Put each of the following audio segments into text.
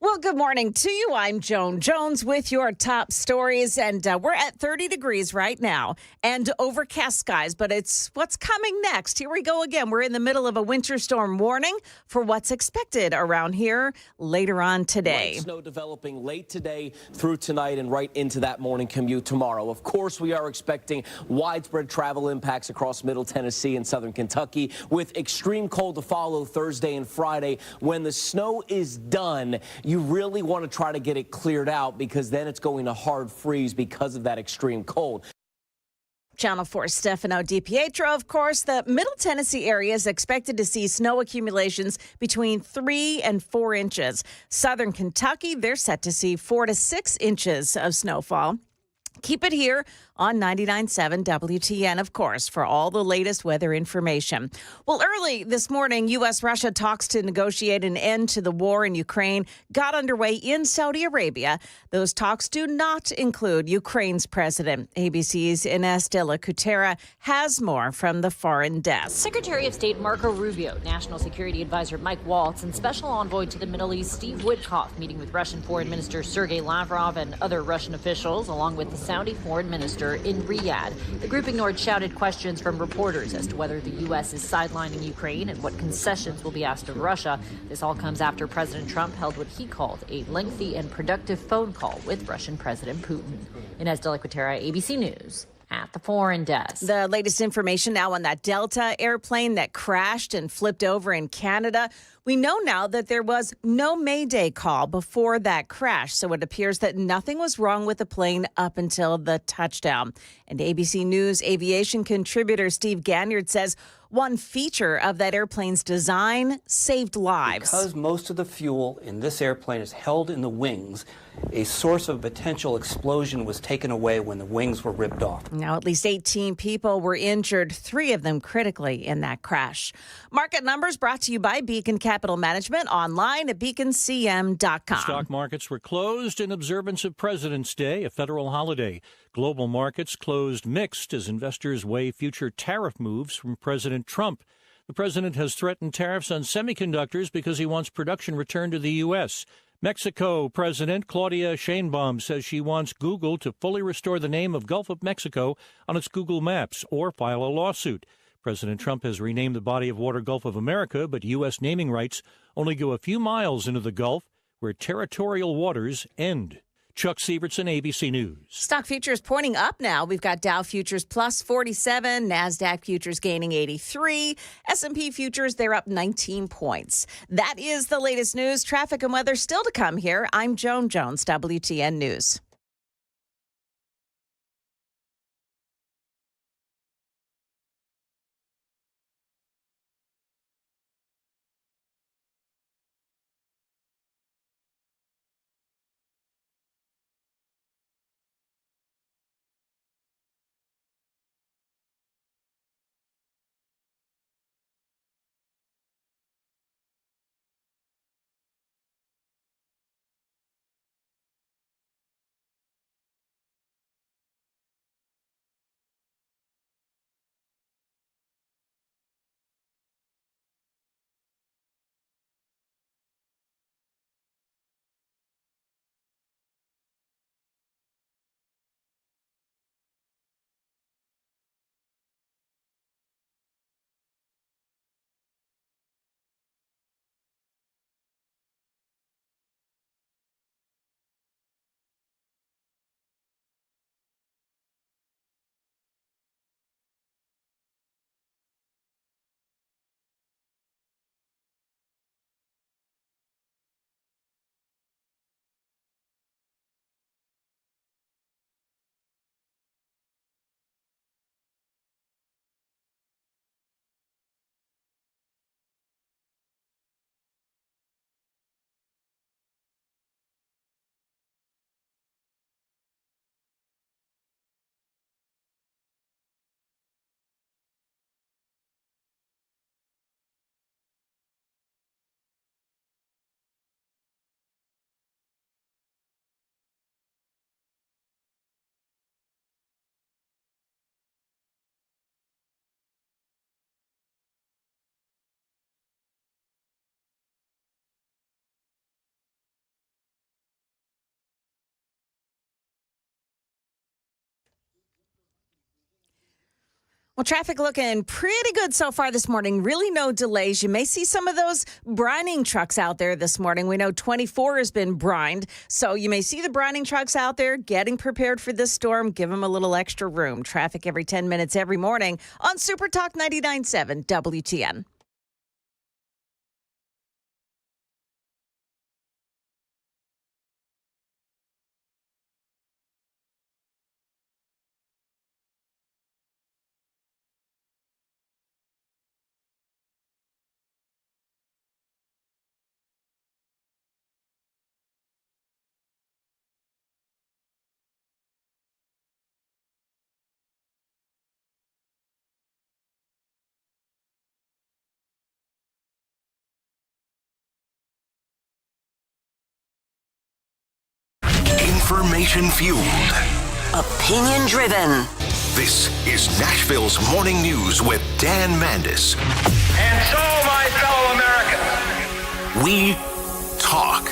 Well, good morning to you. I'm Joan Jones with your top stories, and we're at 30 degrees right now and overcast skies, but it's what's coming next. Here we go again. We're in the middle of a winter storm warning for what's expected around here later on today. Light snow developing late today through tonight and right into that morning commute tomorrow. Of course, we are expecting widespread travel impacts across Middle Tennessee and Southern Kentucky, with extreme cold to follow Thursday and Friday. When the snow is done, you really want to try to get it cleared out, because then it's going to hard freeze because of that extreme cold. Channel 4 Stefano DiPietro, of course, the Middle Tennessee area is expected to see snow accumulations between 3 and 4 inches. Southern Kentucky, they're set to see 4 to 6 inches of snowfall. Keep it here on 99.7 WTN, of course, for all the latest weather information. Well, early this morning, U.S.-Russia talks to negotiate an end to the war in Ukraine got underway in Saudi Arabia. Those talks do not include Ukraine's president. ABC's Ines de la Cuetara has more from the foreign desk. Secretary of State Marco Rubio, National Security Advisor Mike Waltz, and Special Envoy to the Middle East Steve Witkoff meeting with Russian Foreign Minister Sergei Lavrov and other Russian officials, along with the Saudi Foreign Minister in Riyadh. The group ignored shouted questions from reporters as to whether the U.S. is sidelining Ukraine and what concessions will be asked of Russia. This all comes after President Trump held what he called a lengthy and productive phone call with Russian President Putin. Ines de la Cuetara, ABC News. At the foreign desk. The latest information now on that Delta airplane that crashed and flipped over in Canada. We know now that there was no Mayday call before that crash, so it appears that nothing was wrong with the plane up until the touchdown. And ABC News aviation contributor Steve Ganyard says one feature of that airplane's design saved lives. Because most of the fuel in this airplane is held in the wings, a source of potential explosion was taken away when the wings were ripped off. Now, at least 18 people were injured, 3 of them critically in that crash. Market numbers brought to you by Beacon Capital Management, online at beaconcm.com. Stock markets were closed in observance of President's Day, a federal holiday. Global markets closed mixed as investors weigh future tariff moves from President Trump. The president has threatened tariffs on semiconductors because he wants production returned to the U.S. Mexico President Claudia Sheinbaum says she wants Google to fully restore the name of Gulf of Mexico on its Google Maps or file a lawsuit. President Trump has renamed the body of water Gulf of America, but U.S. naming rights only go a few miles into the Gulf, where territorial waters end. Chuck Sievertson, ABC News. Stock futures pointing up now. We've got Dow futures plus 47, NASDAQ futures gaining 83, S&P futures, they're up 19 points. That is the latest news. Traffic and weather still to come here. I'm Joan Jones, WTN News. Well, traffic looking pretty good so far this morning. Really no delays. You may see some of those brining trucks out there this morning. We know 24 has been brined, so you may see the brining trucks out there getting prepared for this storm. Give them a little extra room. Traffic every 10 minutes every morning on Super Talk 99.7 WTN. Information fueled. Opinion driven. This is Nashville's Morning News with Dan Mandis. And so, my fellow Americans, we talk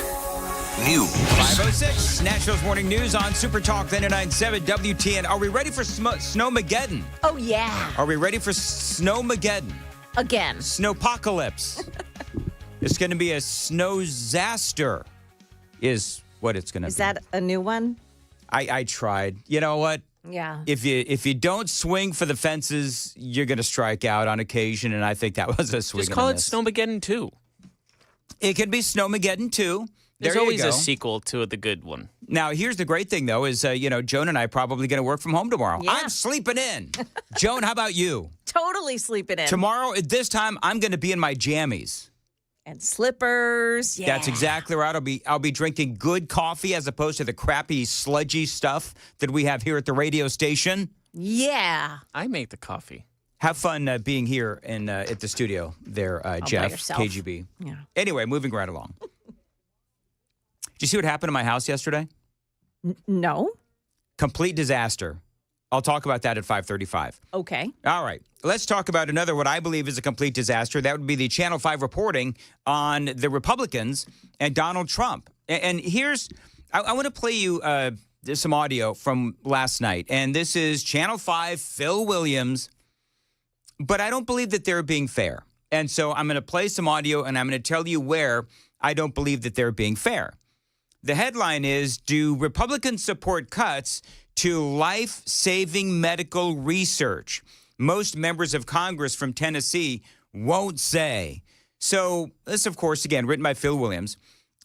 news. 5:06, Nashville's Morning News on Super Talk 99.7 WTN. Are we ready for Snowmageddon? Oh, yeah. Are we ready for Snowmageddon? Again. Snowpocalypse. It's going to be a snowzaster is what it's going to be. Is that a new one? I tried. You know what? Yeah. If you don't swing for the fences, you're going to strike out on occasion, and I think that was a swing. Just call it Snowmageddon 2. It could be Snowmageddon 2. There's always a sequel to the good one. Now, here's the great thing, though, is, Joan and I are probably going to work from home tomorrow. Yeah. I'm sleeping in. Joan, how about you? Totally sleeping in. Tomorrow, at this time, I'm going to be in my jammies. And slippers. Yeah. That's exactly right. I'll be drinking good coffee as opposed to the crappy, sludgy stuff that we have here at the radio station. Yeah. I make the coffee. Have fun being here at the studio there, Jeff, KGB. Yeah. Anyway, moving right along. Did you see what happened in my house yesterday? No. Complete disaster. I'll talk about that at 5:35. Okay. All right. Let's talk about another what I believe is a complete disaster. That would be the Channel 5 reporting on the Republicans and Donald Trump. And here's, I want to play you some audio from last night. And this is Channel 5, Phil Williams. But I don't believe that they're being fair. And so I'm going to play some audio and I'm going to tell you where I don't believe that they're being fair. The headline is, do Republicans support cuts to life-saving medical research? Most members of Congress from Tennessee won't say. So this, of course, again, written by Phil Williams.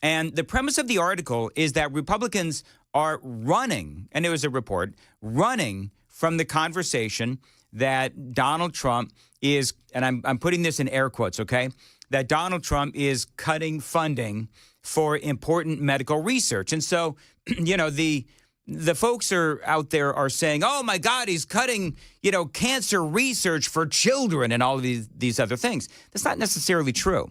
And the premise of the article is that Republicans are running, and it was a report, running from the conversation that Donald Trump is, and I'm putting this in air quotes, okay, that Donald Trump is cutting funding for important medical research. And so, the folks are out there are saying, oh, my God, he's cutting, cancer research for children and all of these other things. That's not necessarily true.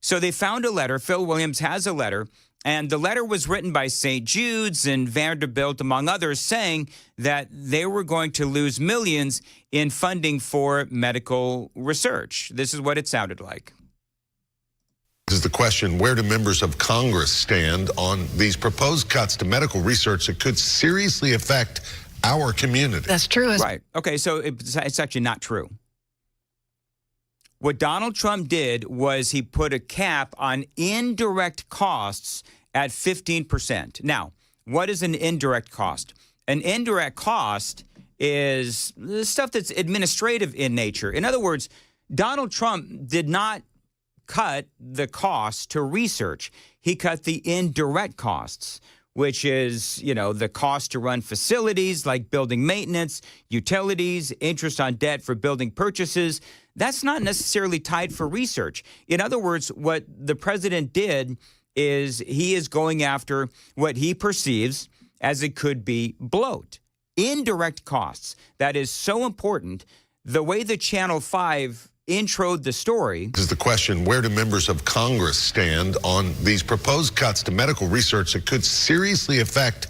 So they found a letter. Phil Williams has a letter, and the letter was written by St. Jude's and Vanderbilt, among others, saying that they were going to lose millions in funding for medical research. This is what it sounded like. This is the question, where do members of Congress stand on these proposed cuts to medical research that could seriously affect our community? That's true. Right. Okay, so it's actually not true. What Donald Trump did was he put a cap on indirect costs at 15%. Now, what is an indirect cost? An indirect cost is stuff that's administrative in nature. In other words, Donald Trump did not cut the cost to research. He cut the indirect costs, which is, the cost to run facilities like building maintenance, utilities, interest on debt for building purchases. That's not necessarily tied for research. In other words, what the president did is he is going after what he perceives as it could be bloat. Indirect costs. That is so important. The way the Channel 5 introed the story. This is the question, where do members of Congress stand on these proposed cuts to medical research that could seriously affect?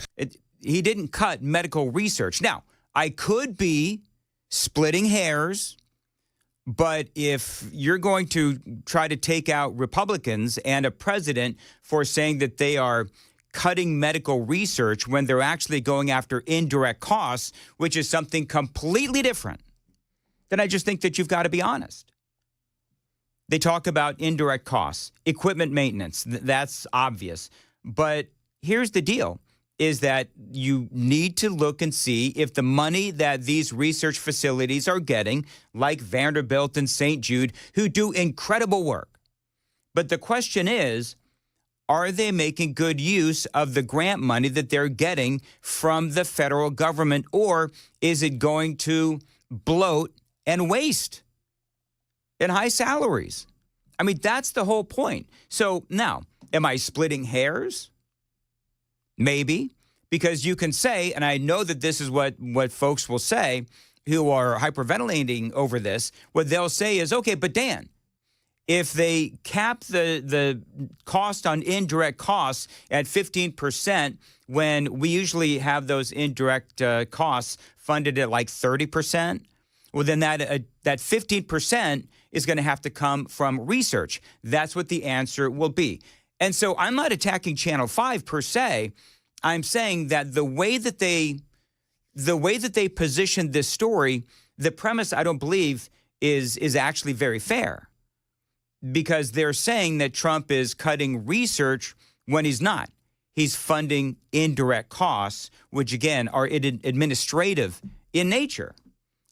He didn't cut medical research. Now, I could be splitting hairs, but if you're going to try to take out Republicans and a president for saying that they are cutting medical research when they're actually going after indirect costs, which is something completely different. then I just think that you've got to be honest. They talk about indirect costs, equipment maintenance. That's obvious. But here's the deal, is that you need to look and see if the money that these research facilities are getting, like Vanderbilt and St. Jude, who do incredible work. But the question is, are they making good use of the grant money that they're getting from the federal government, or is it going to bloat and waste in high salaries? I mean, that's the whole point. So now, am I splitting hairs? Maybe, because you can say, and I know that this is what folks will say who are hyperventilating over this, what they'll say is, okay, but Dan, if they cap the cost on indirect costs at 15%, when we usually have those indirect costs funded at like 30%, well, then that 15% is going to have to come from research. That's what the answer will be. And so I'm not attacking Channel 5 per se. I'm saying that the way that they positioned this story, the premise, I don't believe, is actually very fair. Because they're saying that Trump is cutting research when he's not. He's funding indirect costs, which again are administrative in nature.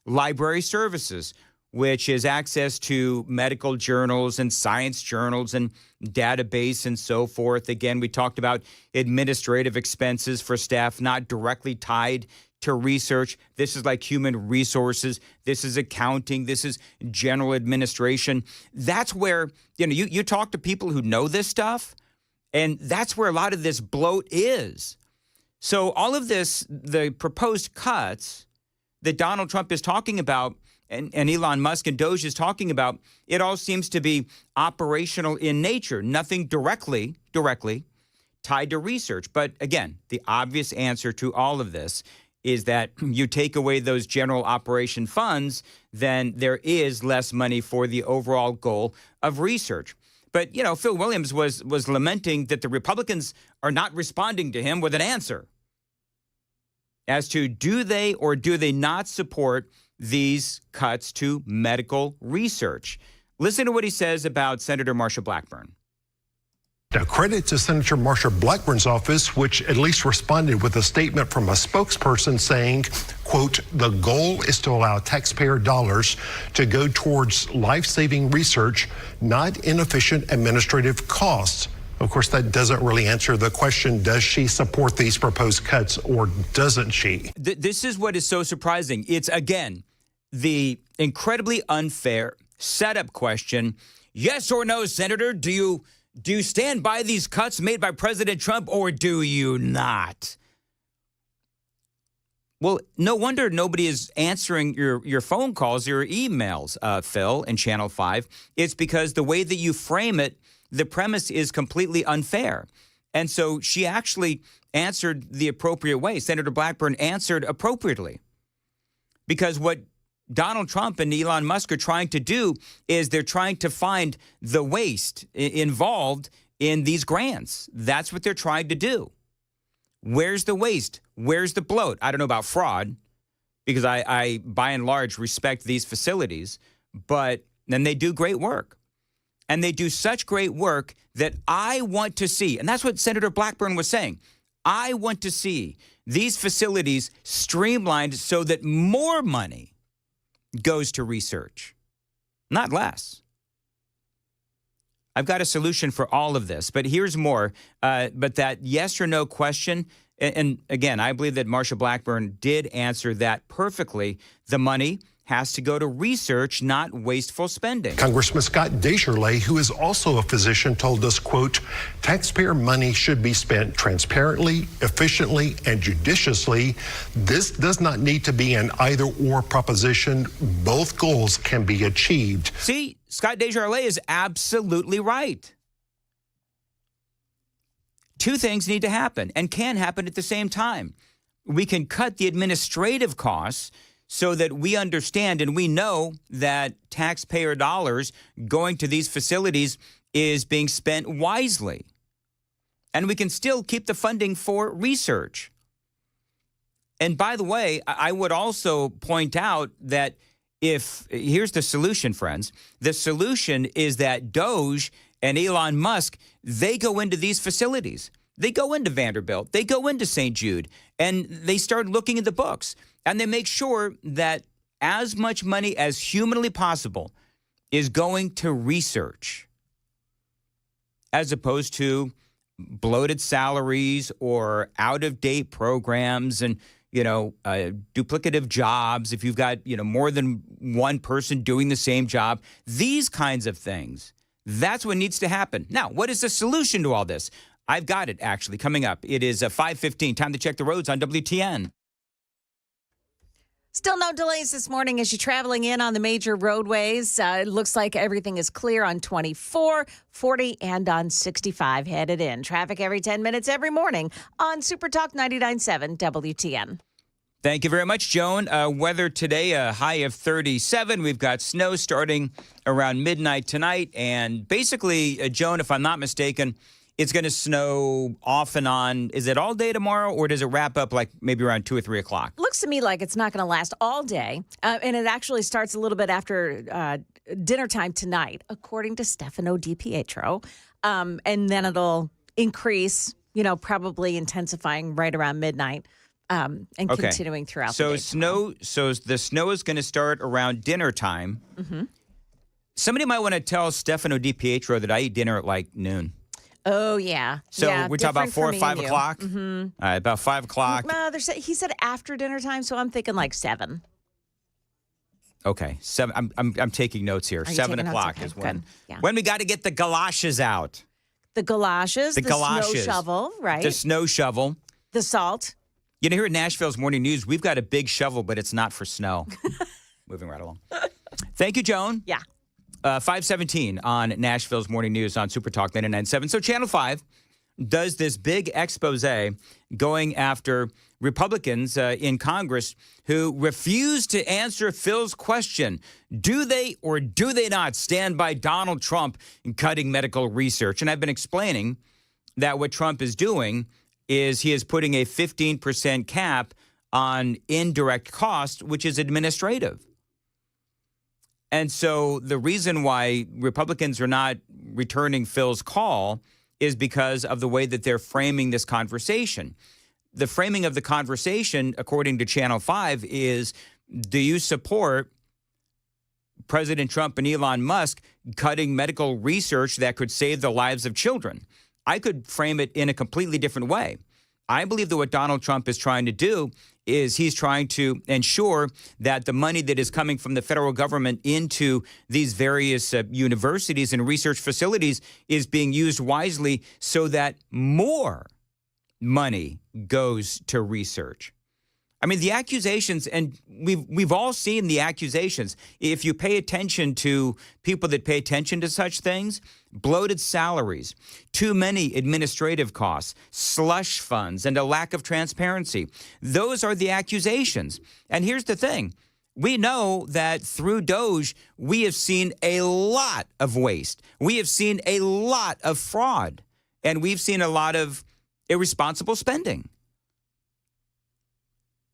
Library services, which is access to medical journals and science journals and database and so forth. Again, we talked about administrative expenses for staff not directly tied to research. This is like human resources. This is accounting. This is general administration. That's where, you talk to people who know this stuff, and that's where a lot of this bloat is. So all of this, the proposed cuts that Donald Trump is talking about, and Elon Musk and Doge is talking about, it all seems to be operational in nature, nothing directly tied to research. But again, the obvious answer to all of this is that you take away those general operation funds, then there is less money for the overall goal of research. But, Phil Williams was lamenting that the Republicans are not responding to him with an answer as to do they or do they not support these cuts to medical research. Listen to what he says about Senator Marsha Blackburn. Now, credit to Senator Marsha Blackburn's office, which at least responded with a statement from a spokesperson saying, quote, the goal is to allow taxpayer dollars to go towards life-saving research, not inefficient administrative costs. Of course, that doesn't really answer the question, does she support these proposed cuts or doesn't she? This is what is so surprising. It's, again, the incredibly unfair setup question. Yes or no, Senator, do you stand by these cuts made by President Trump or do you not? Well, no wonder nobody is answering your phone calls, your emails, Phil, and Channel 5. It's because the way that you frame it, the premise is completely unfair. And so she actually answered the appropriate way. Senator Blackburn answered appropriately. Because what Donald Trump and Elon Musk are trying to do is they're trying to find the waste involved in these grants. That's what they're trying to do. Where's the waste? Where's the bloat? I don't know about fraud, because I by and large, respect these facilities, but then they do great work. And they do such great work that I want to see, and that's what Senator Blackburn was saying, I want to see these facilities streamlined so that more money goes to research, not less. I've got a solution for all of this, but here's more. But that yes or no question, and again, I believe that Marsha Blackburn did answer that perfectly. The money has to go to research, not wasteful spending. Congressman Scott Desjardins, who is also a physician, told us, quote, taxpayer money should be spent transparently, efficiently, and judiciously. This does not need to be an either-or proposition. Both goals can be achieved. See, Scott Desjardins is absolutely right. Two things need to happen and can happen at the same time. We can cut the administrative costs so that we understand and we know that taxpayer dollars going to these facilities is being spent wisely. And we can still keep the funding for research. And by the way, I would also point out that here's the solution, friends. The solution is that Doge and Elon Musk, they go into these facilities. They go into Vanderbilt. They go into St. Jude, and they start looking at the books. And they make sure that as much money as humanly possible is going to research, as opposed to bloated salaries or out-of-date programs and, duplicative jobs. If you've got, more than one person doing the same job, these kinds of things. That's what needs to happen. Now, what is the solution to all this? I've got it, actually, coming up. It is 5:15. Time to check the roads on WTN. Still no delays this morning as you're traveling in on the major roadways. It looks like everything is clear on 24, 40, and on 65 headed in. Traffic every 10 minutes every morning on Super Talk 99.7 WTN. Thank you very much, Joan. Weather today, a high of 37. We've got snow starting around midnight tonight. And basically, Joan, if I'm not mistaken, it's going to snow off and on. Is it all day tomorrow, or does it wrap up like maybe around 2 or 3 o'clock? Looks to me like it's not going to last all day. And it actually starts a little bit after dinner time tonight, according to Stefano DiPietro. And then it'll increase, probably intensifying right around midnight. And continuing throughout the day. So the snow is going to start around dinner time. Mm-hmm. Somebody might want to tell Stefano DiPietro that I eat dinner at like noon. Oh, yeah. So we're talking about 4 or 5 o'clock? Mm-hmm. All right, about 5 o'clock. He said after dinner time, so I'm thinking like 7. Okay, 7. I'm taking notes here. 7 o'clock is when. Yeah. When we got to get the galoshes out. The galoshes, the galoshes. snow shovel, right? The snow shovel. The salt. Here at Nashville's Morning News, we've got a big shovel, but it's not for snow. Moving right along. Thank you, Joan. Yeah. 5:17 on Nashville's Morning News on Super Talk 99.7. So Channel 5 does this big expose going after Republicans in Congress who refuse to answer Phil's question. Do they or do they not stand by Donald Trump in cutting medical research? And I've been explaining that what Trump is doing is he is putting a 15% cap on indirect cost, which is administrative. And so the reason why Republicans are not returning Phil's call is because of the way that they're framing this conversation. The framing of the conversation, according to Channel 5, is, do you support President Trump and Elon Musk cutting medical research that could save the lives of children? I could frame it in a completely different way. I believe that what Donald Trump is trying to do is he's trying to ensure that the money that is coming from the federal government into these various universities and research facilities is being used wisely so that more money goes to research. I mean, the accusations, and we've all seen the accusations. If you pay attention to people that pay attention to such things, bloated salaries, too many administrative costs, slush funds, and a lack of transparency. Those are the accusations. And here's the thing. We know that through Doge, we have seen a lot of waste. We have seen a lot of fraud. And we've seen a lot of irresponsible spending.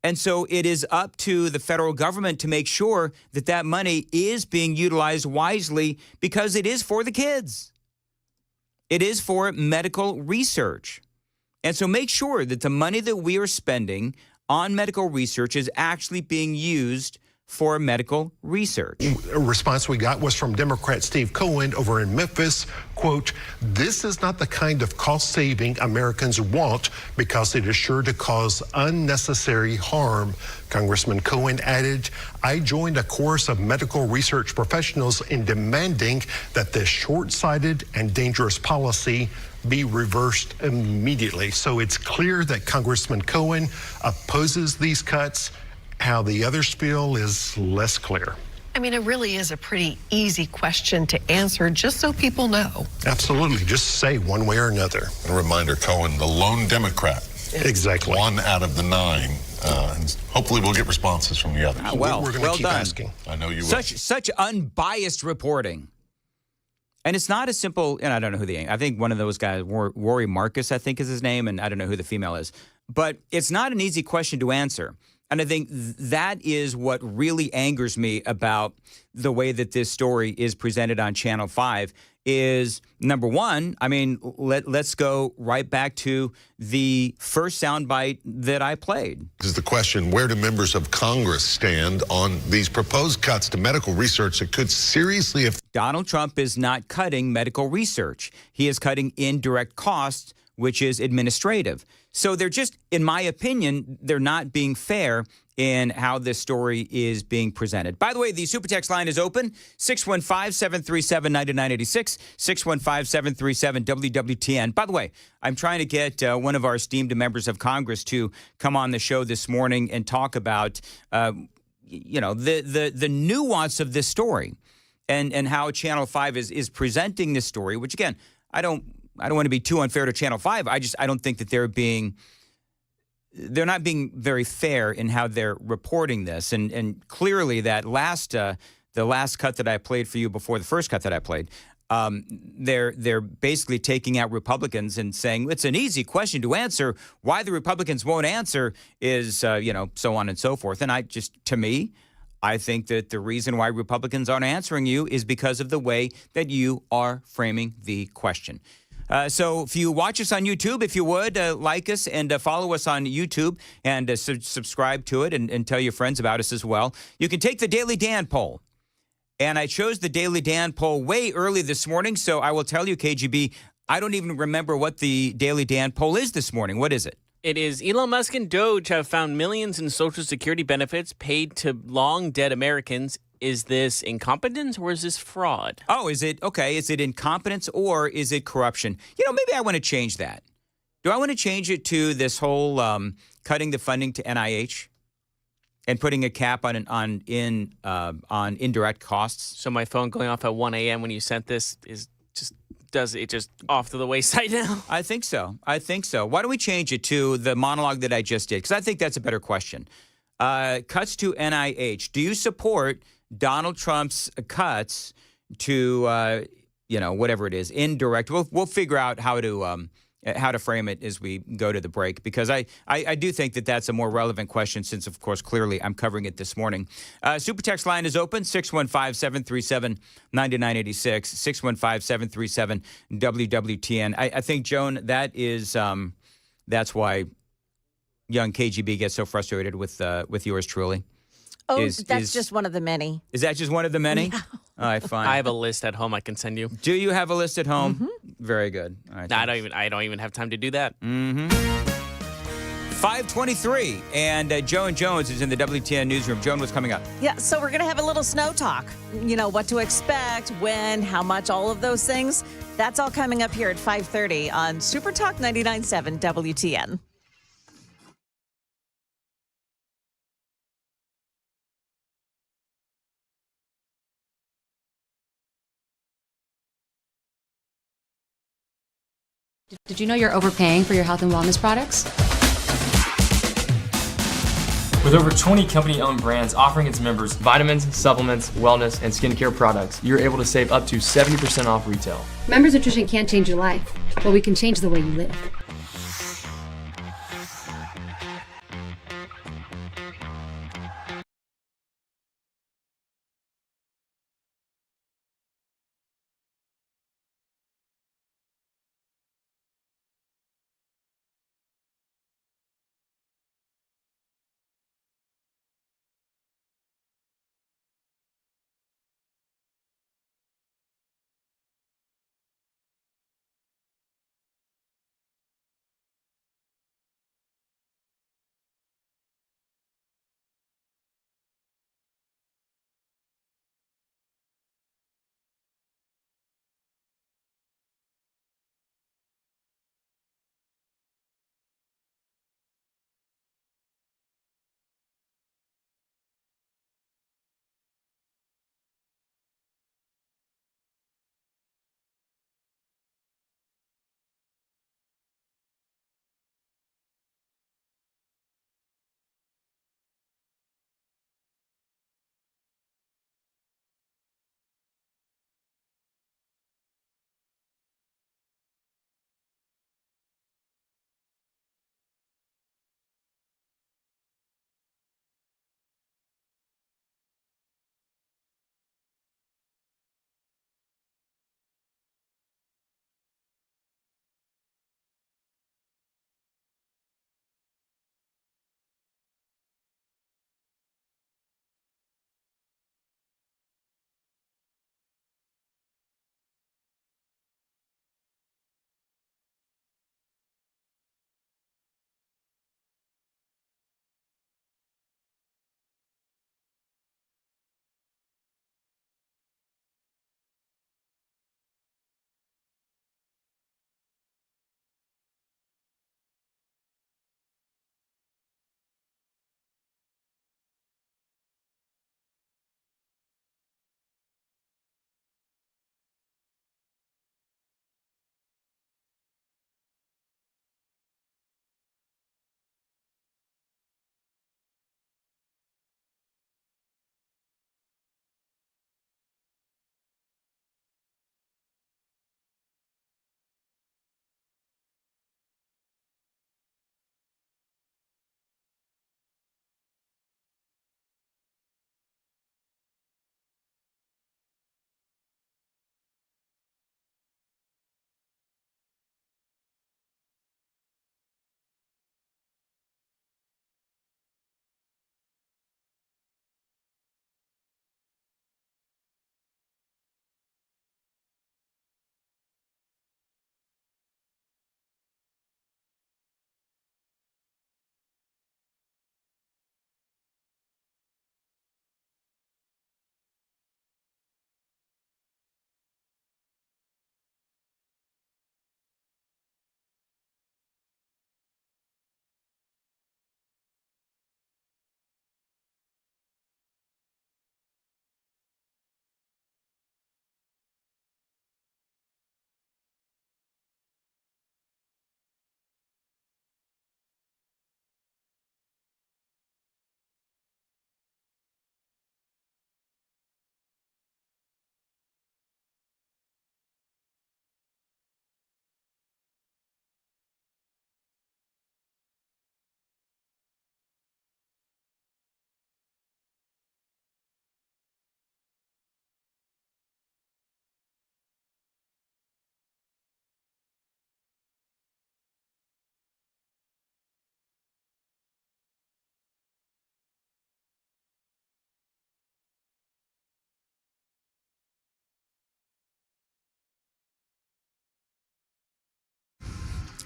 And so it is up to the federal government to make sure that that money is being utilized wisely because it is for the kids. It is for medical research. And so make sure that the money that we are spending on medical research is actually being used for medical research. A response we got was from Democrat Steve Cohen over in Memphis. Quote, this is not the kind of cost saving Americans want because it is sure to cause unnecessary harm. Congressman Cohen added, I joined a chorus of medical research professionals in demanding that this short-sighted and dangerous policy be reversed immediately. So it's clear that Congressman Cohen opposes these cuts. How the others feel is less clear. I mean, it really is a pretty easy question to answer, just so people know. Absolutely. Just say one way or another. A reminder, Cohen, the lone Democrat. Exactly. 1 out of the 9. And hopefully we'll get responses from the others. Well, we're going to keep done. asking. I know you will. Such unbiased reporting. And it's not as simple, and I don't know who I think one of those guys, Rory Marcus, I think is his name, and I don't know who the female is. But it's not an easy question to answer. And I think that is what really angers me about the way that this story is presented on Channel 5 is, number one, I mean, let's go right back to the first soundbite that I played. This is the question, where do members of Congress stand on these proposed cuts to medical research that could seriously affect... Donald Trump is not cutting medical research. He is cutting indirect costs, which is administrative. So they're just, in my opinion, they're not being fair in how this story is being presented. By the way, the Super Text line is open, 615-737-9986, 615-737-WWTN. By the way, I'm trying to get one of our esteemed members of Congress to come on the show this morning and talk about, the nuance of this story and how Channel 5 is presenting this story, which, again, I don't want to be too unfair to Channel 5. I don't think that they're not being very fair in how they're reporting this. And clearly that the last cut that I played for you before the first cut that I played, they're basically taking out Republicans and saying it's an easy question to answer. Why the Republicans won't answer is, so on and so forth. And to me, I think that the reason why Republicans aren't answering you is because of the way that you are framing the question. So if you watch us on YouTube, if you would, like us and follow us on YouTube and subscribe to it and tell your friends about us as well. You can take the Daily Dan poll. And I chose the Daily Dan poll way early this morning, so I will tell you, KGB, I don't even remember what the Daily Dan poll is this morning. What is it? It is Elon Musk and Doge have found millions in Social Security benefits paid to long-dead Americans. Is this incompetence or is this fraud? Oh, is it incompetence or is it corruption? Maybe I want to change that. Do I want to change it to this whole cutting the funding to NIH and putting a cap on indirect costs? So my phone going off at 1 a.m. when you sent this does it just off to the wayside now? I think so. Why don't we change it to the monologue that I just did? Because I think that's a better question. Cuts to NIH. Do you support Donald Trump's cuts to, whatever it is, indirect? We'll figure out how to frame it as we go to the break, because I do think that that's a more relevant question since, of course, clearly I'm covering it this morning. Super Text line is open, 615-737-9986, 615-737-WWTN. I think, Joan, that's why young KGB gets so frustrated with yours truly. Oh, that's just one of the many. Is that just one of the many? Yeah. All right, fine. I have a list at home I can send you. Do you have a list at home? Mm-hmm. Very good. All right. I don't even have time to do that. 5:23, and Joan Jones is in the WTN newsroom. Joan, what's coming up? Yeah, so we're going to have a little snow talk. What to expect, when, how much, all of those things. That's all coming up here at 5:30 on Super Talk 99.7 WTN. Did you know you're overpaying for your health and wellness products? With over 20 company-owned brands offering its members vitamins, supplements, wellness, and skincare products, you're able to save up to 70% off retail. Members Nutrition can't change your life, but we can change the way you live.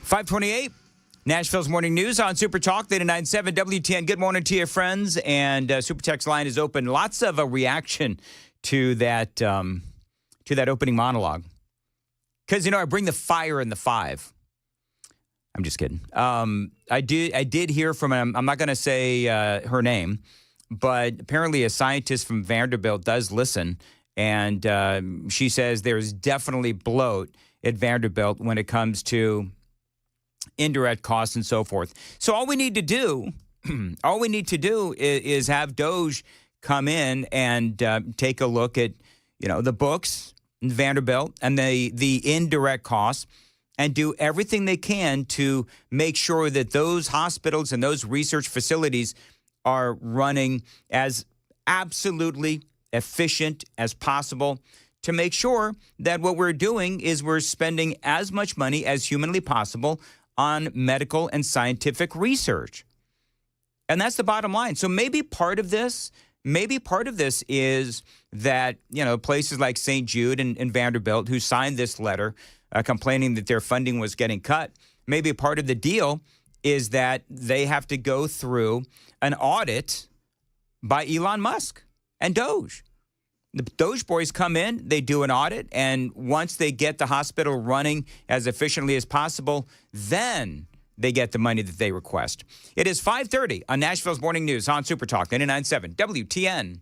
528, Nashville's Morning News on Super Talk 99.7 WTN. Good morning to you, friends. And Super Text line is open. Lots of a reaction to that opening monologue. Because, I bring the fire in the 5. I'm just kidding. I did hear from, I'm not going to say her name, but apparently a scientist from Vanderbilt does listen. And she says there's definitely bloat at Vanderbilt when it comes to indirect costs and so forth. So all we need to do is have Doge come in and take a look at, the books in Vanderbilt and the indirect costs and do everything they can to make sure that those hospitals and those research facilities are running as absolutely efficient as possible, to make sure that what we're doing is we're spending as much money as humanly possible on medical and scientific research. And that's the bottom line. So maybe part of this is that, places like St. Jude and Vanderbilt, who signed this letter complaining that their funding was getting cut, maybe part of the deal is that they have to go through an audit by Elon Musk and Doge. The Doge boys come in, they do an audit, and once they get the hospital running as efficiently as possible, then they get the money that they request. It is 5:30 on Nashville's Morning News on Super Talk 99.7 WTN.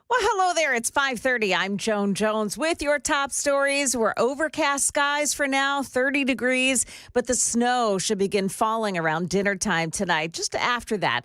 Well, hello there. It's 5:30. I'm Joan Jones with your top stories. We're overcast skies for now, 30 degrees, but the snow should begin falling around dinner time tonight, just after that.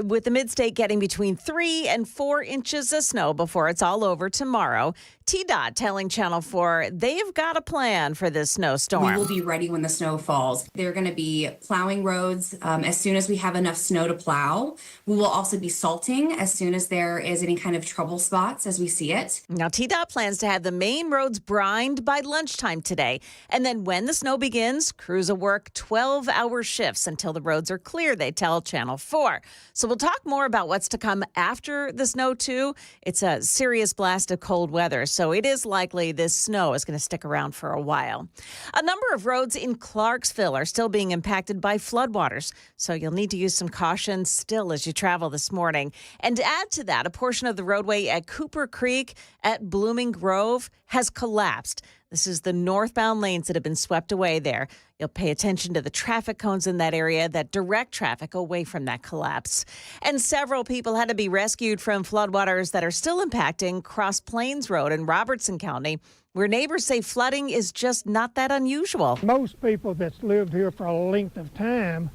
With the mid-state getting between 3 and 4 inches of snow before it's all over tomorrow. TDOT telling Channel 4 they've got a plan for this snowstorm. We will be ready when the snow falls. They're going to be plowing roads as soon as we have enough snow to plow. We will also be salting as soon as there is any kind of trouble spots as we see it. Now, TDOT plans to have the main roads brined by lunchtime today. And then when the snow begins, crews will work 12-hour shifts until the roads are clear, they tell Channel 4. So we'll talk more about what's to come after the snow, too. It's a serious blast of cold weather, so it is likely this snow is going to stick around for a while. A number of roads in Clarksville are still being impacted by floodwaters, so you'll need to use some caution still as you travel this morning. And to add to that, a portion of the roadway at Cooper Creek at Blooming Grove has collapsed. This is the northbound lanes that have been swept away there. You'll pay attention to the traffic cones in that area that direct traffic away from that collapse. And several people had to be rescued from floodwaters that are still impacting Cross Plains Road in Robertson County, where neighbors say flooding is just not that unusual. Most people that's lived here for a length of time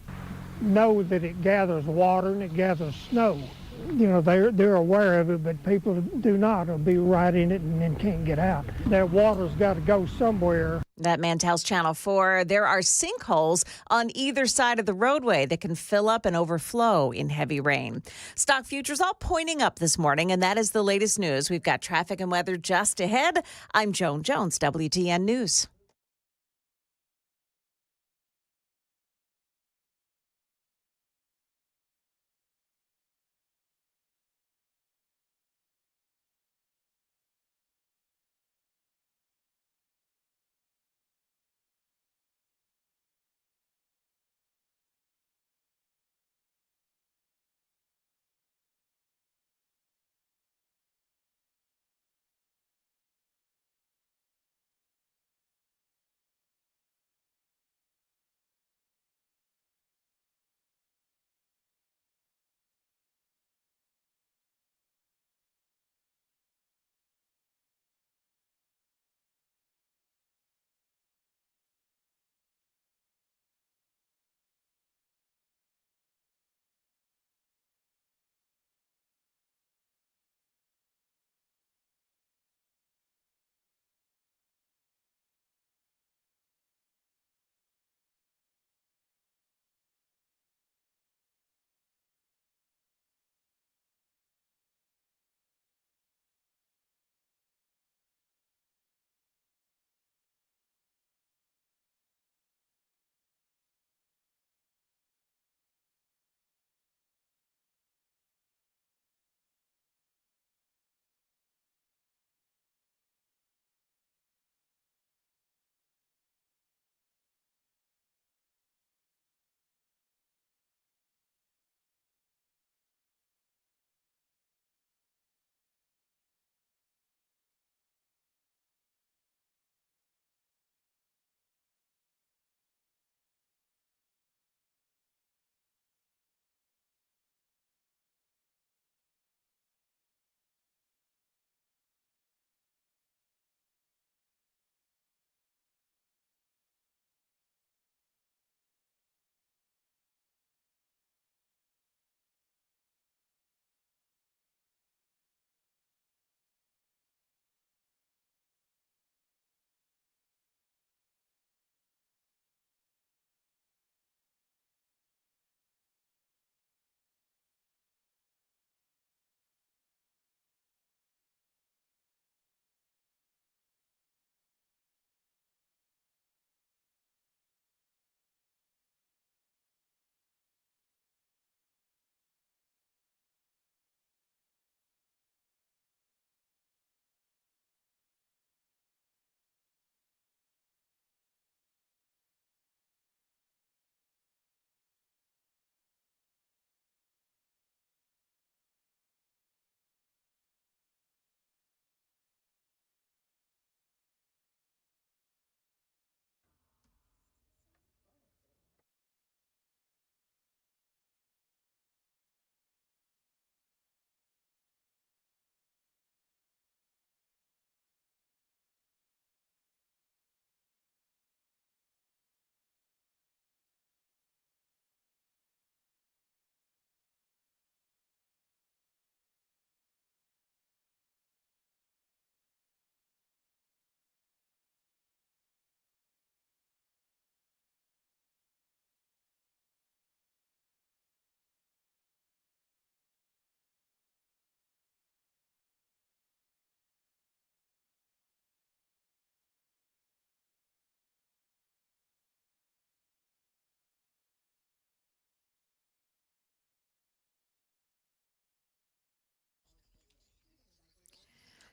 know that it gathers water and it gathers snow. They're aware of it, but people do not. Will be right in it and then can't get out. That water's got to go somewhere. That man tells Channel 4 there are sinkholes on either side of the roadway that can fill up and overflow in heavy rain. Stock futures all pointing up this morning, and that is the latest news. We've got traffic and weather just ahead. I'm Joan Jones, WTN News.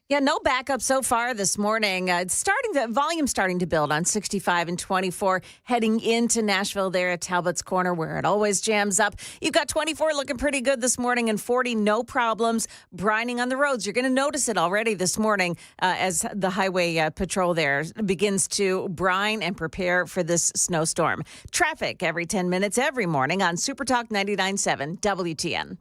Yeah, no backup so far this morning. The volume starting to build on 65 and 24 heading into Nashville there at Talbot's Corner where it always jams up. You've got 24 looking pretty good this morning and 40 no problems. Brining on the roads. You're going to notice it already this morning as the highway patrol there begins to brine and prepare for this snowstorm. Traffic every 10 minutes every morning on Super Talk 99.7 WTN.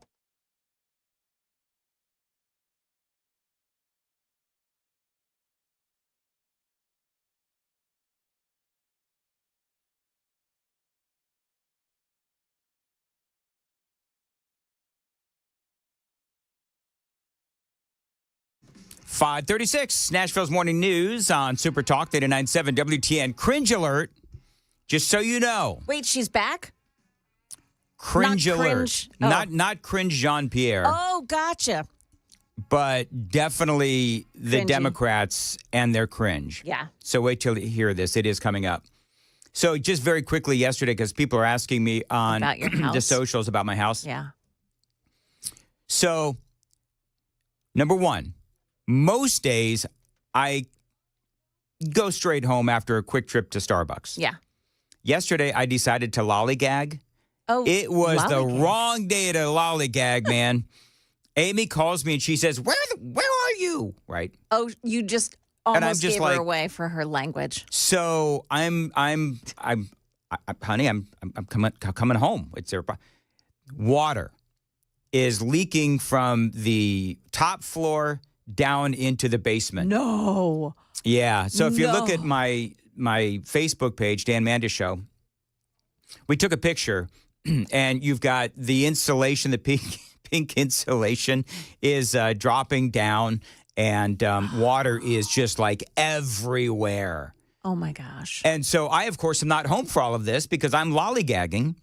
.536, Nashville's Morning News on Super Talk 99.7 WTN. Cringe alert, just so you know. Wait, she's back? Cringe Not alert. cringe. Oh. Not cringe Jean-Pierre. Oh, gotcha. But definitely the Cringy. Democrats and their cringe. Yeah. So wait till you hear this. It is coming up. So just very quickly yesterday, because people are asking me on About your house. the socials about my house. Yeah. So, number one, most days I go straight home after a quick trip to Starbucks. Yeah. Yesterday, I decided to lollygag. Oh, It was the lollygag. wrong day to lollygag, man. Amy calls me and she says, "Where are you?" Right. Oh, you just And I'm almost just gave like- her away for her language. So honey, I'm coming home. It's there. Water is leaking from the top floor down into the basement. No. Yeah. So if you look No. at my Facebook page, Dan Mandis Show, we took a picture, and you've got the insulation, the pink insulation is dropping down, and water is just like everywhere. Oh, my gosh. And so I, of course, am not home for all of this because I'm lollygagging.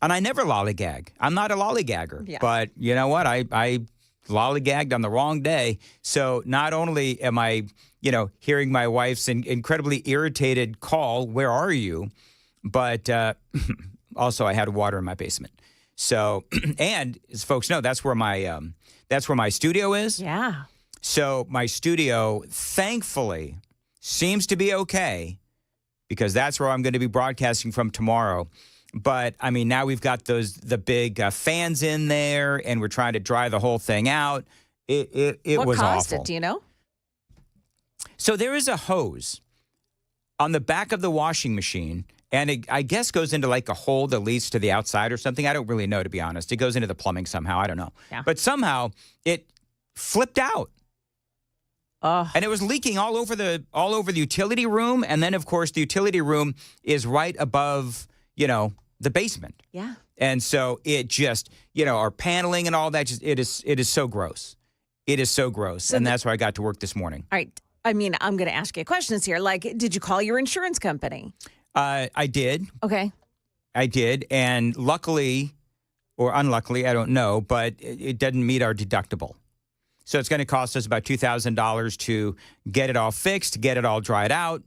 And I never lollygag. I'm not a lollygagger. Yeah. But you know what? I lollygagged on the wrong day. So not only am I, hearing my wife's incredibly irritated call, "Where are you?" But also I had water in my basement. So, and as folks know, that's where my studio is. Yeah. So my studio, thankfully, seems to be okay because that's where I'm going to be broadcasting from tomorrow. But, I mean, now we've got the big fans in there, and we're trying to dry the whole thing out. It What was caused awful. it? Do you know? So there is a hose on the back of the washing machine, and it, I guess, goes into like a hole that leads to the outside or something. I don't really know, to be honest. It goes into the plumbing somehow. I don't know. Yeah. But somehow it flipped out. Oh. And it was leaking all over the utility room, and then of course the utility room is right above, the basement. Yeah. And so it just, our paneling and all that, it is so gross. It is so gross. So and that's why I got to work this morning. All right. I mean, I'm going to ask you questions here. Like, did you call your insurance company? I did. Okay. I did. And luckily, or unluckily, I don't know, but it doesn't meet our deductible. So it's going to cost us about $2,000 to get it all fixed, get it all dried out,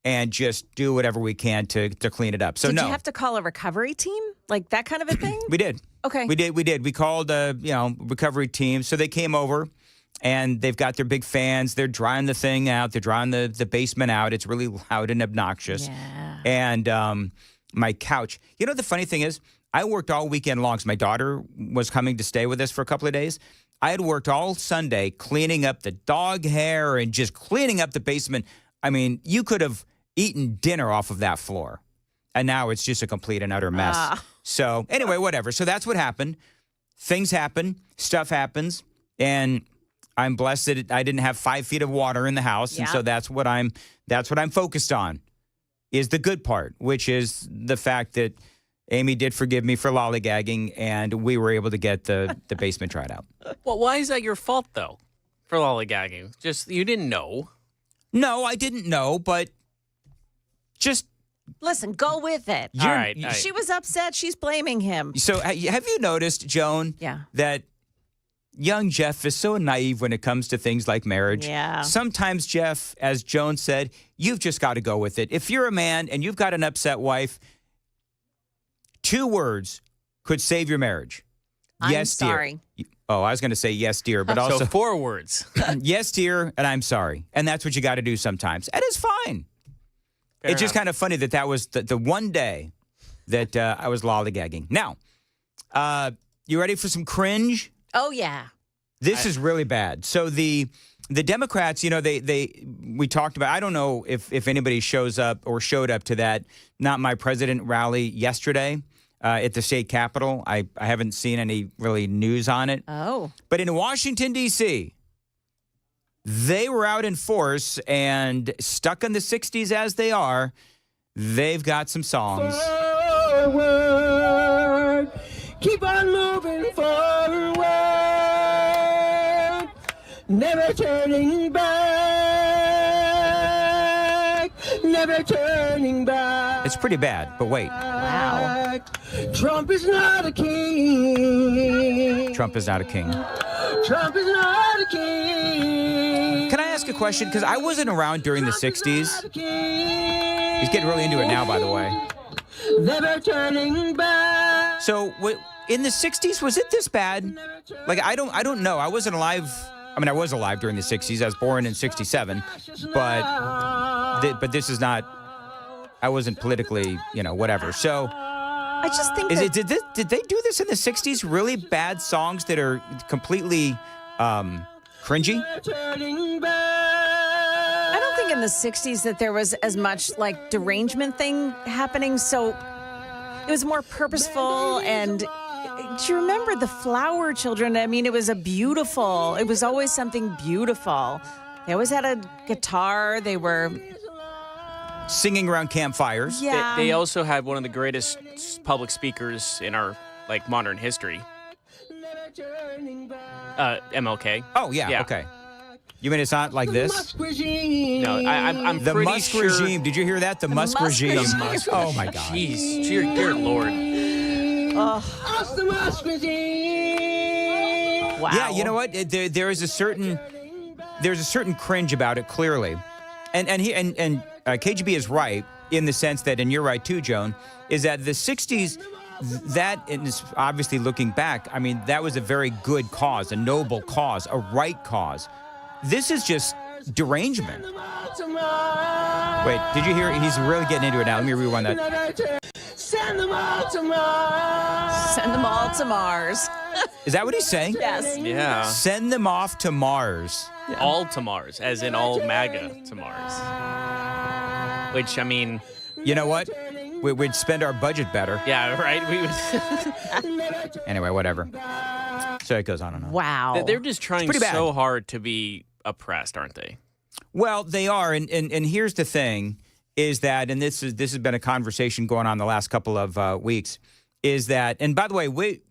and just do whatever we can to clean it up. So did no. you have to call a recovery team? Like that kind of a thing? We did. Okay. We did. We called recovery team. So they came over, and they've got their big fans. They're drying the thing out. They're drying the basement out. It's really loud and obnoxious. Yeah. And my couch. The funny thing is, I worked all weekend long. So my daughter was coming to stay with us for a couple of days. I had worked all Sunday cleaning up the dog hair and just cleaning up the basement. I mean, you could have eaten dinner off of that floor. And now it's just a complete and utter mess. So anyway, whatever. So that's what happened. Things happen. Stuff happens. And I'm blessed that I didn't have 5 feet of water in the house. Yeah. And so that's what I'm focused on, is the good part, which is the fact that Amy did forgive me for lollygagging, and we were able to get the basement dried out. Well, why is that your fault, though, for lollygagging? Just, you didn't know. No, I didn't know, but just... Listen, go with it. All right. She was upset. She's blaming him. So have you noticed, Joan, Yeah. that young Jeff is so naive when it comes to things like marriage? Yeah. Sometimes, Jeff, as Joan said, you've just got to go with it. If you're a man and you've got an upset wife, 2 words could save your marriage. I'm Yes, dear. sorry. Oh, I was going to say yes, dear, but also So 4 words. yes, dear, and I'm sorry. And that's what you got to do sometimes. And it's fine. Fair It's just enough. kind of funny that was the one day that I was lollygagging. Now, you ready for some cringe? Oh, yeah. This is really bad. So the Democrats, we talked about, I don't know if anybody shows up or showed up to that Not My President rally yesterday at the state capitol. I haven't seen any really news on it. Oh. But in Washington, D.C., they were out in force and stuck in the 60s as they are. They've got some songs. Forward, keep on moving forward, never turning back, never turning back. It's pretty bad, but wait. Wow. Trump is not a king. Trump is not a king. Trump is not a king. Can I ask a question? Because I wasn't around during the 60s. He's getting really into it now, by the way. Never turning back. So, in the 60s, was it this bad? Like, I don't know. I wasn't alive. I mean, I was alive during the 60s. I was born in 67. But this is not, I wasn't politically, whatever. So, I just think did they do this in the 60s? Really bad songs that are completely cringy? I don't think in the 60s that there was as much like derangement thing happening. So it was more purposeful. And do you remember the Flower Children? I mean, it was always something beautiful. They always had a guitar. They were singing around campfires. Yeah. They also had one of the greatest public speakers in our modern history. MLK. Oh, yeah. Okay. You mean it's not like this? No, I'm the pretty Musk sure. regime. Did you hear that? The Musk regime. The Musk Oh, my God. Jeez, dear Lord. Us the Musk regime. Wow. Yeah, you know what? There's a certain cringe about it, clearly. And KGB is right in the sense that, and you're right too, Joan, is that the 60s, that is obviously looking back, I mean, that was a very good cause, a noble cause, a right cause. This is just derangement. Wait, did you hear? He's really getting into it now. Let me rewind that. Send them all to Mars. Send them all to Mars. Is that what he's saying? Yes. Yeah. Send them off to Mars. All to Mars, as in all MAGA to Mars. Which, I mean... You know what? We'd spend our budget better. Yeah, right? We would... Anyway, whatever. So it goes on and on. Wow. They're just trying pretty bad. so hard to be oppressed, aren't they? Well, they are, and here's the thing, is that, and this has been a conversation going on the last couple of weeks, is that, and by the way, we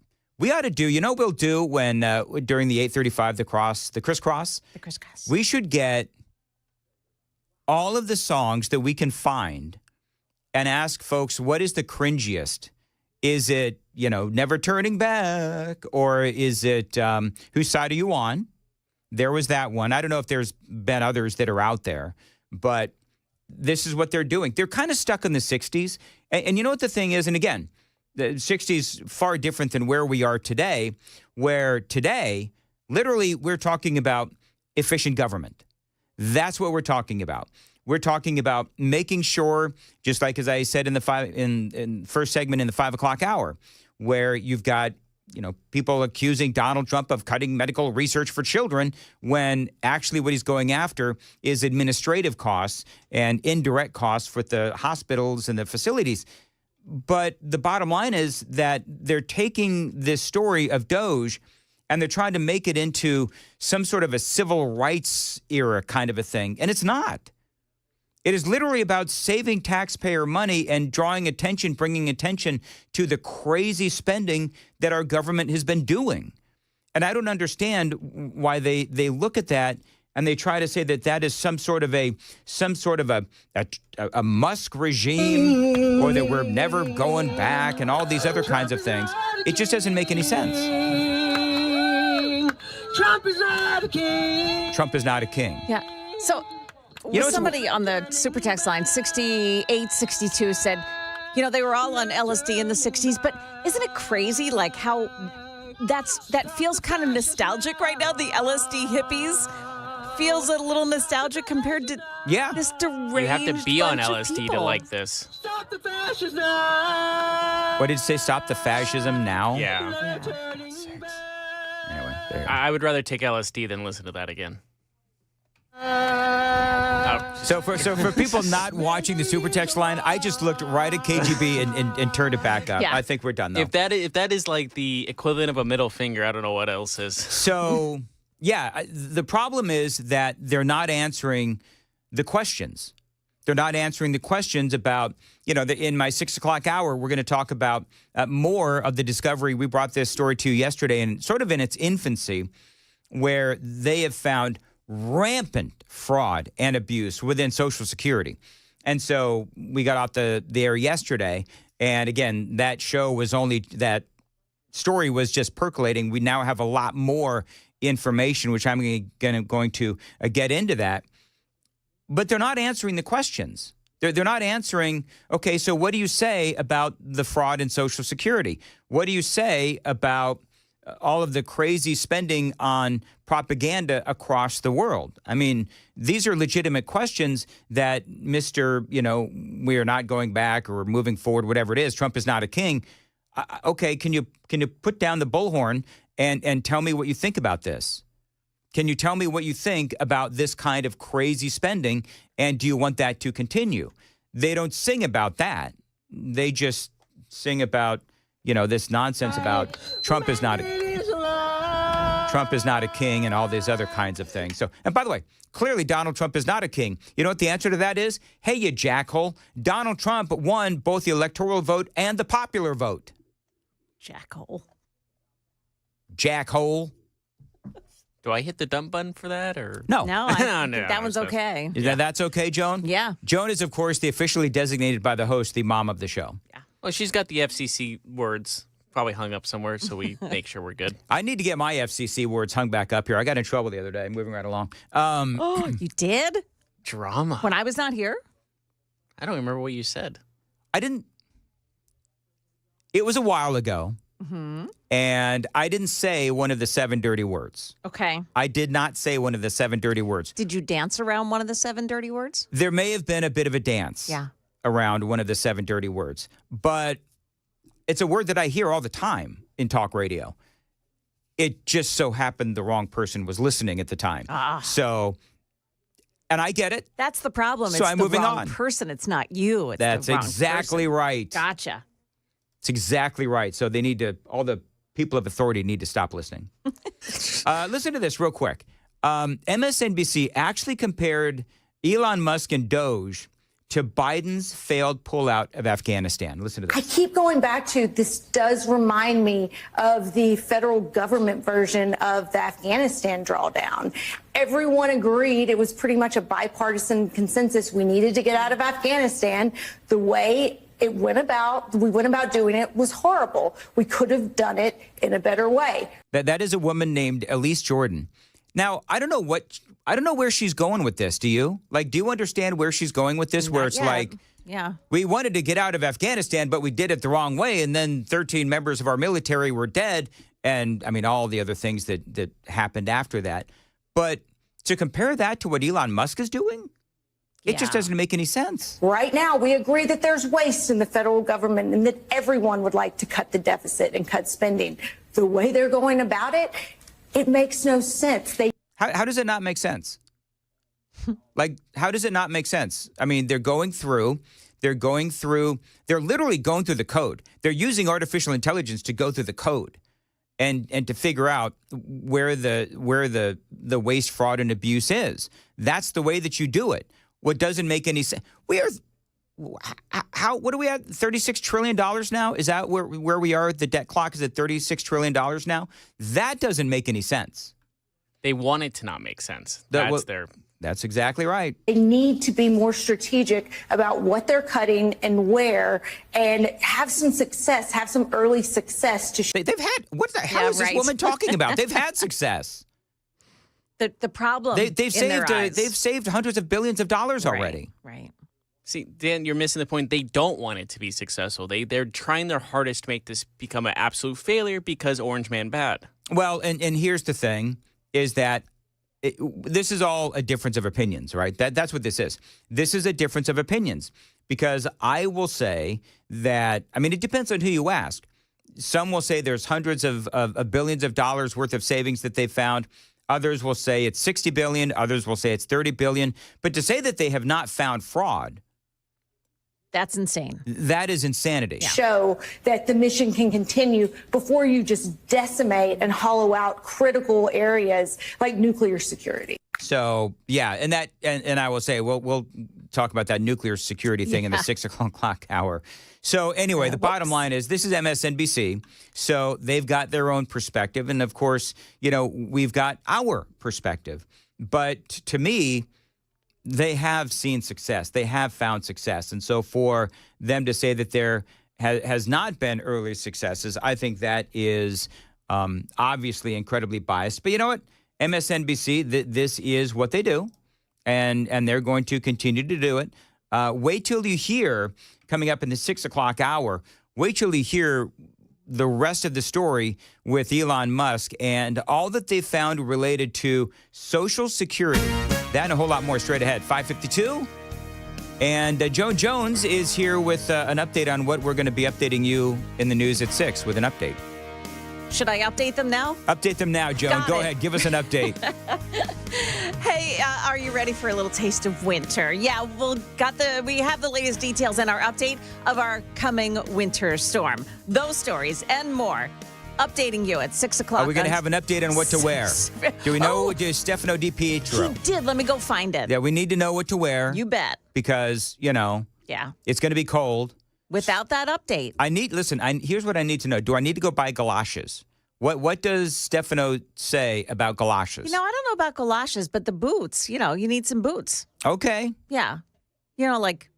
ought to do, we'll do when, during the 835, the crisscross. The crisscross. We should get all of the songs that we can find and ask folks, what is the cringiest? Is it, Never Turning Back? Or is it Whose Side Are You On? There was that one. I don't know if there's been others that are out there, but this is what they're doing. They're kind of stuck in the 60s. And you know what the thing is? And again, the 60s far different than where we are today, where today, literally, we're talking about efficient government. That's what we're talking about. We're talking about making sure, just like as I said in the first segment in the 5 o'clock hour, where you've got people accusing Donald Trump of cutting medical research for children when actually what he's going after is administrative costs and indirect costs for the hospitals and the facilities. But the bottom line is that they're taking this story of Doge and they're trying to make it into some sort of a civil rights era kind of a thing. And it's not. It is literally about saving taxpayer money and bringing attention to the crazy spending that our government has been doing. And I don't understand why they look at that and they try to say that is some sort of a Musk regime or that we're never going back and all these other kinds of things. It just doesn't make any sense. Trump is not a king. Trump is not a king. Yeah. So somebody on the super text line 6862 said, they were all on LSD in the 60s, but isn't it crazy like how that feels kind of nostalgic right now. The LSD hippies feels a little nostalgic compared to this deranged You have to be on bunch of LSD to people. like this. Stop the fascists now. What did it say? Stop the fascism now? Yeah. Anyway, there. I would rather take LSD than listen to that again. So for people not watching the super text line, I just looked right at KGB and turned it back up. Yeah. I think we're done though. If that is like the equivalent of a middle finger, I don't know what else is. So yeah, the problem is that they're not answering the questions. They're not answering the questions about, in my 6 o'clock hour, we're going to talk about more of the discovery. We brought this story to you yesterday, and sort of in its infancy, where they have found rampant fraud and abuse within Social Security. And so we got off the air yesterday, and again, that story was just percolating. We now have a lot more information, which I'm going to get into that. But they're not answering the questions. They're not answering, okay, so what do you say about the fraud in Social Security? What do you say about all of the crazy spending on propaganda across the world? I mean, these are legitimate questions that Mr., we are not going back or moving forward, whatever it is. Trump is not a king. Okay, can you put down the bullhorn and tell me what you think about this? Can you tell me what you think about this kind of crazy spending, and do you want that to continue? They don't sing about that. They just sing about, this nonsense about Trump is not a king and all these other kinds of things. So, and by the way, clearly Donald Trump is not a king. You know what the answer to that is? Hey, you jackhole. Donald Trump won both the electoral vote and the popular vote. Jackhole. Jackhole. Do I hit the dump button for that, or No, I think that one's okay. That's okay, Joan? Yeah. Joan is, of course, the officially designated by the host, the mom of the show. Yeah. Well, she's got the FCC words probably hung up somewhere, so we make sure we're good. I need to get my FCC words hung back up here. I got in trouble the other day. Moving right along. Oh, you did? Drama. When I was not here? I don't remember what you said. I didn't. It was a while ago. Mm-hmm. And I didn't say one of the 7 dirty words. Okay. I did not say one of the 7 dirty words. Did you dance around one of the 7 dirty words? There may have been a bit of a dance around one of the 7 dirty words. But it's a word that I hear all the time in talk radio. It just so happened the wrong person was listening at the time. So, and I get it. That's the problem. So it's I'm the moving wrong on. person. It's not you. It's That's the wrong exactly person. right. Gotcha. It's exactly right. So they need to, all the people of authority need to stop listening. Listen to this real quick. MSNBC actually compared Elon Musk and Doge to Biden's failed pullout of Afghanistan. Listen to this. I keep going back to this does remind me of the federal government version of the Afghanistan drawdown. Everyone agreed it was pretty much a bipartisan consensus. We needed to get out of Afghanistan. The way we went about doing it was horrible. We could have done it in a better way. That is a woman named Elise Jordan. Now, I don't know where she's going with this. Do you? Do you understand where she's going with this? Where it's we wanted to get out of Afghanistan, but we did it the wrong way. And then 13 members of our military were dead. And I mean, all the other things that happened after that. But to compare that to what Elon Musk is doing, it just doesn't make any sense. Right now, we agree that there's waste in the federal government and that everyone would like to cut the deficit and cut spending. The way they're going about it, it makes no sense. How does it not make sense? How does it not make sense? I mean, they're literally going through the code. They're using artificial intelligence to go through the code and to figure out where the waste, fraud, and abuse is. That's the way that you do it. What doesn't make any sense? What are we at? $36 trillion now? Is that where we are? The debt clock is at $36 trillion now? That doesn't make any sense. They want it to not make sense. That's exactly right. They need to be more strategic about what they're cutting and where, and have some success, have some early success to show. They've had, what the hell is this woman talking about? They've had success. The problem they've saved hundreds of billions of dollars already. Right. See, Dan, you're missing the point. They don't want it to be successful. They're trying their hardest to make this become an absolute failure because Orange Man bad. Well, and here's the thing, is that this is all a difference of opinions, right? That's what this is. This is a difference of opinions because I will say that, I mean, it depends on who you ask. Some will say there's hundreds of billions of dollars worth of savings that they've found. Others will say it's 60 billion. Others will say it's 30 billion. But to say that they have not found fraud, that's insane. That is insanity. Show that the mission can continue before you just decimate and hollow out critical areas like nuclear security. So, yeah, and I will say, we'll talk about that nuclear security thing in the 6 o'clock hour. So anyway, the bottom line is this is MSNBC. So they've got their own perspective. And of course, we've got our perspective. But to me, they have seen success. They have found success. And so for them to say that there has not been early successes, I think that is obviously incredibly biased. But you know what? MSNBC, this is what they do, and they're going to continue to do it. Wait till you hear, coming up in the 6 o'clock hour, wait till you hear the rest of the story with Elon Musk and all that they found related to Social Security. That and a whole lot more straight ahead. 5:52. And Joan Jones is here with an update on what we're going to be updating you in the news at 6 with an update. Should I update them now? Update them now, Joan. Go ahead. Give us an update. Hey, are you ready for a little taste of winter? Yeah, we have the latest details in our update of our coming winter storm. Those stories and more. Updating you at 6 o'clock. Are we going to have an update on what to wear? Do we know Stefano DiPietro? He did. Let me go find it. Yeah, we need to know what to wear. You bet. Because, yeah, it's going to be cold. Without that update. Here's what I need to know. Do I need to go buy galoshes? What does Stefano say about galoshes? I don't know about galoshes, but the boots, you need some boots. Okay. Yeah. Like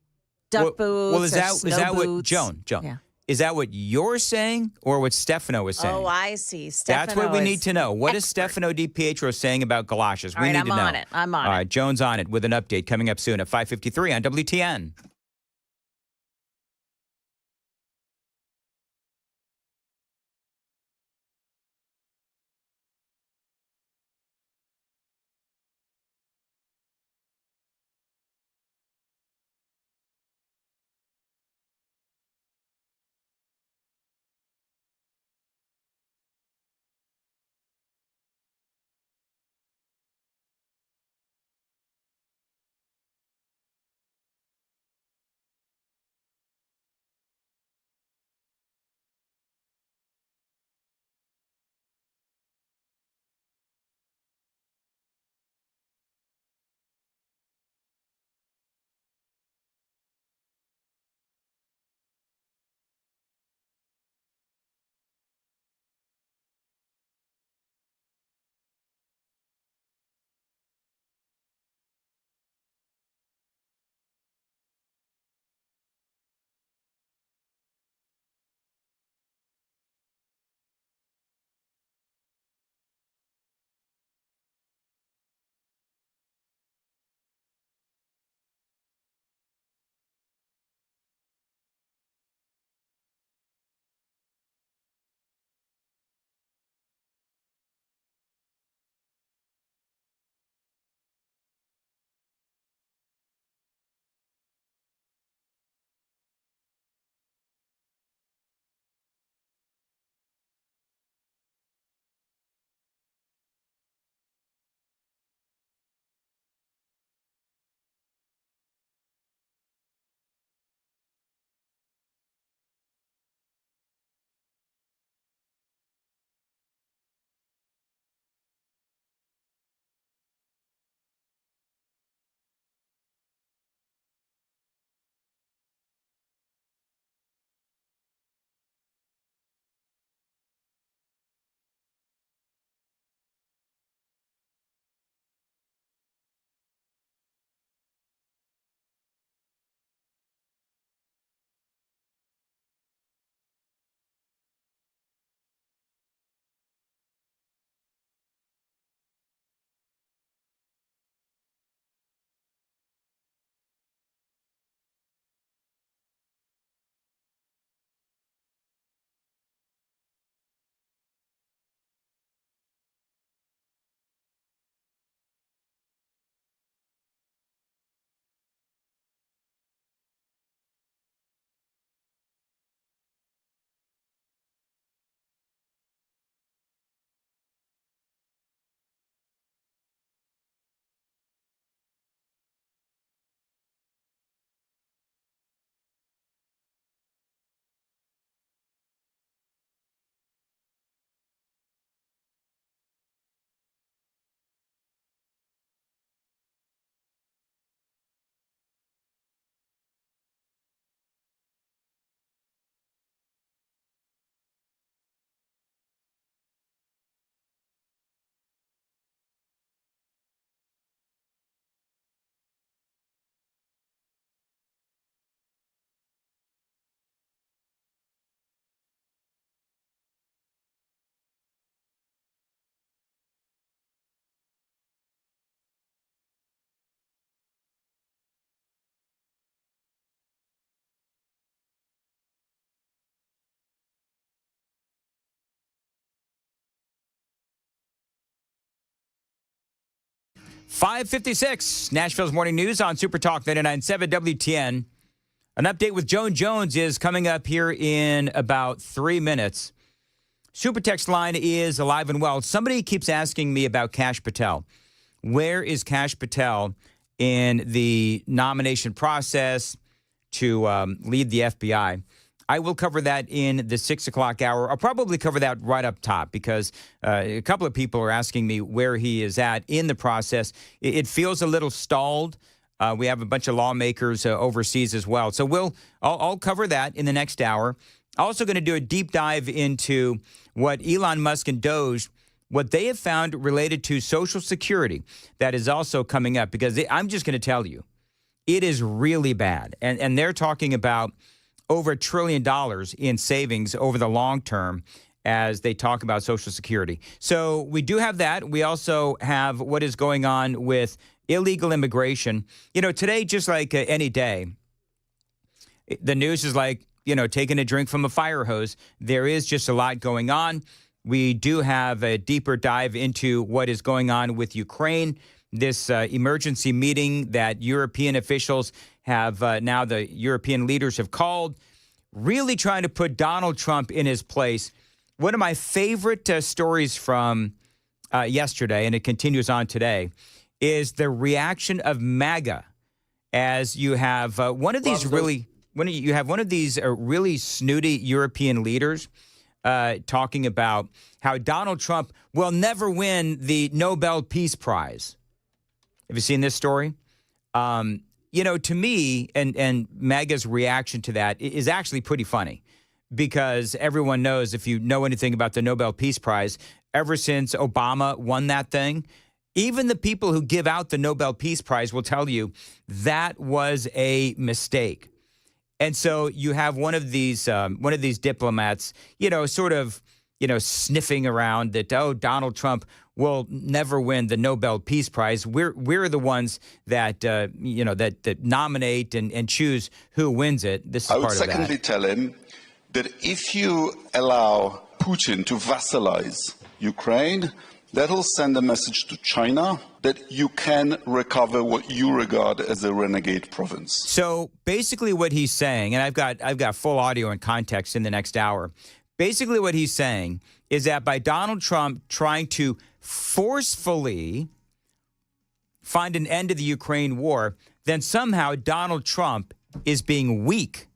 duck boots. Well, is that boots. what Joan? Yeah. Is that what you're saying or what Stefano is saying? Oh, I see. That's what we need to know. What is Stefano DiPietro saying about galoshes? We need to know. I'm on it. All right, Joan's on it with an update coming up soon at 5:53 on WTN. 5:56, Nashville's Morning News on Super Talk 99.7 WTN. An update with Joan Jones is coming up here in about 3 minutes. Super text line is alive and well. Somebody keeps asking me about Kash Patel. Where is Kash Patel in the nomination process to lead the FBI? I will cover that in the 6 o'clock hour. I'll probably cover that right up top because a couple of people are asking me where he is at in the process. It feels a little stalled. We have a bunch of lawmakers overseas as well. So I'll cover that in the next hour. Also going to do a deep dive into what Elon Musk and Doge, what they have found related to Social Security. That is also coming up because I'm just going to tell you, it is really bad. And they're talking about over $1 trillion in savings over the long term as they talk about Social Security. So we do have that. We also have what is going on with illegal immigration. You know, today, just like any day, the news is like, you know, taking a drink from a fire hose. There is just a lot going on. We do have a deeper dive into what is going on with Ukraine. This emergency meeting that European officials have now the European leaders have called, really trying to put Donald Trump in his place. One of my favorite stories from yesterday, and it continues on today, is the reaction of MAGA as you have one of these really snooty European leaders talking about how Donald Trump will never win the Nobel Peace Prize. Have you seen this story? You know, to me, and MAGA's reaction to that is actually pretty funny because everyone knows, if you know anything about the Nobel Peace Prize, ever since Obama won that thing, even the people who give out the Nobel Peace Prize will tell you that was a mistake. And so you have one of these diplomats, you know, sort of, you know, sniffing around that, oh, Donald Trump will never win the Nobel Peace Prize. We're the ones that, you know, that nominate and choose who wins it. This is part of that. I would secondly tell him that if you allow Putin to vassalize Ukraine, that'll send a message to China that you can recover what you regard as a renegade province. So basically what he's saying, and I've got full audio and context in the next hour. Basically what he's saying is that by Donald Trump trying to forcefully find an end to the Ukraine war, then somehow Donald Trump is being weak.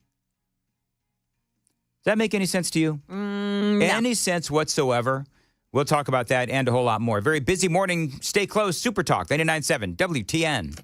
Does that make any sense to you? No. Any sense whatsoever? We'll talk about that and a whole lot more. Very busy morning. Stay close. Super Talk 99.7 WTN.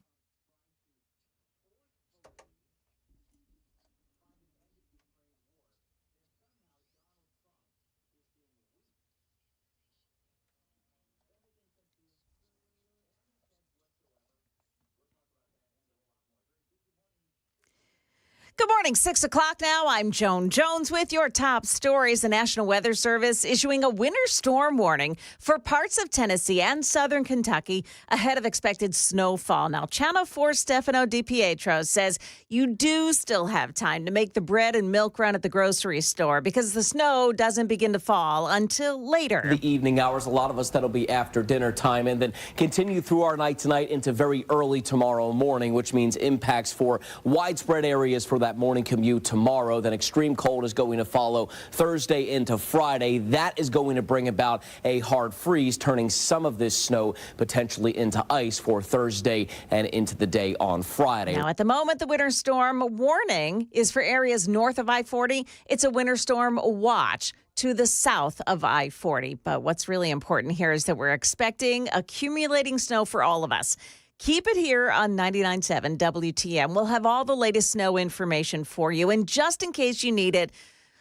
Good morning, 6 o'clock now. I'm Joan Jones with your top stories. The National Weather Service issuing a winter storm warning for parts of Tennessee and southern Kentucky ahead of expected snowfall. Now, Channel 4 Stefano DiPietro says you do still have time to make the bread and milk run at the grocery store because the snow doesn't begin to fall until later. The evening hours, a lot of us that'll be after dinner time, and then continue through our night tonight into very early tomorrow morning, which means impacts for widespread areas for that morning commute tomorrow. Then extreme cold is going to follow Thursday into Friday. That is going to bring about a hard freeze, turning some of this snow potentially into ice for Thursday and into the day on Friday. Now, at the moment, the winter storm warning is for areas north of I-40. It's a winter storm watch to the south of I-40. But what's really important here is that we're expecting accumulating snow for all of us. Keep it here on 99.7 WTN. We'll have all the latest snow information for you. And just in case you need it,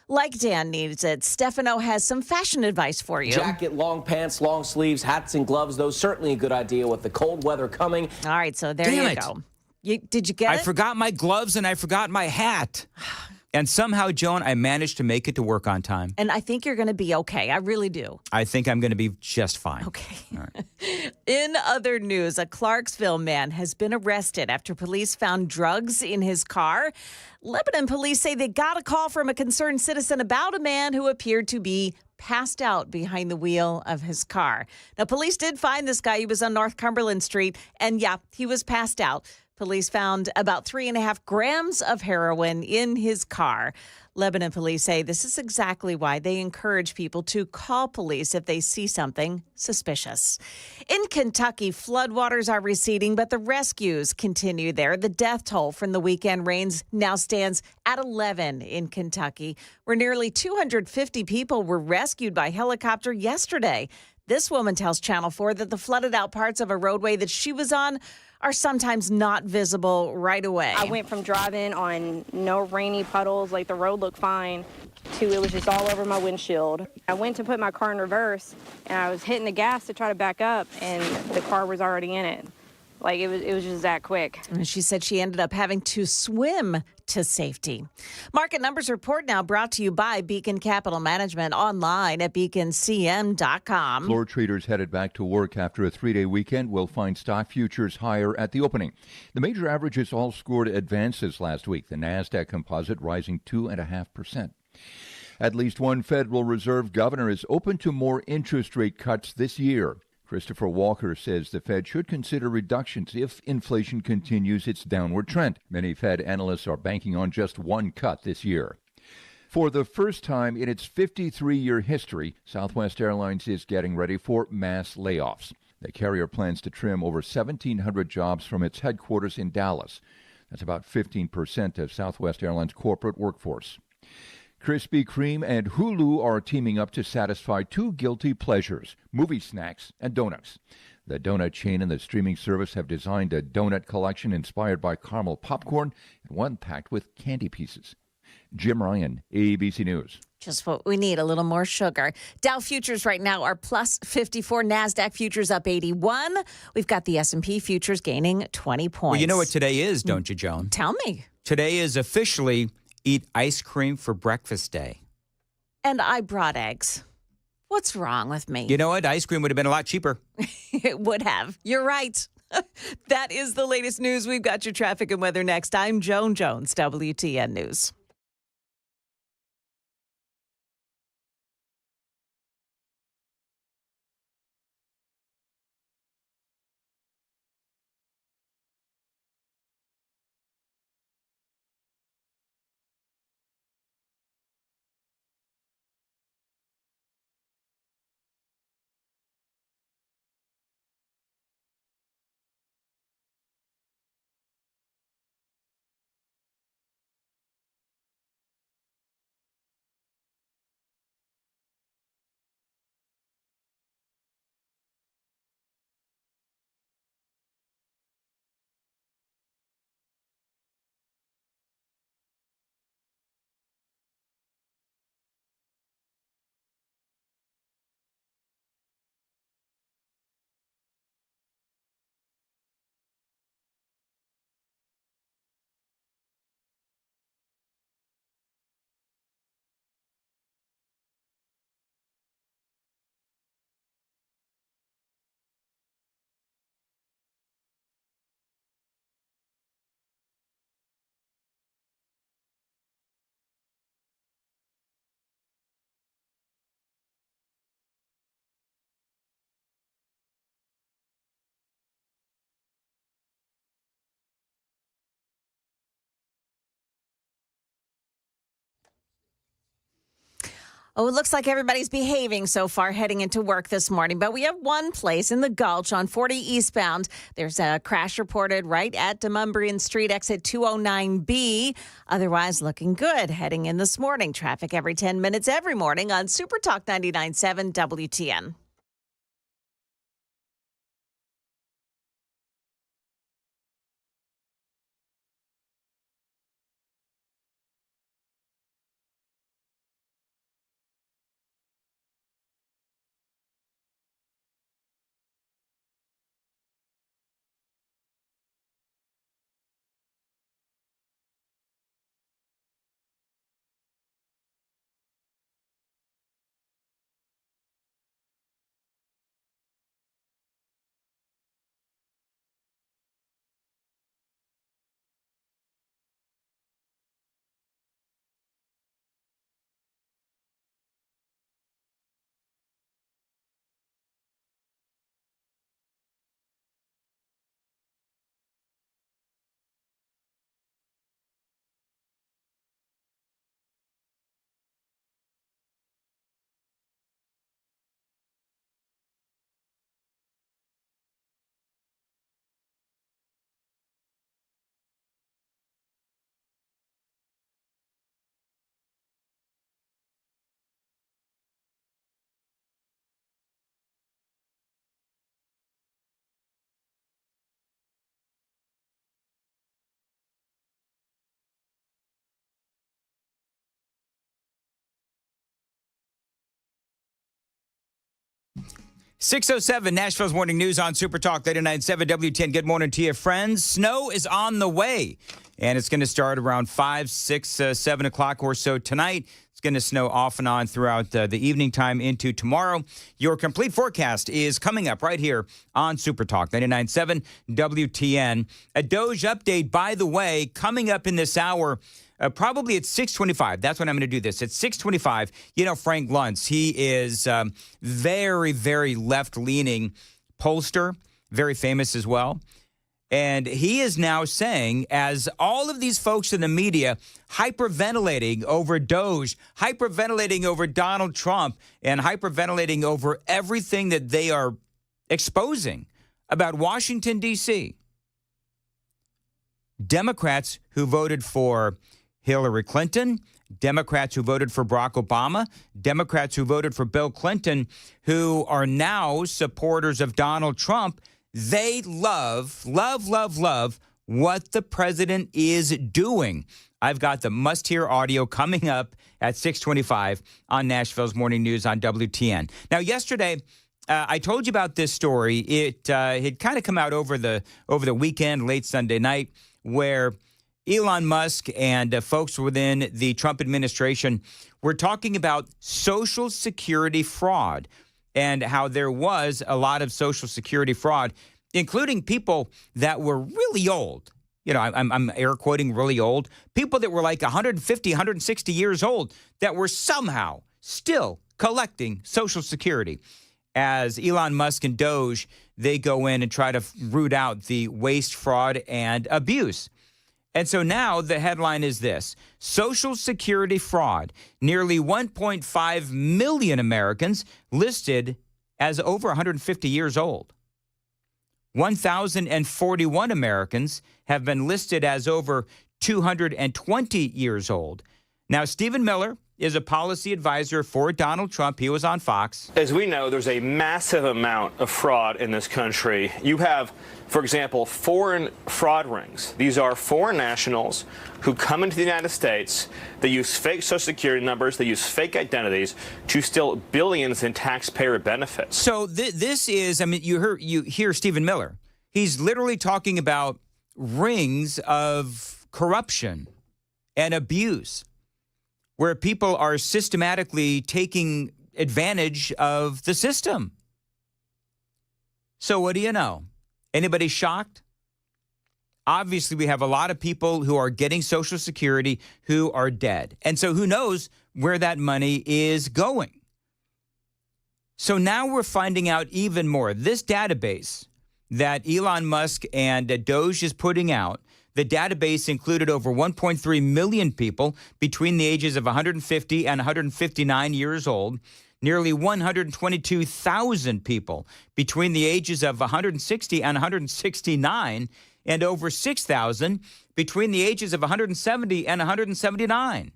like Dan needs it, Stefano has some fashion advice for you. Jacket, long pants, long sleeves, hats and gloves. Those certainly a good idea with the cold weather coming. All right, so there you go. Did you get it? I forgot my gloves and I forgot my hat. And somehow, Joan, I managed to make it to work on time. And I think you're going to be okay. I really do. I think I'm going to be just fine. Okay. All right. In other news, a Clarksville man has been arrested after police found drugs in his car. Lebanon police say they got a call from a concerned citizen about a man who appeared to be passed out behind the wheel of his car. Now, police did find this guy. He was on North Cumberland Street, and yeah, he was passed out. Police found about 3.5 grams of heroin in his car. Lebanon police say this is exactly why they encourage people to call police if they see something suspicious. In Kentucky, floodwaters are receding, but the rescues continue there. The death toll from the weekend rains now stands at 11 in Kentucky, where nearly 250 people were rescued by helicopter yesterday. This woman tells Channel 4 that the flooded out parts of a roadway that she was on are sometimes not visible right away. I went from driving on no rainy puddles, like the road looked fine, to it was just all over my windshield. I went to put my car in reverse, and I was hitting the gas to try to back up, and the car was already in it. Like, it was just that quick. And she said she ended up having to swim to safety. Market Numbers Report now brought to you by Beacon Capital Management, online at beaconcm.com. Floor traders headed back to work after a 3-day weekend will find stock futures higher at the opening. The major averages all scored advances last week, the NASDAQ composite rising 2.5%. At least one Federal Reserve governor is open to more interest rate cuts this year. Christopher Walker says the Fed should consider reductions if inflation continues its downward trend. Many Fed analysts are banking on just one cut this year. For the first time in its 53-year history, Southwest Airlines is getting ready for mass layoffs. The carrier plans to trim over 1,700 jobs from its headquarters in Dallas. That's about 15% of Southwest Airlines' corporate workforce. Krispy Kreme and Hulu are teaming up to satisfy two guilty pleasures, movie snacks and donuts. The donut chain and the streaming service have designed a donut collection inspired by caramel popcorn and one packed with candy pieces. Jim Ryan, ABC News. Just what we need, a little more sugar. Dow futures right now are plus 54. NASDAQ futures up 81. We've got the S&P futures gaining 20 points. Well, you know what today is, don't you, Joan? Tell me. Today is officially Eat Ice Cream for Breakfast Day. And I brought eggs. What's wrong with me? You know what? Ice cream would have been a lot cheaper. It would have. You're right. That is the latest news. We've got your traffic and weather next. I'm Joan Jones, WTN News. Oh, it looks like everybody's behaving so far heading into work this morning. But we have one place in the Gulch on 40 eastbound. There's a crash reported right at Demumbrian Street, exit 209B. Otherwise, looking good heading in this morning. Traffic every 10 minutes every morning on Super Talk 99.7 WTN. 6:07, Nashville's Morning News on Super Talk 99.7 WTN. Good morning to you, friends. Snow is on the way, and it's going to start around 5, 6, 7 o'clock or so tonight. It's going to snow off and on throughout the evening time into tomorrow. Your complete forecast is coming up right here on Super Talk 99.7 WTN. A Doge update, by the way, coming up in this hour. Probably at 6:25. That's when I'm going to do this. At 6:25, you know, Frank Luntz, he is very, very left-leaning pollster, very famous as well. And he is now saying, as all of these folks in the media hyperventilating over Doge, hyperventilating over Donald Trump, and hyperventilating over everything that they are exposing about Washington, D.C., Democrats who voted for Hillary Clinton, Democrats who voted for Barack Obama, Democrats who voted for Bill Clinton, who are now supporters of Donald Trump, they love what the president is doing. I've got the must-hear audio coming up at 6:25 on Nashville's Morning News on WTN. Now, yesterday, I told you about this story. It had kind of come out over the weekend, late Sunday night, where Elon Musk and folks within the Trump administration were talking about Social Security fraud and how there was a lot of Social Security fraud, including people that were really old. You know, I'm air quoting really old. People that were like 150, 160 years old that were somehow still collecting Social Security. As Elon Musk and Doge, they go in and try to root out the waste, fraud, and abuse. And so now the headline is this: Social Security fraud. Nearly 1.5 million Americans listed as over 150 years old. 1,041 Americans have been listed as over 220 years old. Now, Stephen Miller is a policy advisor for Donald Trump. He was on Fox. As we know, there's a massive amount of fraud in this country. You have, for example, foreign fraud rings. These are foreign nationals who come into the United States. They use fake Social Security numbers. They use fake identities to steal billions in taxpayer benefits. So this is, I mean, you hear Stephen Miller. He's literally talking about rings of corruption and abuse, where people are systematically taking advantage of the system. So what do you know? Anybody shocked? Obviously, we have a lot of people who are getting Social Security who are dead. And so who knows where that money is going? So now we're finding out even more. This database that Elon Musk and Doge is putting out, the database included over 1.3 million people between the ages of 150 and 159 years old, nearly 122,000 people between the ages of 160 and 169, and over 6,000 between the ages of 170 and 179.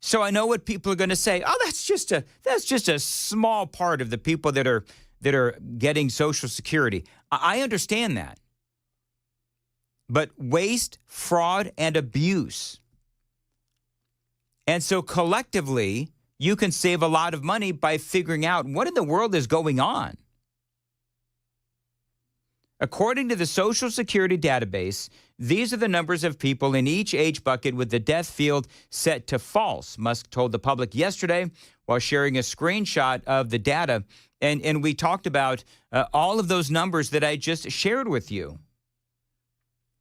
So I know what people are going to say. Oh, that's just a small part of the people that are getting Social Security. I understand that. But waste, fraud, and abuse. And so collectively, you can save a lot of money by figuring out what in the world is going on. According to the Social Security database, these are the numbers of people in each age bucket with the death field set to false, Musk told the public yesterday while sharing a screenshot of the data. And we talked about all of those numbers that I just shared with you.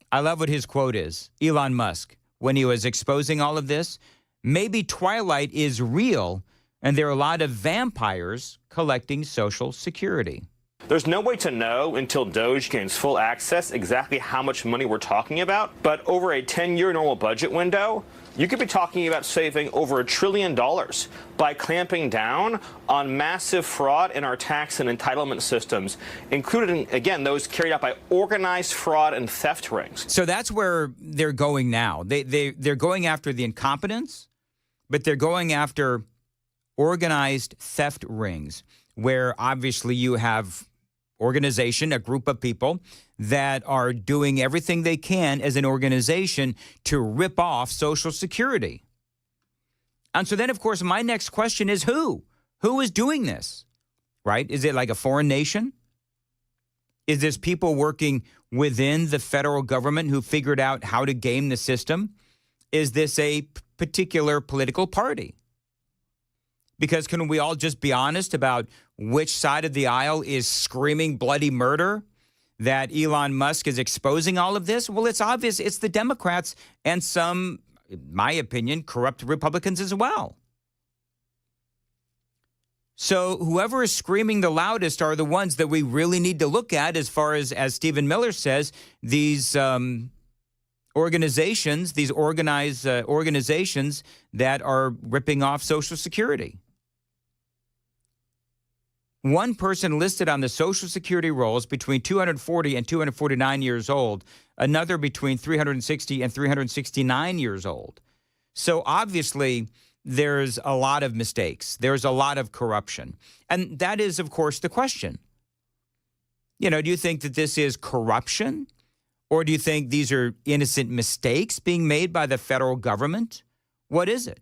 I love what his quote is. Elon Musk, when he was exposing all of this, maybe Twilight is real and there are a lot of vampires collecting Social Security. There's no way to know until Doge gains full access exactly how much money we're talking about. But over a 10-year normal budget window, you could be talking about saving over $1 trillion by clamping down on massive fraud in our tax and entitlement systems, including, again, those carried out by organized fraud and theft rings. So that's where they're going now. They're going after the incompetence, but they're going after organized theft rings, where obviously you have organization, a group of people that are doing everything they can as an organization to rip off Social Security. And so then, of course, my next question is who? Who is doing this, right? Is it like a foreign nation? Is this people working within the federal government who figured out how to game the system? Is this a particular political party? Because can we all just be honest about which side of the aisle is screaming bloody murder? That Elon Musk is exposing all of this? Well, it's obvious it's the Democrats and some, in my opinion, corrupt Republicans as well. So whoever is screaming the loudest are the ones that we really need to look at as far as Stephen Miller says, these organizations, these organized organizations that are ripping off Social Security. One person listed on the Social Security rolls between 240 and 249 years old, another between 360 and 369 years old. So obviously, there's a lot of mistakes. There's a lot of corruption. And that is, of course, the question. You know, do you think that this is corruption? Or do you think these are innocent mistakes being made by the federal government? What is it?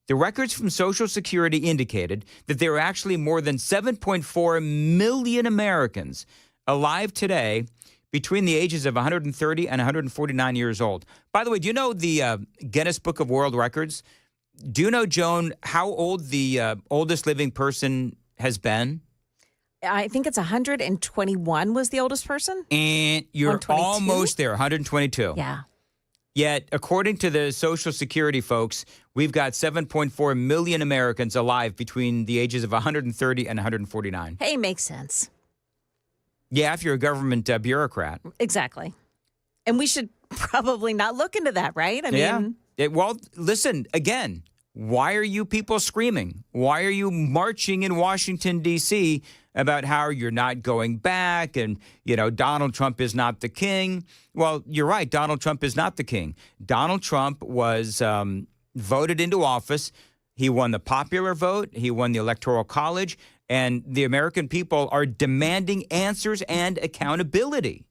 The records from Social Security indicated that there are actually more than 7.4 million Americans alive today between the ages of 130 and 149 years old. By the way, do you know the Guinness Book of World Records? Do you know, Joan, how old the oldest living person has been? I think it's 121 was the oldest person. And you're almost there, 122. Yeah. Yet, according to the Social Security folks, we've got 7.4 million Americans alive between the ages of 130 and 149. Hey, makes sense. Yeah, if you're a government bureaucrat. Exactly. And we should probably not look into that, right? I mean, well, listen, again, why are you people screaming? Why are you marching in Washington, D.C. about how you're not going back and, you know, Donald Trump is not the king? Well, you're right. Donald Trump is not the king. Donald Trump was voted into office. He won the popular vote. He won the Electoral College. And the American people are demanding answers and accountability.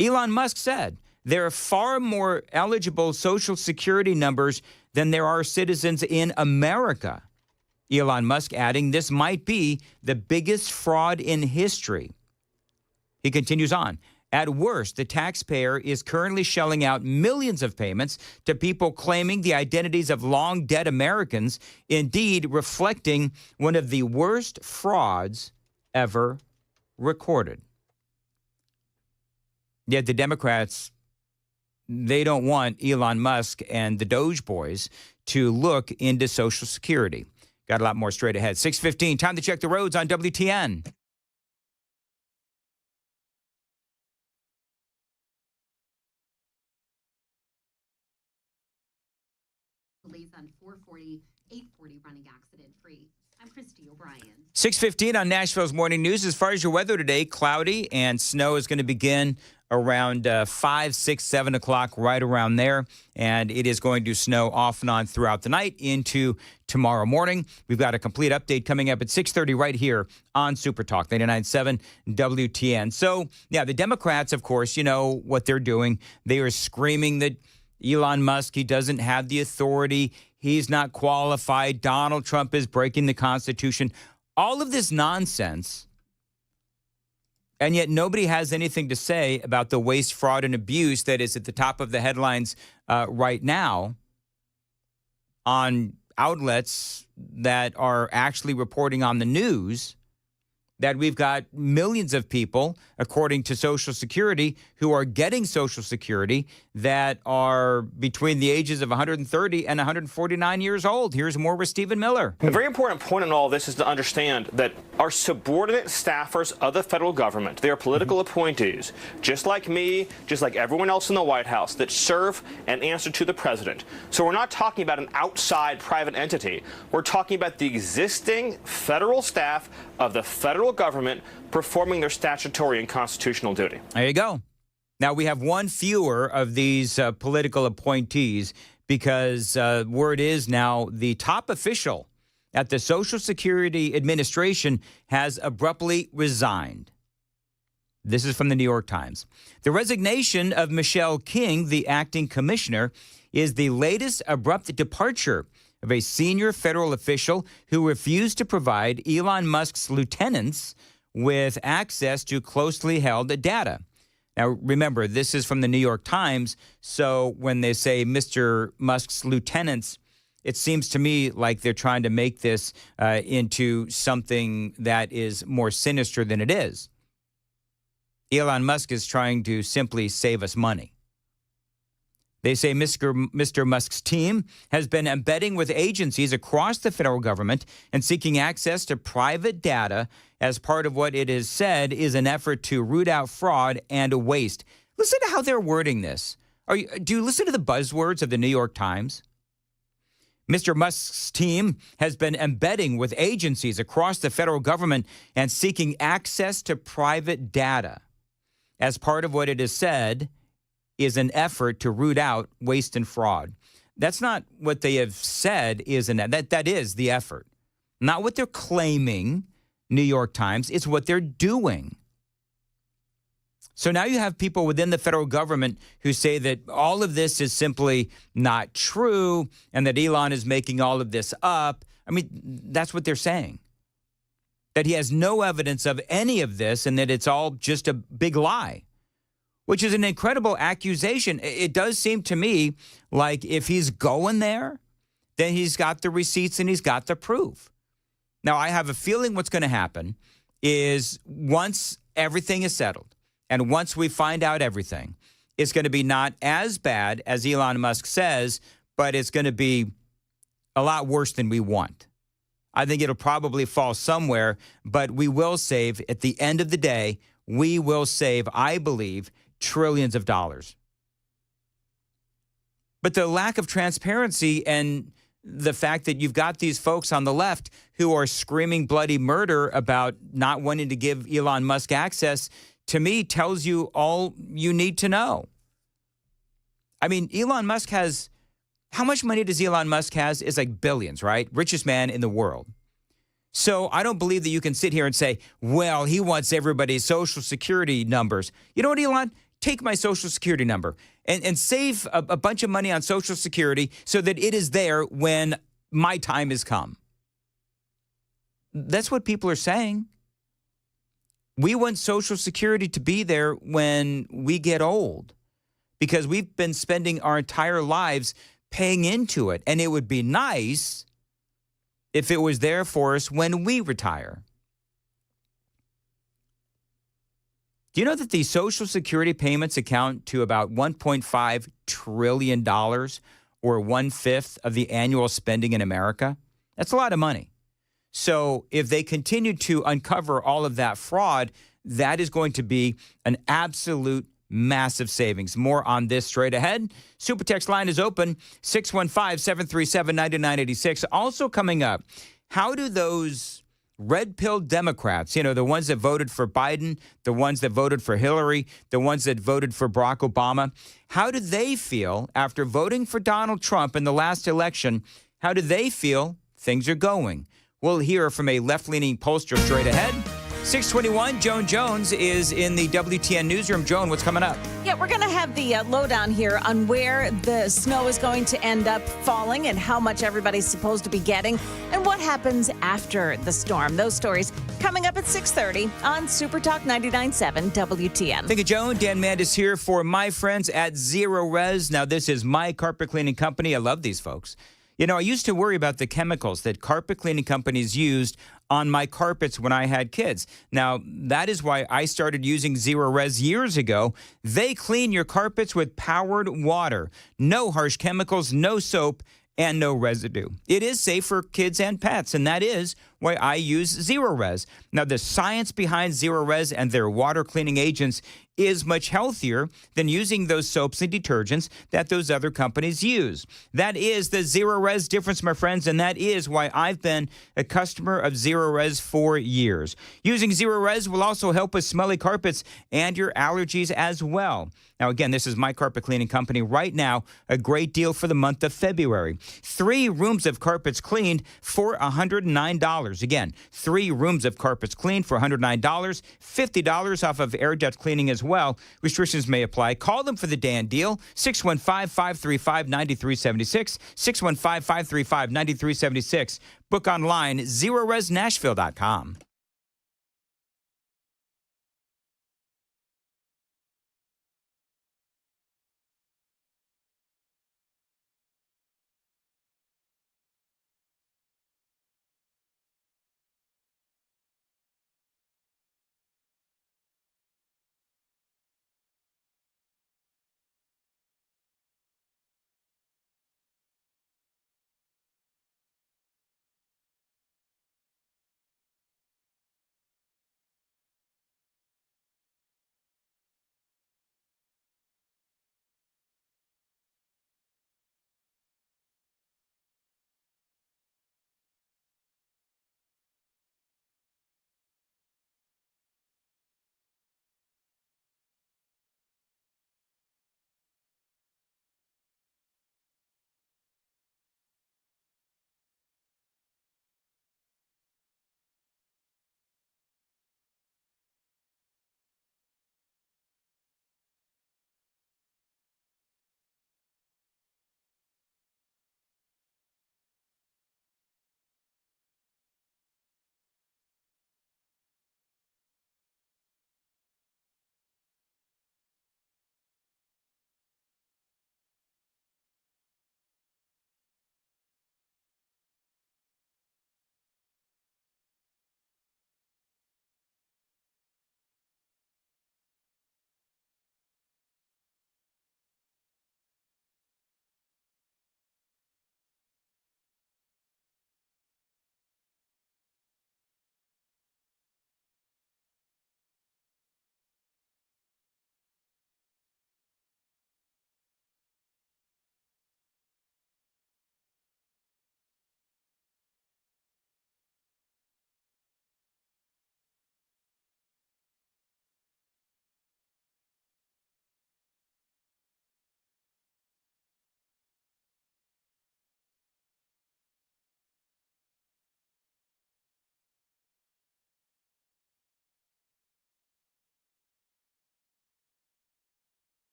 Elon Musk said there are far more eligible Social Security numbers than there are citizens in America. Elon Musk adding this might be the biggest fraud in history. He continues on. At worst, the taxpayer is currently shelling out millions of payments to people claiming the identities of long-dead Americans, indeed reflecting one of the worst frauds ever recorded. Yet the Democrats, they don't want Elon Musk and the Doge boys to look into Social Security. Got a lot more straight ahead. 6:15, time to check the roads on WTN. Delays on 440, 840 running accident free. I'm Christy O'Brien. 6:15 on Nashville's Morning News. As far as your weather today, cloudy and snow is going to begin around 5, 6, 7 o'clock, right around there. And it is going to snow off and on throughout the night into tomorrow morning. We've got a complete update coming up at 6:30 right here on Super Talk 99.7 WTN. So, yeah, the Democrats, of course, you know what they're doing. They are screaming that Elon Musk, he doesn't have the authority. He's not qualified. Donald Trump is breaking the Constitution. All of this nonsense. And yet nobody has anything to say about the waste, fraud, and abuse that is at the top of the headlines right now on outlets that are actually reporting on the news that we've got millions of people, according to Social Security, who are getting Social Security that are between the ages of 130 and 149 years old. Here's more with Stephen Miller. A very important point in all this is to understand that our subordinate staffers of the federal government, they are political appointees, just like me, just like everyone else in the White House, that serve and answer to the president. So we're not talking about an outside private entity. We're talking about the existing federal staff of the federal government performing their statutory and constitutional duty. There you go. Now, we have one fewer of these political appointees because word is now the top official at the Social Security Administration has abruptly resigned. This is from the New York Times. The resignation of Michelle King, the acting commissioner, is the latest abrupt departure of a senior federal official who refused to provide Elon Musk's lieutenants with access to closely held data. Now, remember, this is from the New York Times, so when they say Mr. Musk's lieutenants, it seems to me like they're trying to make this into something that is more sinister than it is. Elon Musk is trying to simply save us money. They say Mr. Musk's team has been embedding with agencies across the federal government and seeking access to private data as part of what it has said is an effort to root out fraud and waste. Listen to how they're wording this. Do you listen to the buzzwords of the New York Times? Mr. Musk's team has been embedding with agencies across the federal government and seeking access to private data as part of what it has said is an effort to root out waste and fraud. That's not what they have said that is the effort. Not what they're claiming, New York Times, it's what they're doing. So now you have people within the federal government who say that all of this is simply not true and that Elon is making all of this up. I mean, that's what they're saying. That he has no evidence of any of this and that it's all just a big lie, which is an incredible accusation. It does seem to me like if he's going there, then he's got the receipts and he's got the proof. Now, I have a feeling what's going to happen is once everything is settled and once we find out everything, it's going to be not as bad as Elon Musk says, but it's going to be a lot worse than we want. I think it'll probably fall somewhere, but we will save, at the end of the day, we will save, I believe, trillions of dollars. But the lack of transparency and the fact that you've got these folks on the left who are screaming bloody murder about not wanting to give Elon Musk access, to me, tells you all you need to know. I mean, Elon Musk has, how much money does Elon Musk has? It's like billions, right? Richest man in the world. So I don't believe that you can sit here and say, well, he wants everybody's social security numbers. You know what, Elon? Take my social security number and save a bunch of money on social security so that it is there when my time has come. That's what people are saying. We want social security to be there when we get old because we've been spending our entire lives paying into it. And it would be nice if it was there for us when we retire. Do you know that the Social Security payments account to about $1.5 trillion, or 1/5 of the annual spending in America? That's a lot of money. So if they continue to uncover all of that fraud, that is going to be an absolute massive savings. More on this straight ahead. Super text line is open, 615-737-9986. Also coming up, how do those red-pilled Democrats, you know, the ones that voted for Biden, the ones that voted for Hillary, the ones that voted for Barack Obama, how do they feel after voting for Donald Trump in the last election? How do they feel things are going? We'll hear from a left-leaning pollster straight ahead. 621, Joan Jones is in the WTN newsroom. Joan, what's coming up? Yeah, we're going to have the lowdown here on where the snow is going to end up falling and how much everybody's supposed to be getting and what happens after the storm. Those stories coming up at 6:30 on Super Talk 99.7 WTN. Thank you, Joan. Dan Mandis here for my friends at Zero Res. Now, this is my carpet cleaning company. I love these folks. You know, I used to worry about the chemicals that carpet cleaning companies used on my carpets when I had kids. Now, that is why I started using Zero Res years ago. They clean your carpets with powered water. No harsh chemicals, no soap, and no residue. It is safe for kids and pets, and that is why I use Zero Res. Now, the science behind Zero Res and their water cleaning agents is much healthier than using those soaps and detergents that those other companies use. That is the Zero Res difference, my friends, and that is why I've been a customer of Zero Res for years. Using Zero Res will also help with smelly carpets and your allergies as well. Now, again, this is my carpet cleaning company right now, a great deal for the month of February. 3 rooms of carpets cleaned for $109. $109. Again, 3 rooms of carpets cleaned for $109. $50 off of air duct cleaning as well. Restrictions may apply. Call them for the Dan deal. 615-535-9376. 615-535-9376. Book online, zeroresnashville.com.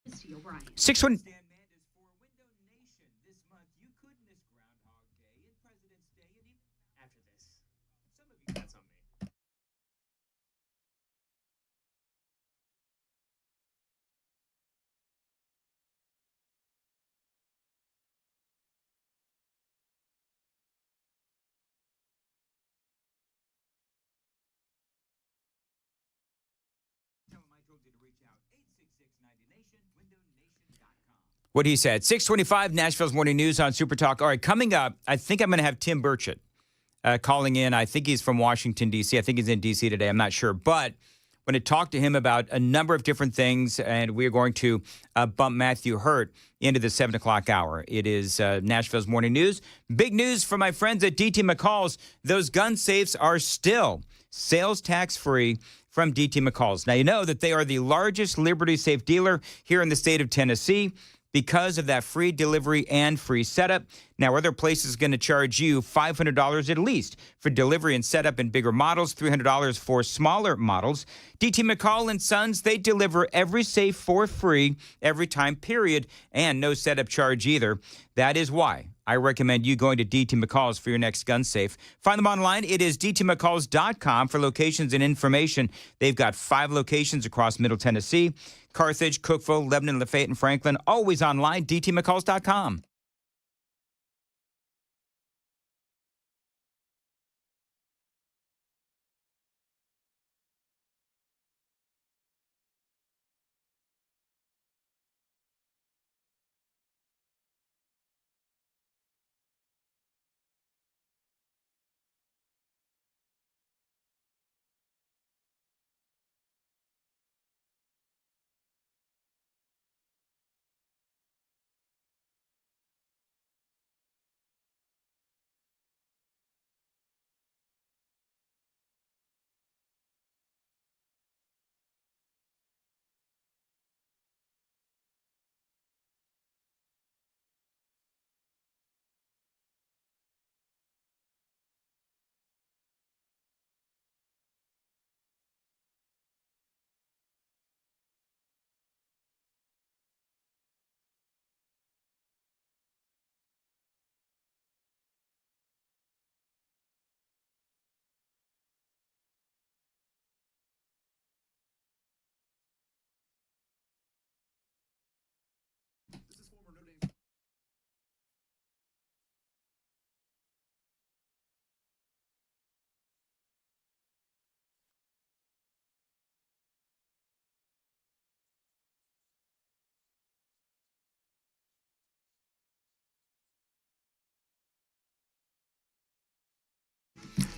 Christy O'Brien. 6-1. After this, some of you got something. What he said. 625 Nashville's Morning News on Super Talk. All right, coming up, I think I'm going to have Tim Burchett calling in. I think he's from Washington, D.C. I think he's in D.C. today. I'm not sure. But I'm going to talk to him about a number of different things, and we're going to bump Matthew Hurt into the 7 o'clock hour. It is Nashville's Morning News. Big news for my friends at DT McCall's. Those gun safes are still sales tax free from DT McCall's. Now, you know that they are the largest Liberty Safe dealer here in the state of Tennessee, because of that free delivery and free setup. Now, other places are going to charge you $500 at least for delivery and setup in bigger models, $300 for smaller models. DT McCall & Sons, they deliver every safe for free every time, period, and no setup charge either. That is why I recommend you going to DT McCall's for your next gun safe. Find them online. It is dtmccalls.com for locations and information. They've got 5 locations across Middle Tennessee: Carthage, Cookeville, Lebanon, Lafayette, and Franklin. Always online, dtmccalls.com.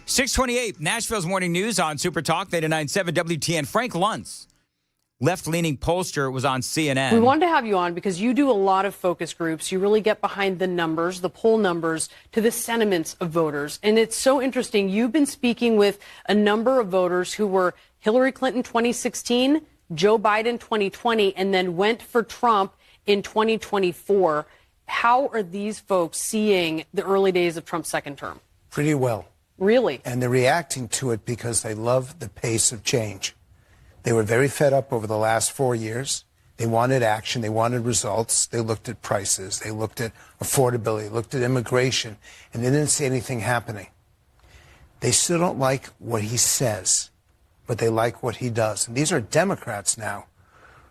628, Nashville's Morning News on Super Talk 99.7 WTN. Frank Luntz, left-leaning pollster, was on CNN. We wanted to have you on because you do a lot of focus groups. You really get behind the numbers, the poll numbers, to the sentiments of voters. And it's so interesting. You've been speaking with a number of voters who were Hillary Clinton 2016, Joe Biden 2020, and then went for Trump in 2024. How are these folks seeing the early days of Trump's second term? Pretty well. Really? And they're reacting to it because they love the pace of change. They were very fed up over the last 4 years. They wanted action. They wanted results. They looked at prices. They looked at affordability, looked at immigration, and they didn't see anything happening. They still don't like what he says, but they like what he does. And these are Democrats now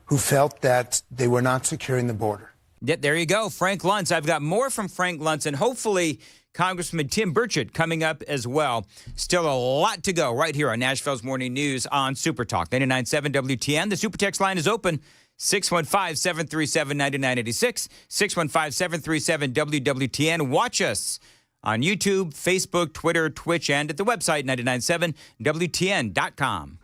who felt that they were not securing the border. Yeah, there you go, Frank Luntz. I've got more from Frank Luntz and hopefully Congressman Tim Burchett coming up as well. Still a lot to go right here on Nashville's Morning News on Super Talk 99.7 WTN. The Super Text line is open, 615-737-9986, 615-737-WWTN. Watch us on YouTube, Facebook, Twitter, Twitch, and at the website 997WTN.com.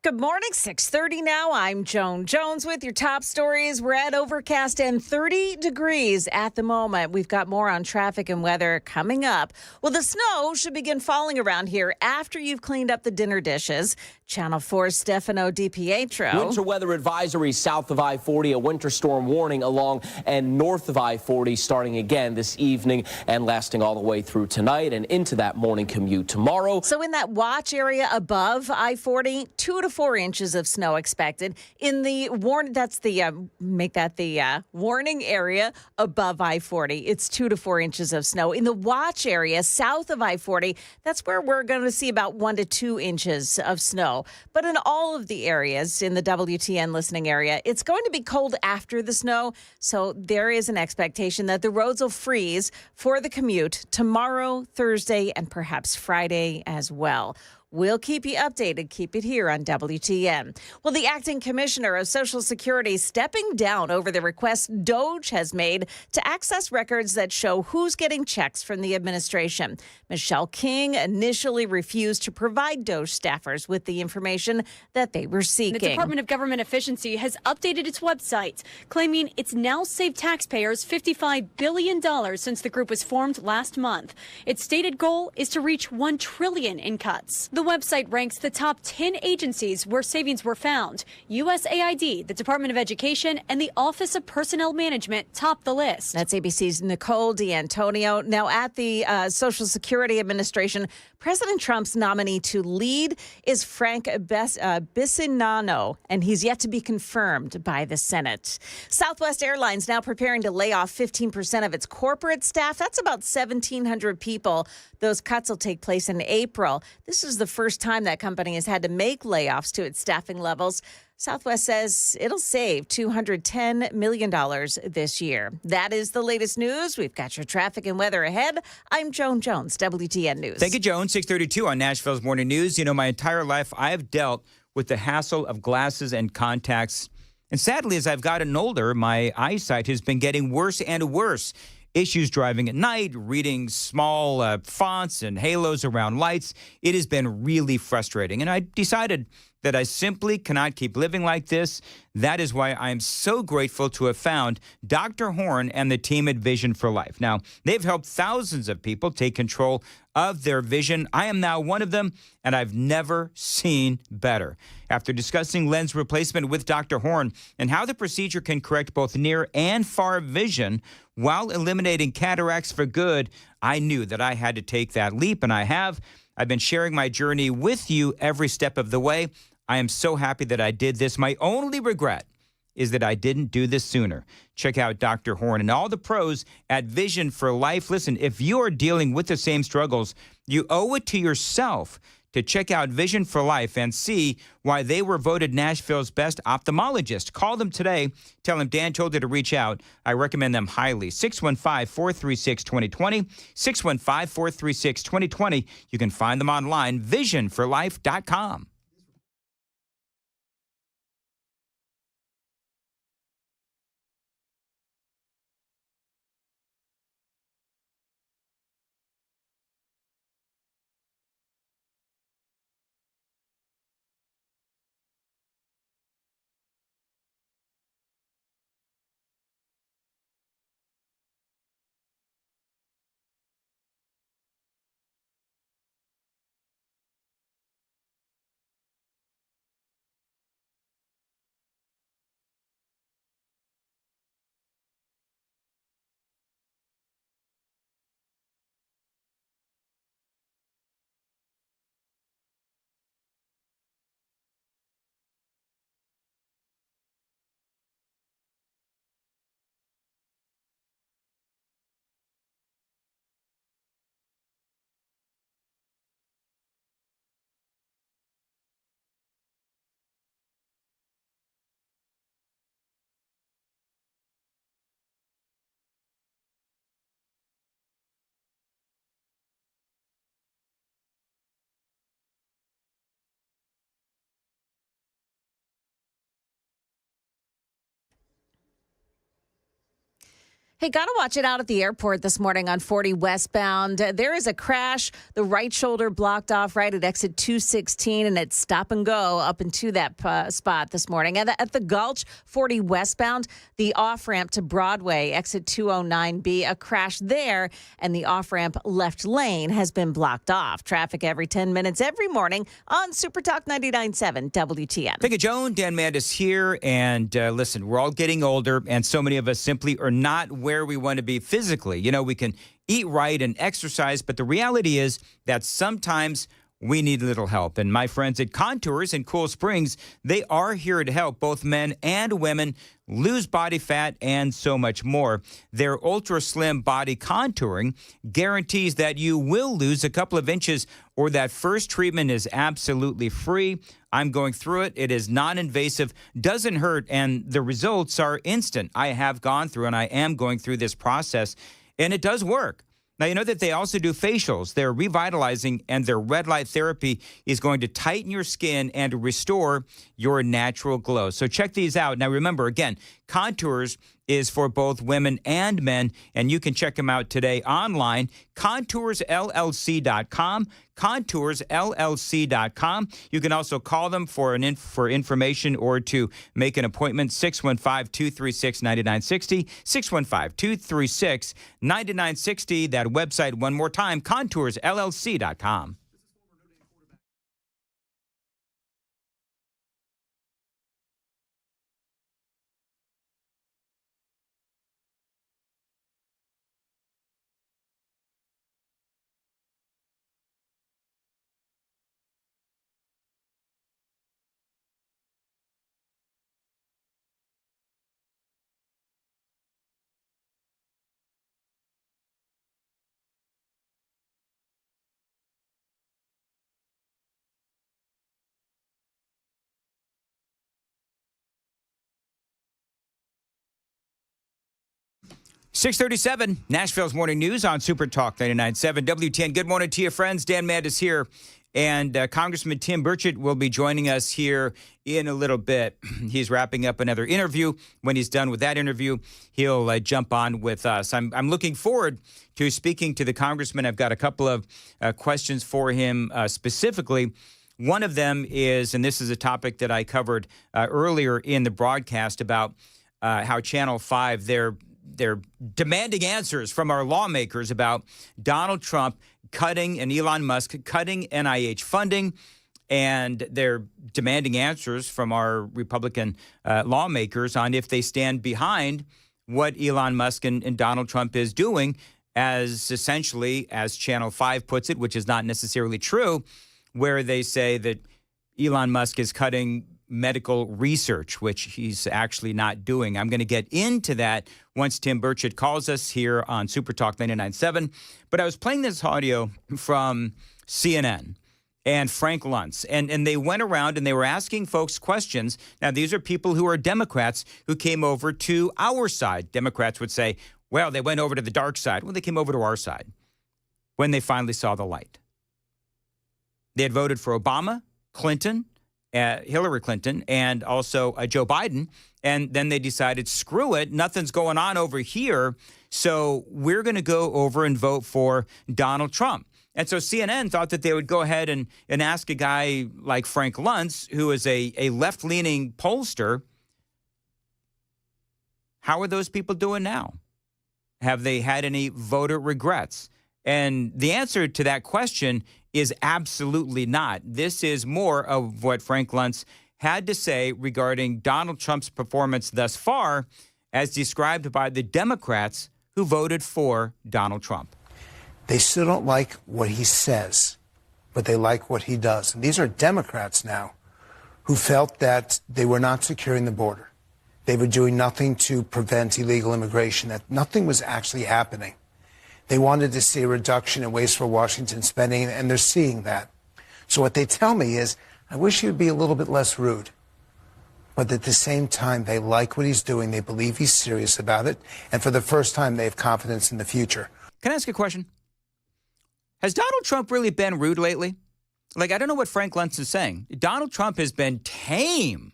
Good morning, 6:30 now. I'm Joan Jones with your top stories. We're at overcast and 30 degrees at the moment. We've got more on traffic and weather coming up. Well, the snow should begin falling around here after you've cleaned up the dinner dishes. Channel 4's Stefano DiPietro. Winter weather advisory south of I-40, a winter storm warning along and north of I-40 starting again this evening and lasting all the way through tonight and into that morning commute tomorrow. So in that watch area above I-40, 2 to 4 inches of snow expected. In the warning area above I-40, it's 2 to 4 inches of snow. In the watch area south of I-40, that's where we're going to see about 1 to 2 inches of snow. But in all of the areas in the WTN listening area, it's going to be cold after the snow. So there is an expectation that the roads will freeze for the commute tomorrow, Thursday, and perhaps Friday as well. We'll keep you updated. Keep it here on WTN. Well, the acting commissioner of Social Security stepping down over the request DOGE has made to access records that show who's getting checks from the administration. Michelle King initially refused to provide DOGE staffers with the information that they were seeking. The Department of Government Efficiency has updated its website, claiming it's now saved taxpayers $55 billion since the group was formed last month. Its stated goal is to reach $1 trillion in cuts. The website ranks the top 10 agencies where savings were found. USAID, the Department of Education, and the Office of Personnel Management top the list. That's ABC's Nicole D'Antonio. Now, at the Social Security Administration, President Trump's nominee to lead is Frank Bisinano, and he's yet to be confirmed by the Senate. Southwest Airlines now preparing to lay off 15% of its corporate staff. That's about 1,700 people. Those cuts will take place in April. This is the first time that company has had to make layoffs to its staffing levels. Southwest says it'll save $210 million this year. That is the latest news. We've got your traffic and weather ahead. I'm Joan Jones, WTN News. Thank you, Joan. 632 on Nashville's Morning News. You know, my entire life I have dealt with the hassle of glasses and contacts. And sadly, as I've gotten older, my eyesight has been getting worse and worse. Issues driving at night, reading small fonts and halos around lights. It has been really frustrating. And I decided that I simply cannot keep living like this. That is why I am so grateful to have found Dr. Horn and the team at Vision for Life. Now, they've helped thousands of people take control of their vision. I am now one of them, and I've never seen better. After discussing lens replacement with Dr. Horn and how the procedure can correct both near and far vision while eliminating cataracts for good, I knew that I had to take that leap, and I have. I've been sharing my journey with you every step of the way. I am so happy that I did this. My only regret is that I didn't do this sooner. Check out Dr. Horn and all the pros at Vision for Life. Listen, if you are dealing with the same struggles, you owe it to yourself to check out Vision for Life and see why they were voted Nashville's best ophthalmologist. Call them today. Tell them Dan told you to reach out. I recommend them highly. 615-436-2020. 615-436-2020. You can find them online, visionforlife.com. Hey, gotta watch it out at the airport this morning on 40 westbound. There is a crash. The right shoulder blocked off right at exit 216, and it's stop and go up into that spot this morning. At the Gulch, 40 westbound, the off-ramp to Broadway, exit 209B, a crash there, and the off-ramp left lane has been blocked off. Traffic every 10 minutes every morning on Super Talk 99.7 WTN. Thank you, Joan. Dan Mandis here. And listen, we're all getting older, and so many of us simply are not where we want to be physically. You know, we can eat right and exercise, but the reality is that sometimes we need a little help. And my friends at Contours in Cool Springs, they are here to help both men and women lose body fat and so much more. Their ultra slim body contouring guarantees that you will lose a couple of inches, or that first treatment is absolutely free. I'm going through it. It is non-invasive, doesn't hurt, and the results are instant. I have gone through, and I am going through this process, and it does work. Now, you know that they also do facials. They're revitalizing, and their red light therapy is going to tighten your skin and restore your natural glow. So check these out. Now, remember, again, Contours is for both women and men, and you can check them out today online, ContoursLLC.com, ContoursLLC.com. You can also call them for information or to make an appointment, 615-236-9960, 615-236-9960. That website, one more time, ContoursLLC.com. 637, Nashville's Morning News on Super Talk 99.7 WTN. Good morning to you, friends. Dan Mandis here. And Congressman Tim Burchett will be joining us here in a little bit. He's wrapping up another interview. When he's done with that interview, he'll jump on with us. I'm looking forward to speaking to the congressman. I've got a couple of questions for him specifically. One of them is, and this is a topic that I covered earlier in the broadcast about how Channel 5, they're demanding answers from our lawmakers about Donald Trump cutting and Elon Musk cutting NIH funding, and they're demanding answers from our Republican lawmakers on if they stand behind what Elon Musk and Donald Trump is doing, as essentially, as Channel 5 puts it, which is not necessarily true, where they say that Elon Musk is cutting medical research, which he's actually not doing. I'm going to get into that once Tim Burchett calls us here on Super Talk 99.7. But I was playing this audio from CNN and Frank Luntz, and they went around and they were asking folks questions. Now, these are people who are Democrats who came over to our side. Democrats would say, well, they went over to the dark side. Well, they came over to our side when they finally saw the light. They had voted for Obama, Clinton, Hillary Clinton, and also Joe Biden. And then they decided, screw it, nothing's going on over here, so we're going to go over and vote for Donald Trump. And so CNN thought that they would go ahead and ask a guy like Frank Luntz, who is a left-leaning pollster, how are those people doing now? Have they had any voter regrets? And the answer to that question is absolutely not. This is more of what Frank Luntz had to say regarding Donald Trump's performance thus far, as described by the Democrats who voted for Donald Trump. They still don't like what he says, but they like what he does. And these are Democrats now who felt that they were not securing the border. They were doing nothing to prevent illegal immigration, that nothing was actually happening. They wanted to see a reduction in wasteful Washington spending, and they're seeing that. So what they tell me is, I wish you'd be a little bit less rude. But at the same time, they like what he's doing. They believe he's serious about it. And for the first time, they have confidence in the future. Can I ask a question? Has Donald Trump really been rude lately? Like, I don't know what Frank Luntz is saying. Donald Trump has been tame.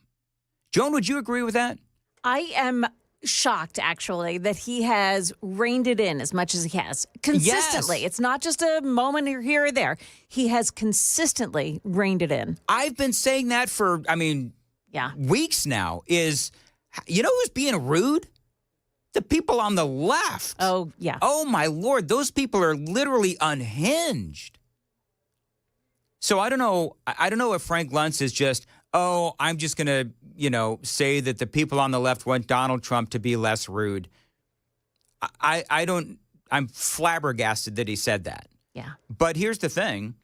Joan, would you agree with that? I am shocked, actually, that he has reined it in as much as he has consistently. Yes. It's not just a moment here or there. He has consistently reined it in. I've been saying that for, weeks now. You know who's being rude? The people on the left. Oh, yeah. Oh, my Lord. Those people are literally unhinged. So I don't know if Frank Luntz is just, I'm just going to, say that the people on the left want Donald Trump to be less rude. I'm flabbergasted that he said that. Yeah. But here's the thing.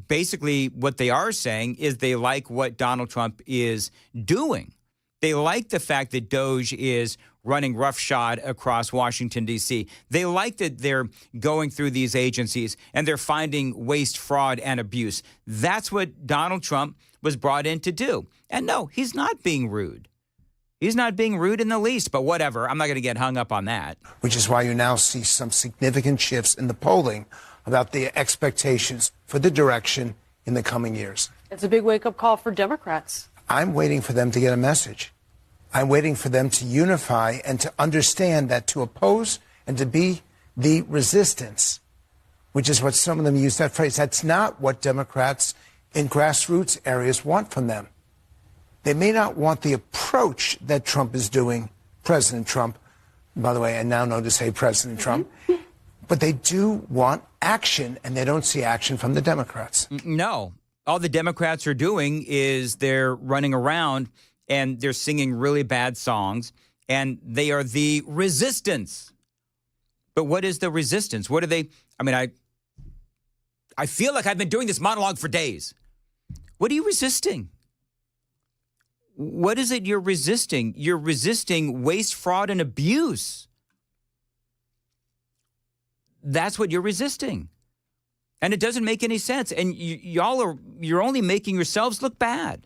Basically, what they are saying is they like what Donald Trump is doing. They like the fact that Doge is running roughshod across Washington, D.C. They like that they're going through these agencies and they're finding waste, fraud, and abuse. That's what Donald Trump was brought in to do. And no, he's not being rude. He's not being rude in the least, but whatever. I'm not going to get hung up on that. Which is why you now see some significant shifts in the polling about the expectations for the direction in the coming years. It's a big wake-up call for Democrats. I'm waiting for them to get a message. I'm waiting for them to unify and to understand that to oppose and to be the resistance, which is what some of them use that phrase, that's not what Democrats in grassroots areas want from them. They may not want the approach that Trump is doing, President Trump, by the way, I now know to say President Trump, but they do want action, and they don't see action from the Democrats. No. All the Democrats are doing is they're running around and they're singing really bad songs, and they are the resistance. But what is the resistance? What are they? I feel like I've been doing this monologue for days. What are you resisting? What is it you're resisting? You're resisting waste, fraud, and abuse. That's what you're resisting. And it doesn't make any sense. And you're only making yourselves look bad.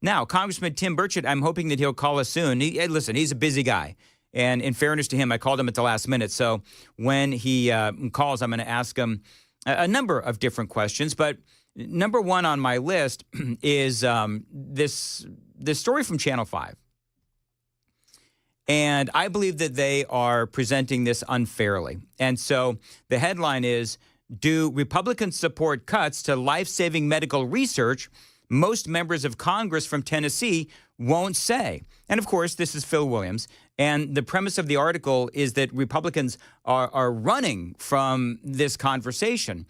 Now, Congressman Tim Burchett, I'm hoping that he'll call us soon. Listen, he's a busy guy. And in fairness to him, I called him at the last minute. So when he calls, I'm going to ask him a number of different questions. But number one on my list is this story from Channel 5. And I believe that they are presenting this unfairly. And so the headline is, do Republicans support cuts to life-saving medical research? Most members of Congress from Tennessee won't say. And of course, this is Phil Williams. And the premise of the article is that Republicans are running from this conversation.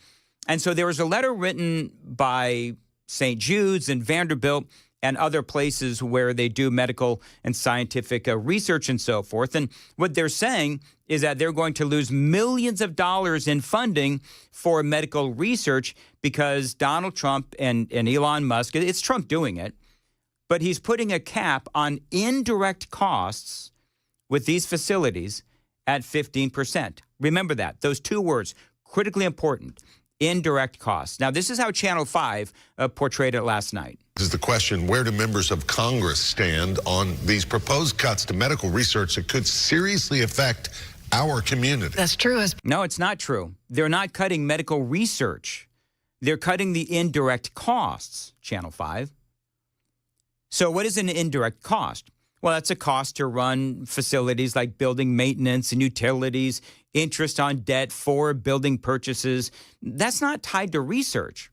And so there was a letter written by St. Jude's and Vanderbilt and other places where they do medical and scientific research and so forth. And what they're saying is that they're going to lose millions of dollars in funding for medical research because Donald Trump and Elon Musk, it's Trump doing it, but he's putting a cap on indirect costs with these facilities at 15%. Remember that. Those two words, critically important. Indirect costs. Now, this is how Channel 5 portrayed it last night. This is the question, where do members of Congress stand on these proposed cuts to medical research that could seriously affect our community? That's true. No, it's not true. They're not cutting medical research. They're cutting the indirect costs, Channel 5. So what is an indirect cost? Well, that's a cost to run facilities like building maintenance and utilities, interest on debt for building purchases. That's not tied to research.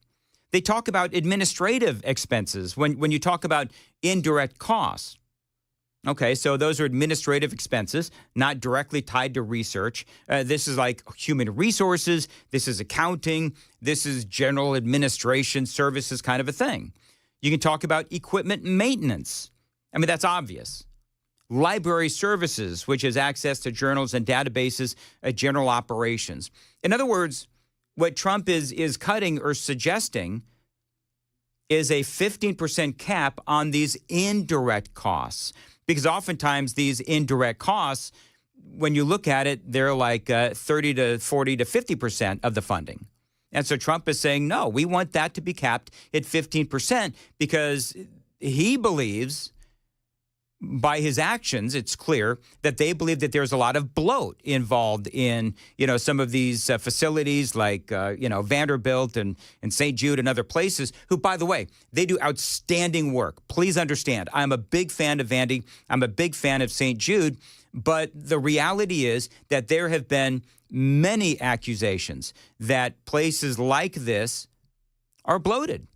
They talk about administrative expenses when you talk about indirect costs. Okay, so those are administrative expenses, not directly tied to research. This is like human resources. This is accounting. This is general administration services kind of a thing. You can talk about equipment maintenance. I mean, that's obvious. Library services, which is access to journals and databases, general operations. In other words, what Trump is cutting or suggesting is a 15% cap on these indirect costs. Because oftentimes these indirect costs, when you look at it, they're like 30 to 40 to 50% of the funding. And so Trump is saying, no, we want that to be capped at 15% because he believes by his actions, it's clear that they believe that there's a lot of bloat involved in, some of these facilities like, Vanderbilt and St. Jude and other places who, by the way, they do outstanding work. Please understand, I'm a big fan of Vandy. I'm a big fan of St. Jude. But the reality is that there have been many accusations that places like this are bloated.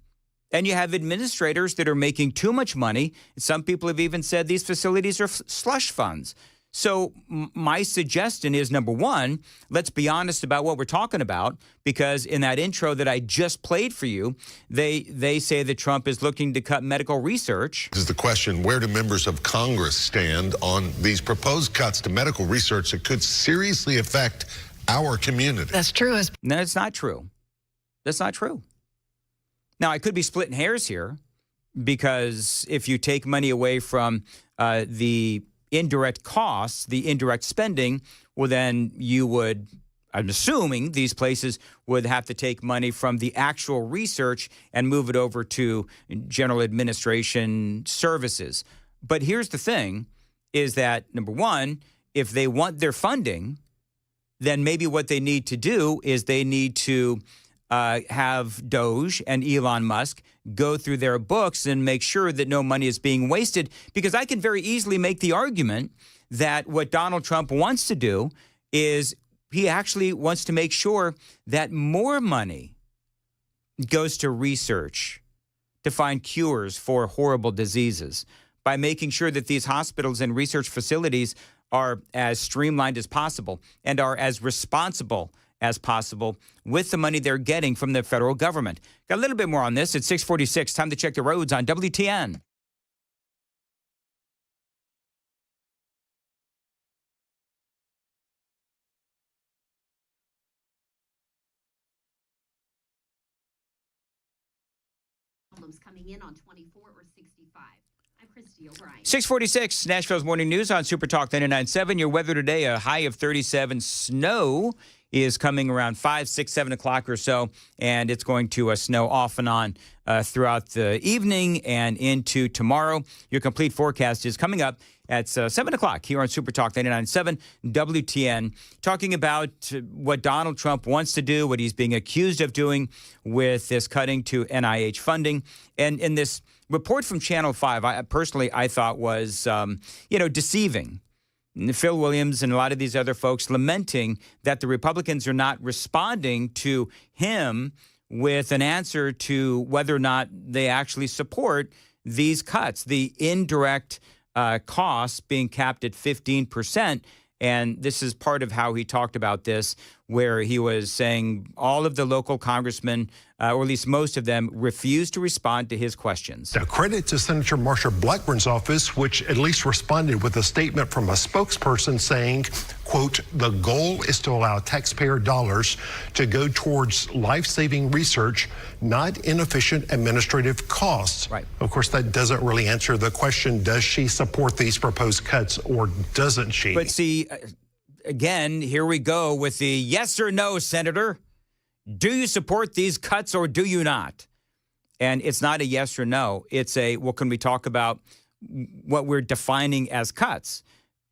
And you have administrators that are making too much money. Some people have even said these facilities are slush funds. So my suggestion is, number one, let's be honest about what we're talking about, because in that intro that I just played for you, they say that Trump is looking to cut medical research. This is the question, where do members of Congress stand on these proposed cuts to medical research that could seriously affect our community? That's true. No, it's not true. That's not true. Now, I could be splitting hairs here, because if you take money away from the indirect costs, the indirect spending, well, then you would, I'm assuming these places would have to take money from the actual research and move it over to general administration services. But here's the thing, is that, number one, if they want their funding, then maybe what they need to do is they need to have Doge and Elon Musk go through their books and make sure that no money is being wasted, because I can very easily make the argument that what Donald Trump wants to do is he actually wants to make sure that more money goes to research to find cures for horrible diseases, by making sure that these hospitals and research facilities are as streamlined as possible and are as responsible as possible with the money they're getting from the federal government. Got a little bit more on this at 6:46. Time to check the roads on WTN. Coming in on 24 or 65. I'm Christy O'Brien. 6:46, Nashville's Morning News on Super Talk 99.7. Your weather today, a high of 37. Snow is coming around 5, 6, 7 o'clock or so, and it's going to snow off and on throughout the evening and into tomorrow. Your complete forecast is coming up at 7 o'clock here on Super Talk 99.7 WTN, talking about what Donald Trump wants to do, what he's being accused of doing with this cutting to NIH funding. And in this report from Channel 5, I thought was, deceiving. Phil Williams and a lot of these other folks lamenting that the Republicans are not responding to him with an answer to whether or not they actually support these cuts, the indirect costs being capped at 15%. And this is part of how he talked about this, where he was saying all of the local congressmen, or at least most of them, refused to respond to his questions. Now, credit to Senator Marsha Blackburn's office, which at least responded with a statement from a spokesperson saying, quote, the goal is to allow taxpayer dollars to go towards life-saving research, not inefficient administrative costs. Right. Of course, that doesn't really answer the question, does she support these proposed cuts or doesn't she? But see, again, here we go with the yes or no, Senator. Do you support these cuts or do you not? And it's not a yes or no. It's a, well, can we talk about what we're defining as cuts?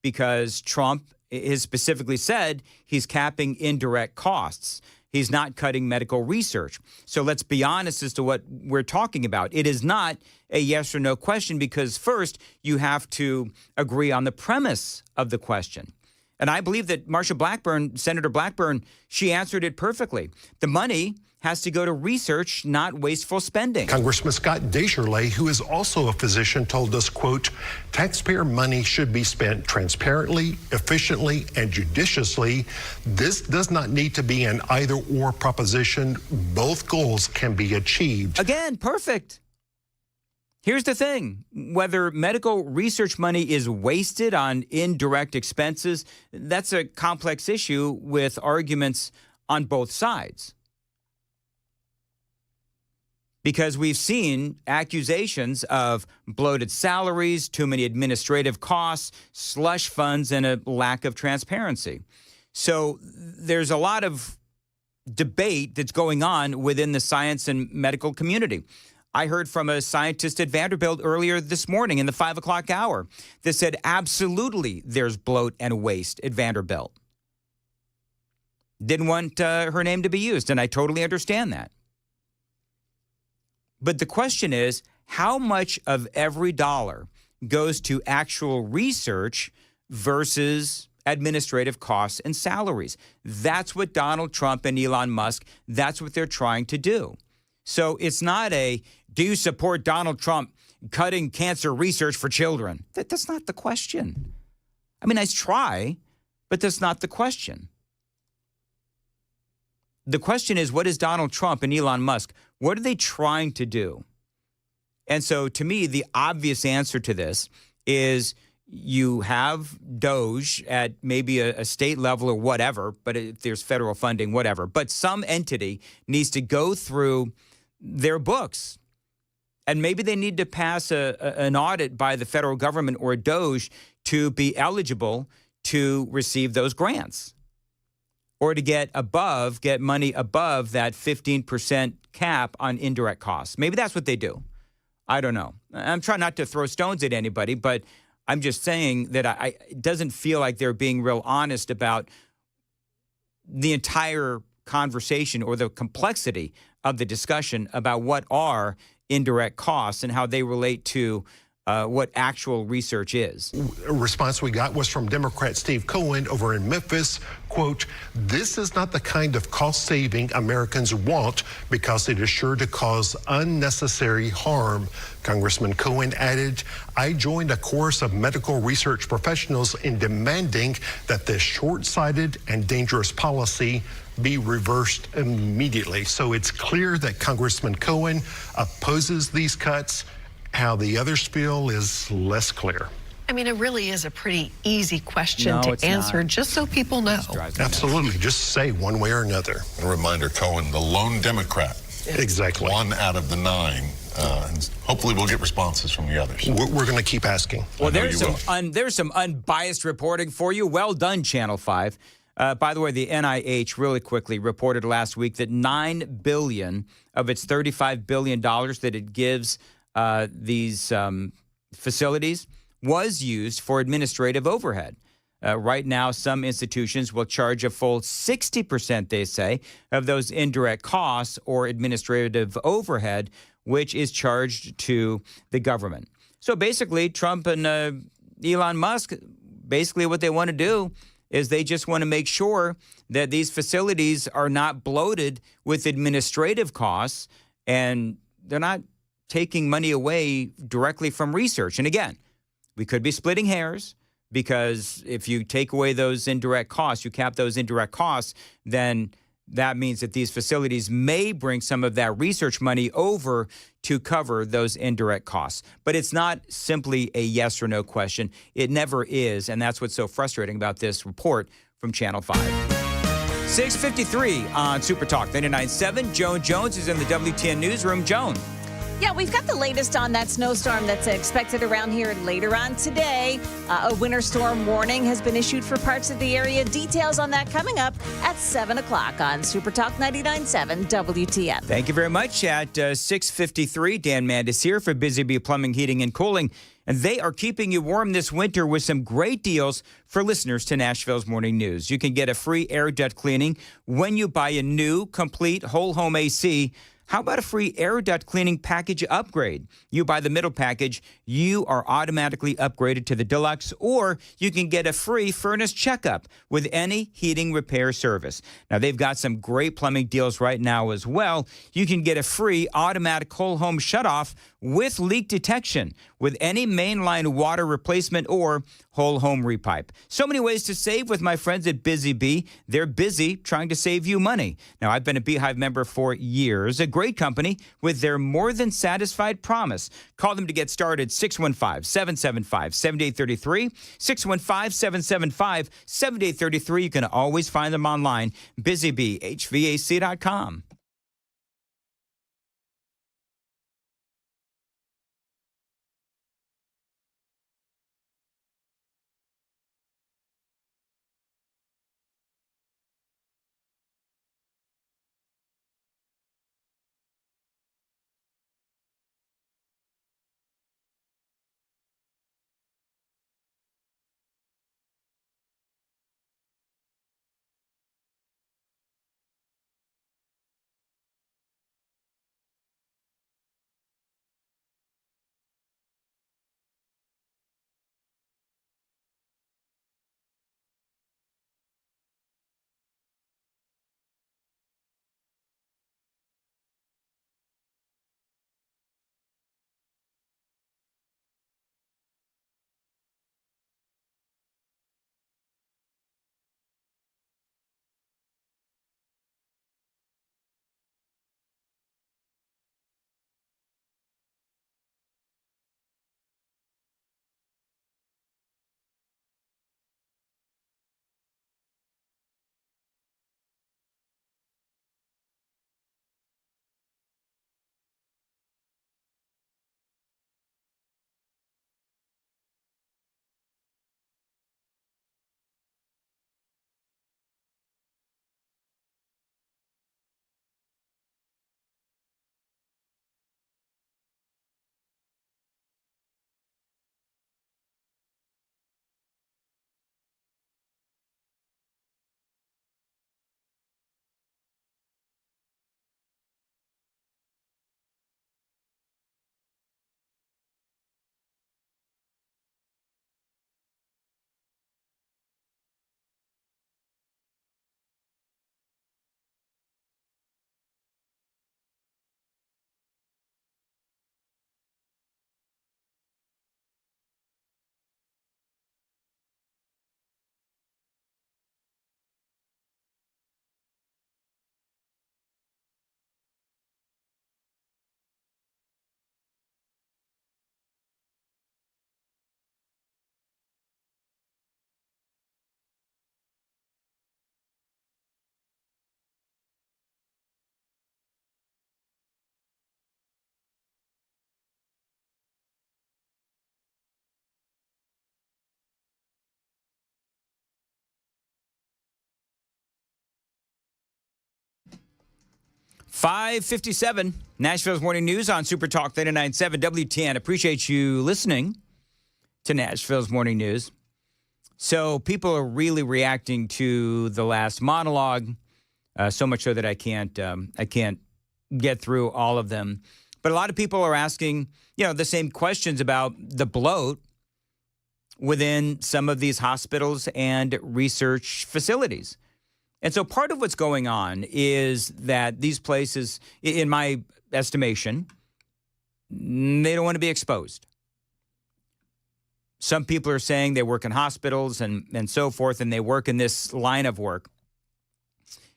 Because Trump has specifically said he's capping indirect costs. He's not cutting medical research. So let's be honest as to what we're talking about. It is not a yes or no question, because first you have to agree on the premise of the question. And I believe that Marsha Blackburn, Senator Blackburn, she answered it perfectly. The money has to go to research, not wasteful spending. Congressman Scott Desjardins, who is also a physician, told us, quote, taxpayer money should be spent transparently, efficiently, and judiciously. This does not need to be an either-or proposition. Both goals can be achieved. Again, perfect. Here's the thing. Whether medical research money is wasted on indirect expenses, that's a complex issue with arguments on both sides. Because we've seen accusations of bloated salaries, too many administrative costs, slush funds, and a lack of transparency. So there's a lot of debate that's going on within the science and medical community. I heard from a scientist at Vanderbilt earlier this morning in the 5 o'clock hour that said absolutely there's bloat and waste at Vanderbilt. Didn't want her name to be used, and I totally understand that. But the question is, how much of every dollar goes to actual research versus administrative costs and salaries? That's what Donald Trump and Elon Musk, that's what they're trying to do. So it's not do you support Donald Trump cutting cancer research for children? That's not the question. I mean, nice try, but that's not the question. The question is, what is Donald Trump and Elon Musk, what are they trying to do? And so to me, the obvious answer to this is you have Doge at maybe a state level or whatever, but if there's federal funding, whatever. But some entity needs to go through their books. And maybe they need to pass an audit by the federal government or Doge to be eligible to receive those grants or to get money above that 15% cap on indirect costs. Maybe that's what they do. I don't know. I'm trying not to throw stones at anybody, but I'm just saying that it doesn't feel like they're being real honest about the entire conversation or the complexity of the discussion about what are indirect costs and how they relate to what actual research is. A response we got was from Democrat Steve Cohen over in Memphis. Quote, "This is not the kind of cost saving Americans want because it is sure to cause unnecessary harm." Congressman Cohen added, "I joined a chorus of medical research professionals in demanding that this short-sighted and dangerous policy be reversed immediately." So it's clear that Congressman Cohen opposes these cuts. How the others feel is less clear. I mean, it really is a pretty easy question No, to it's answer, not. just so people know. Absolutely. Just say one way or another. A reminder, Cohen, the lone Democrat. Exactly. 1 out of the 9. And hopefully we'll get responses from the others. We're going to keep asking. Well, there's some unbiased reporting for you. Well done, Channel 5. By the way, the NIH really quickly reported last week that $9 billion of its $35 billion that it gives these facilities was used for administrative overhead. Right now, some institutions will charge a full 60%, they say, of those indirect costs or administrative overhead, which is charged to the government. So basically, Trump and Elon Musk, basically what they want to do is they just want to make sure that these facilities are not bloated with administrative costs and they're not taking money away directly from research. And again, we could be splitting hairs because if you take away those indirect costs, you cap those indirect costs, then that means that these facilities may bring some of that research money over to cover those indirect costs. But it's not simply a yes or no question. It never is. And that's what's so frustrating about this report from Channel 5. 6:53 on Super Talk 99.7. Joan Jones is in the WTN newsroom. Joan. Yeah, we've got the latest on that snowstorm that's expected around here later on today. A winter storm warning has been issued for parts of the area. Details on that coming up at 7 o'clock on Super Talk 99.7 WTN. Thank you very much. At 6:53, Dan Mandis here for Busy Bee Plumbing, Heating, and Cooling. And they are keeping you warm this winter with some great deals for listeners to Nashville's Morning News. You can get a free air duct cleaning when you buy a new, complete, whole home AC. How about a free air duct cleaning package upgrade? You buy the middle package, you are automatically upgraded to the deluxe, or you can get a free furnace checkup with any heating repair service. Now, they've got some great plumbing deals right now as well. You can get a free automatic whole home shutoff with leak detection with any mainline water replacement or whole home repipe. So many ways to save with my friends at Busy Bee. They're busy trying to save you money. Now, I've been a Beehive member for years. A great company with their more than satisfied promise. Call them to get started, 615-775-7833, 615-775-7833. You can always find them online, busybeehvac.com. 5:57, Nashville's Morning News on Super Talk 99.7 WTN. Appreciate you listening to Nashville's Morning News. So people are really reacting to the last monologue, so much so that I can't get through all of them. But a lot of people are asking, the same questions about the bloat within some of these hospitals and research facilities. And so part of what's going on is that these places, in my estimation, they don't want to be exposed. Some people are saying they work in hospitals and so forth, and they work in this line of work.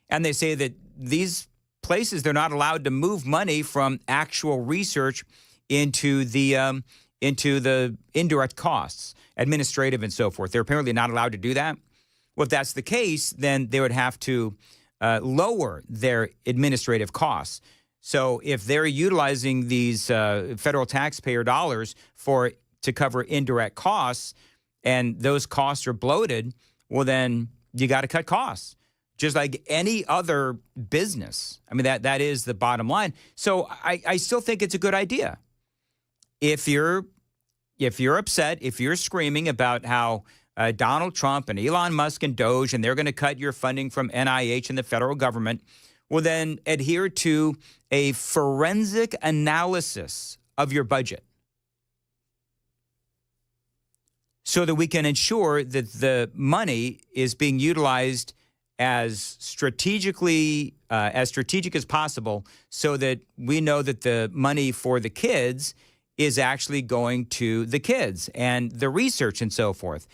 And they say that these places, they're not allowed to move money from actual research into the indirect costs, administrative and so forth. They're apparently not allowed to do that. Well, if that's the case, then they would have to lower their administrative costs. So if they're utilizing these federal taxpayer dollars to cover indirect costs, and those costs are bloated, well, then you got to cut costs, just like any other business. I mean, that is the bottom line. So I still think it's a good idea. If you're upset, if you're screaming about how Donald Trump and Elon Musk and Doge, and they're going to cut your funding from NIH and the federal government, well, then adhere to a forensic analysis of your budget so that we can ensure that the money is being utilized as strategic as possible, so that we know that the money for the kids is actually going to the kids and the research and so forth.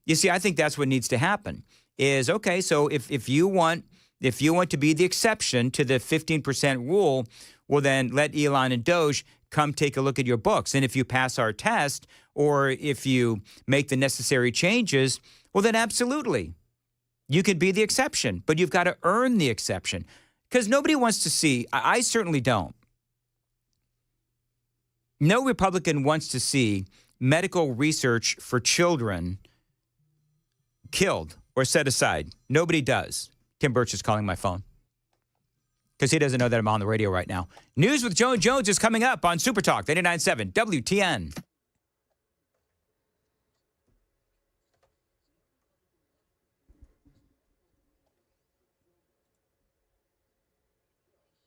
You see, I think that's what needs to happen is, okay, so if you want to be the exception to the 15% rule, well, then let Elon and Doge come take a look at your books. And if you pass our test, or if you make the necessary changes, well, then absolutely, you could be the exception. But you've got to earn the exception, because nobody wants to see, I certainly don't. No Republican wants to see medical research for children killed or set aside. Nobody does. Tim Birch is calling my phone because he doesn't know that I'm on the radio right now. News with Joe Jones is coming up on Super Talk 99.7 WTN.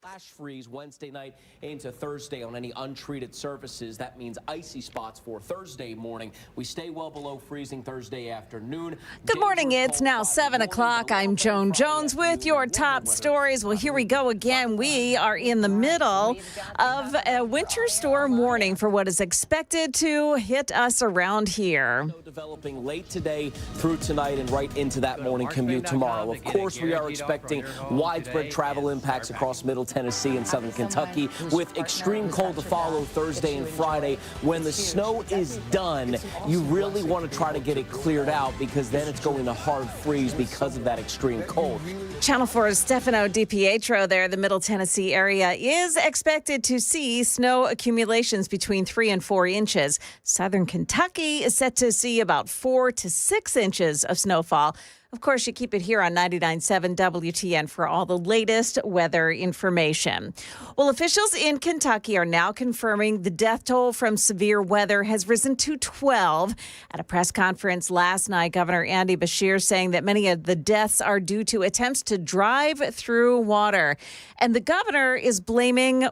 Flash freeze Wednesday night into Thursday on any untreated surfaces. That means icy spots for Thursday morning. We stay well below freezing Thursday afternoon. Good morning. It's now 7 o'clock. I'm Joan Jones with your top stories. Well, here we go again. We are in the middle of a winter storm warning for what is expected to hit us around here. Developing late today through tonight and right into that morning commute tomorrow. Of course, we are expecting widespread travel impacts across Middle Tennessee and Southern Kentucky, with extreme cold to follow Thursday and Friday. When the snow is done, you really want to try to get it cleared out, because then it's going to hard freeze because of that extreme cold. Channel 4's Stefano DiPietro there. The Middle Tennessee area is expected to see snow accumulations between 3 and 4 inches. Southern Kentucky is set to see about 4 to 6 inches of snowfall. Of course, you keep it here on 99.7 WTN for all the latest weather information. Well, officials in Kentucky are now confirming the death toll from severe weather has risen to 12. At a press conference last night, Governor Andy Beshear saying that many of the deaths are due to attempts to drive through water. And the governor is blaming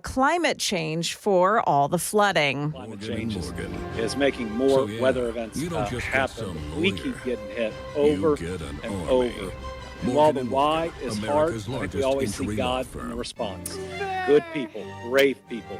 climate change for all the flooding. Climate change is making more weather events happen. We keep getting hit over and over. And while the why is hard, I think we always see God in the response. Good people, brave people,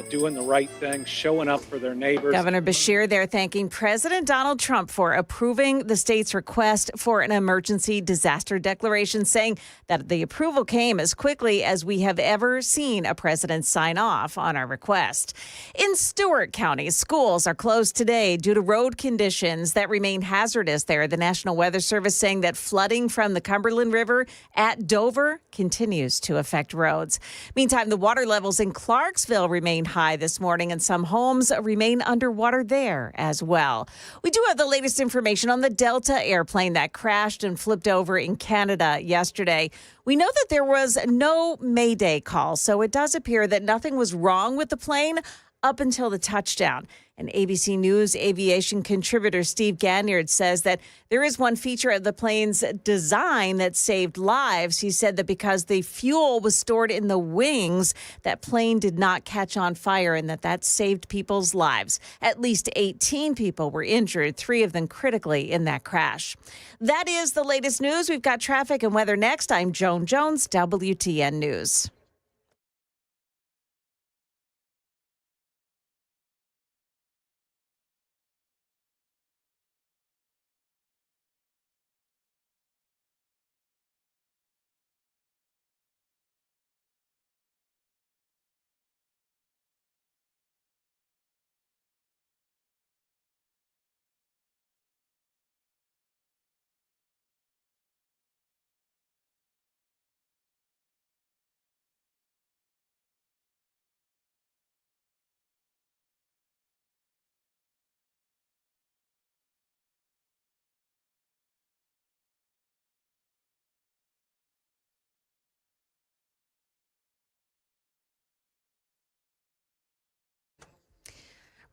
doing the right thing, showing up for their neighbors. Governor Beshear there thanking President Donald Trump for approving the state's request for an emergency disaster declaration, saying that the approval came as quickly as we have ever seen a president sign off on our request. In Stewart County, schools are closed today due to road conditions that remain hazardous there. The National Weather Service saying that flooding from the Cumberland River at Dover continues to affect roads. Meantime, the water levels in Clarksville remain high this morning, and some homes remain underwater there as well. We do have the latest information on the Delta airplane that crashed and flipped over in Canada yesterday. We know that there was no Mayday call, so it does appear that nothing was wrong with the plane up until the touchdown. And ABC News aviation contributor Steve Ganyard says that there is one feature of the plane's design that saved lives. He said that because the fuel was stored in the wings, that plane did not catch on fire and that saved people's lives. At least 18 people were injured, 3 of them critically in that crash. That is the latest news. We've got traffic and weather next. I'm Joan Jones, WTN News.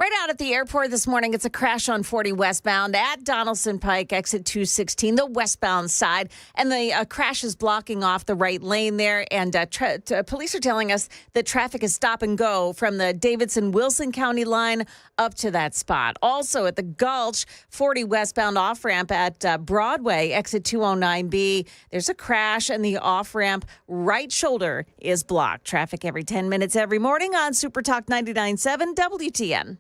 Right out at the airport this morning, it's a crash on 40 westbound at Donaldson Pike, exit 216, the westbound side. And the crash is blocking off the right lane there. And police are telling us that traffic is stop and go from the Davidson-Wilson County line up to that spot. Also at the Gulch, 40 westbound off-ramp at Broadway, exit 209B. There's a crash and the off-ramp right shoulder is blocked. Traffic every 10 minutes every morning on Super Talk 99.7 WTN.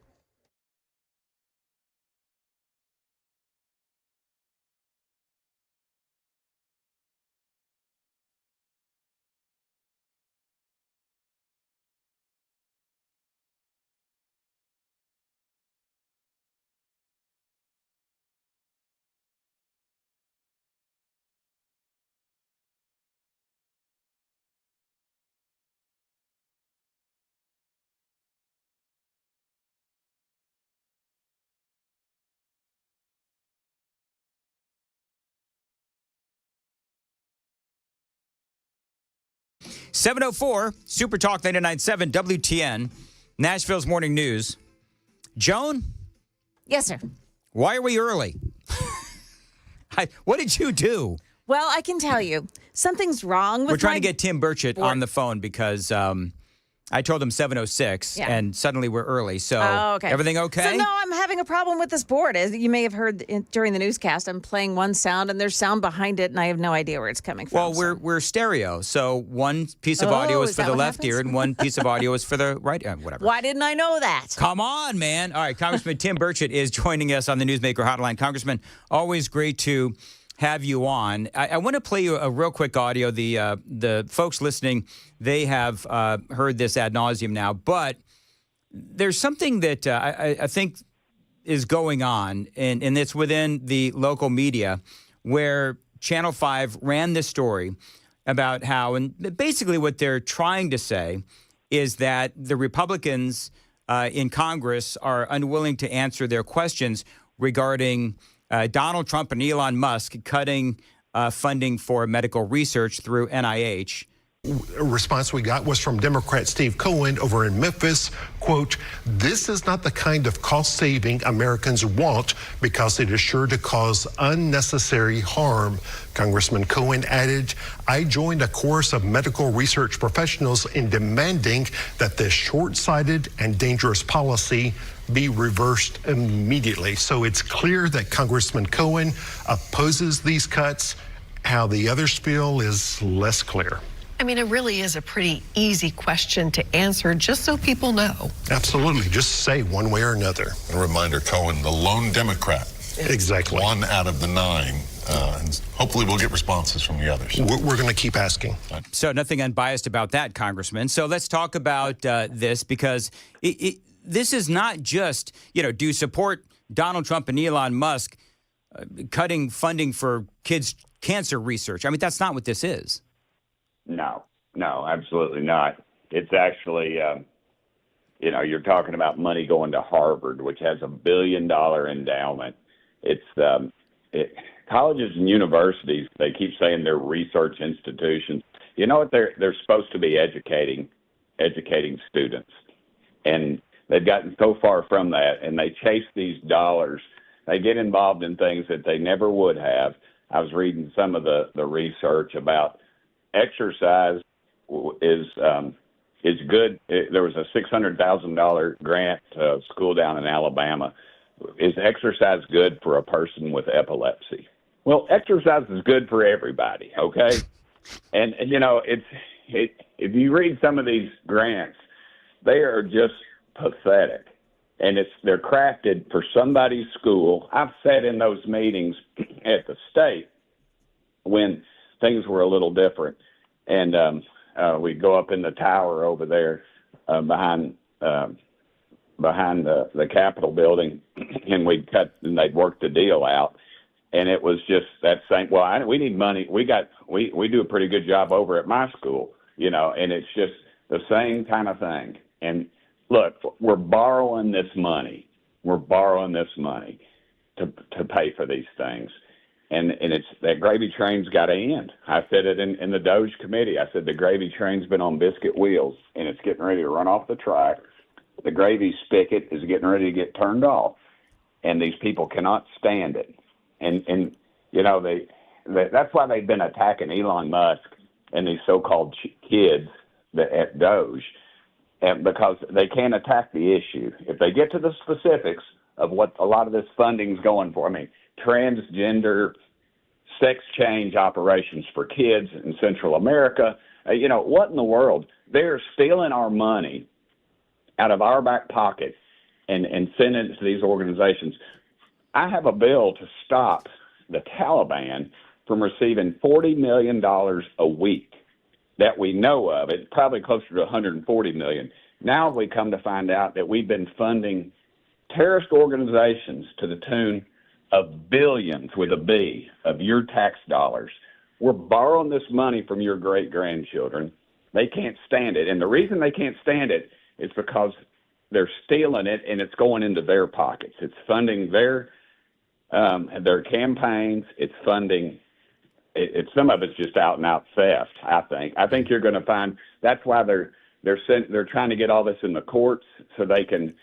.704 Super Talk 99.7 WTN, Nashville's Morning News. Joan? Yes, sir. Why are we early? What did you do? Well, I can tell you, something's wrong with We're trying to get Tim Burchett on the phone because I told him 7:06, and suddenly we're early. So everything okay? So no, I'm having a problem with this board. As you may have heard during the newscast, I'm playing one sound, and there's sound behind it, and I have no idea where it's coming from. Well, we're stereo, so one piece of audio is for the left ear, and one piece of audio is for the right ear, whatever. Why didn't I know that? Come on, man. All right, Congressman Tim Burchett is joining us on the Newsmaker Hotline. Congressman, always great to have you on. I want to play you a real quick audio. The folks listening, they have heard this ad nauseum now, but there's something that I think is going on, and it's within the local media, where Channel 5 ran this story about how, and basically what they're trying to say is that the Republicans in Congress are unwilling to answer their questions regarding Donald Trump and Elon Musk cutting funding for medical research through NIH. A response we got was from Democrat Steve Cohen over in Memphis. Quote, "This is not the kind of cost saving Americans want because it is sure to cause unnecessary harm." Congressman Cohen added, "I joined a chorus of medical research professionals in demanding that this short-sighted and dangerous policy be reversed immediately." So it's clear that Congressman Cohen opposes these cuts. How the others feel is less clear. I mean, it really is a pretty easy question to answer, just so people know. Absolutely. Just say one way or another. A reminder, Cohen, the lone Democrat. Exactly. 1 out of the 9. And hopefully we'll get responses from the others. We're going to keep asking. So nothing unbiased about that, Congressman. So let's talk about this, because this is not just, do you support Donald Trump and Elon Musk cutting funding for kids' cancer research? I mean, that's not what this is. No, absolutely not. It's actually, you're talking about money going to Harvard, which has $1 billion endowment. It's colleges and universities. They keep saying they're research institutions. You know what? They're supposed to be educating students, and they've gotten so far from that, and they chase these dollars. They get involved in things that they never would have. I was reading some of the research about exercise is good. There was a $600,000 grant to a school down in Alabama. Is exercise good for a person with epilepsy? Well, exercise is good for everybody, okay? And if you read some of these grants, they are just pathetic. And they're crafted for somebody's school. I've sat in those meetings at the state when things were a little different. And we'd go up in the tower over there behind the Capitol building, and they'd work the deal out. And it was just that same, we need money. We do a pretty good job over at my school, and it's just the same kind of thing. And look, we're borrowing this money. We're borrowing this money to pay for these things. And it's that gravy train's got to end. I said it in the Doge committee. I said the gravy train's been on biscuit wheels, and it's getting ready to run off the track. The gravy spigot is getting ready to get turned off, and these people cannot stand it. And that's why they've been attacking Elon Musk and these so-called kids at Doge, and because they can't attack the issue. If they get to the specifics of what a lot of this funding's going for, transgender sex change operations for kids in Central America, what in the world? They're stealing our money out of our back pocket and sending it to these organizations. I have a bill to stop the Taliban from receiving $40 million a week that we know of. It's probably closer to $140 million. Now we come to find out that we've been funding terrorist organizations to the tune of billions with a B of your tax dollars. We're borrowing this money from your great-grandchildren. They can't stand it. And the reason they can't stand it is because they're stealing it, and it's going into their pockets. It's funding their campaigns. It's funding. Some of it's just out and out theft. I think you're going to find that's why they're trying to get all this in the courts so they can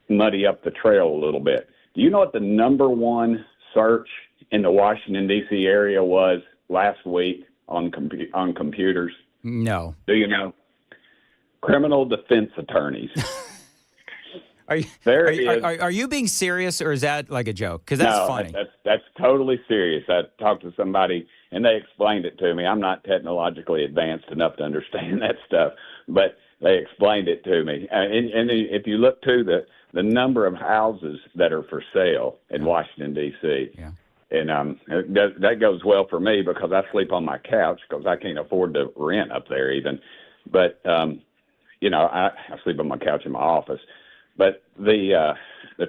muddy up the trail a little bit. Do you know what the number one search in the Washington D.C. area was last week on computers? No. Do you know? Criminal defense attorneys. Are you being serious, or is that like a joke? Because that's funny. That's totally serious. I talked to somebody, and they explained it to me. I'm not technologically advanced enough to understand that stuff, but they explained it to me. And if you look to the number of houses that are for sale in Washington, D.C., and that goes well for me because I sleep on my couch because I can't afford to rent up there even. But, I sleep on my couch in my office. But the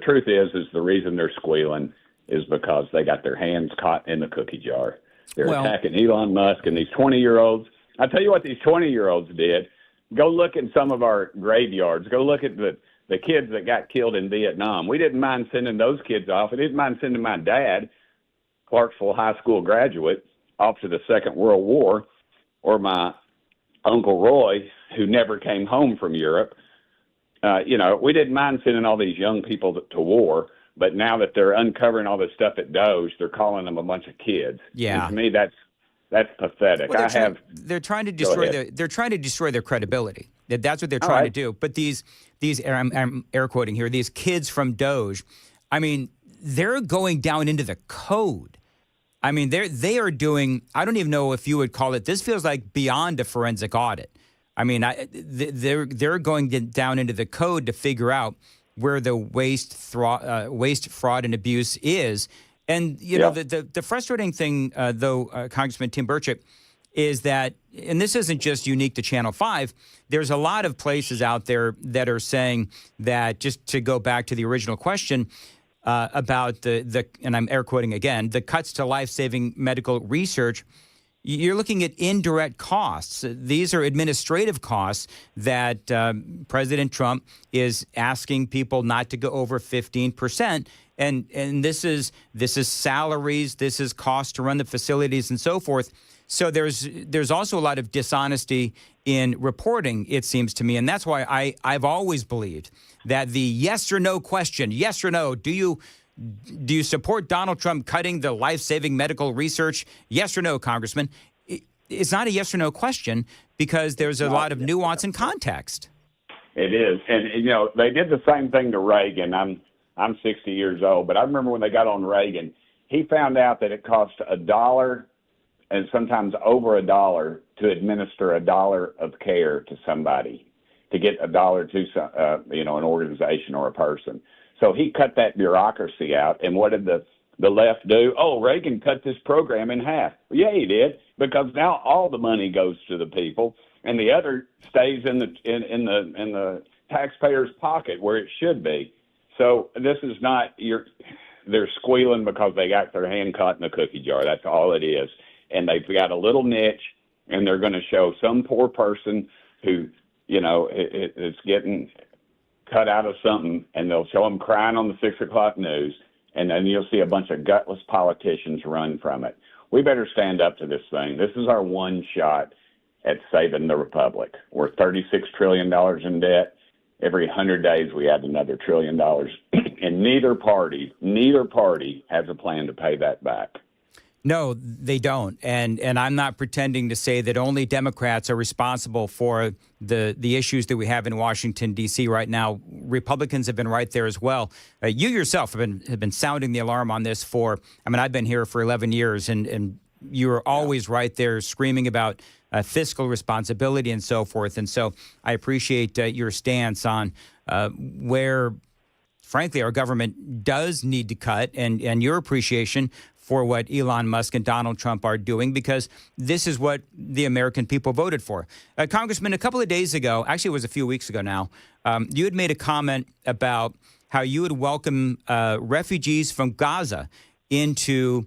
truth is the reason they're squealing is because they got their hands caught in the cookie jar. They're attacking Elon Musk and these 20-year-olds. I tell you what these 20-year-olds did. Go look in some of our graveyards. Go look at the kids that got killed in Vietnam. We didn't mind sending those kids off. I didn't mind sending my dad, Clarksville High School graduate, off to the Second World War, or my Uncle Roy, who never came home from Europe. We didn't mind sending all these young people to war, but now that they're uncovering all this stuff at Doge, they're calling them a bunch of kids. Yeah. And to me, that's pathetic. Well, they're trying to destroy their credibility. That's what they're trying to do. But these I'm air quoting here, these kids from Doge, they're going down into the code. They are doing, I don't even know if you would call it, this feels like beyond a forensic audit. They're going down into the code to figure out where the waste, fraud, and abuse is. And, the frustrating thing, though, Congressman Tim Burchett, is that, and this isn't just unique to Channel 5, there's a lot of places out there that are saying that, just to go back to the original question, about the and I'm air quoting again, the cuts to life-saving medical research, you're looking at indirect costs. These are administrative costs that President Trump is asking people not to go over 15%. And this is salaries, this is cost to run the facilities and so forth. So there's also a lot of dishonesty in reporting, it seems to me. And that's why I've always believed that the yes or no question, yes or no, do you support Donald Trump cutting the life-saving medical research? Yes or no, Congressman? It's not a yes or no question because there's a lot of nuance and context. It is. And, they did the same thing to Reagan. I'm 60 years old, but I remember when they got on Reagan, he found out that it cost $1 and sometimes over $1 to administer $1 of care to somebody, to get $1 to, an organization or a person. So he cut that bureaucracy out. And what did the left do? Oh, Reagan cut this program in half. Yeah, he did, because now all the money goes to the people, and the other stays in the taxpayer's pocket where it should be. So this is not they're squealing because they got their hand caught in the cookie jar. That's all it is. And they've got a little niche, and they're going to show some poor person who, is getting cut out of something, and they'll show them crying on the 6 o'clock news, and then you'll see a bunch of gutless politicians run from it. We better stand up to this thing. This is our one shot at saving the republic. We're $36 trillion in debt. Every 100 days we add another $1 trillion, and neither party has a plan to pay that back. No, they don't. And I'm not pretending to say that only Democrats are responsible for the issues that we have in Washington, D.C. right now. Republicans have been right there as well. You yourself have been sounding the alarm on this I've been here for 11 years, and you were always right there screaming about fiscal responsibility and so forth. And so I appreciate your stance on where, frankly, our government does need to cut, and your appreciation for what Elon Musk and Donald Trump are doing, because this is what the American people voted for. Congressman, a couple of days ago, actually it was a few weeks ago now, you had made a comment about how you would welcome refugees from Gaza into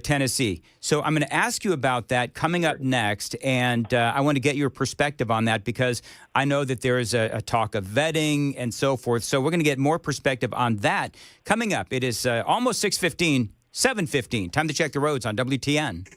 Tennessee. So I'm going to ask you about that coming up next, and I want to get your perspective on that because I know that there is a talk of vetting and so forth. So we're going to get more perspective on that coming up. It is almost 6:15. 7:15. Time to check the roads on WTN.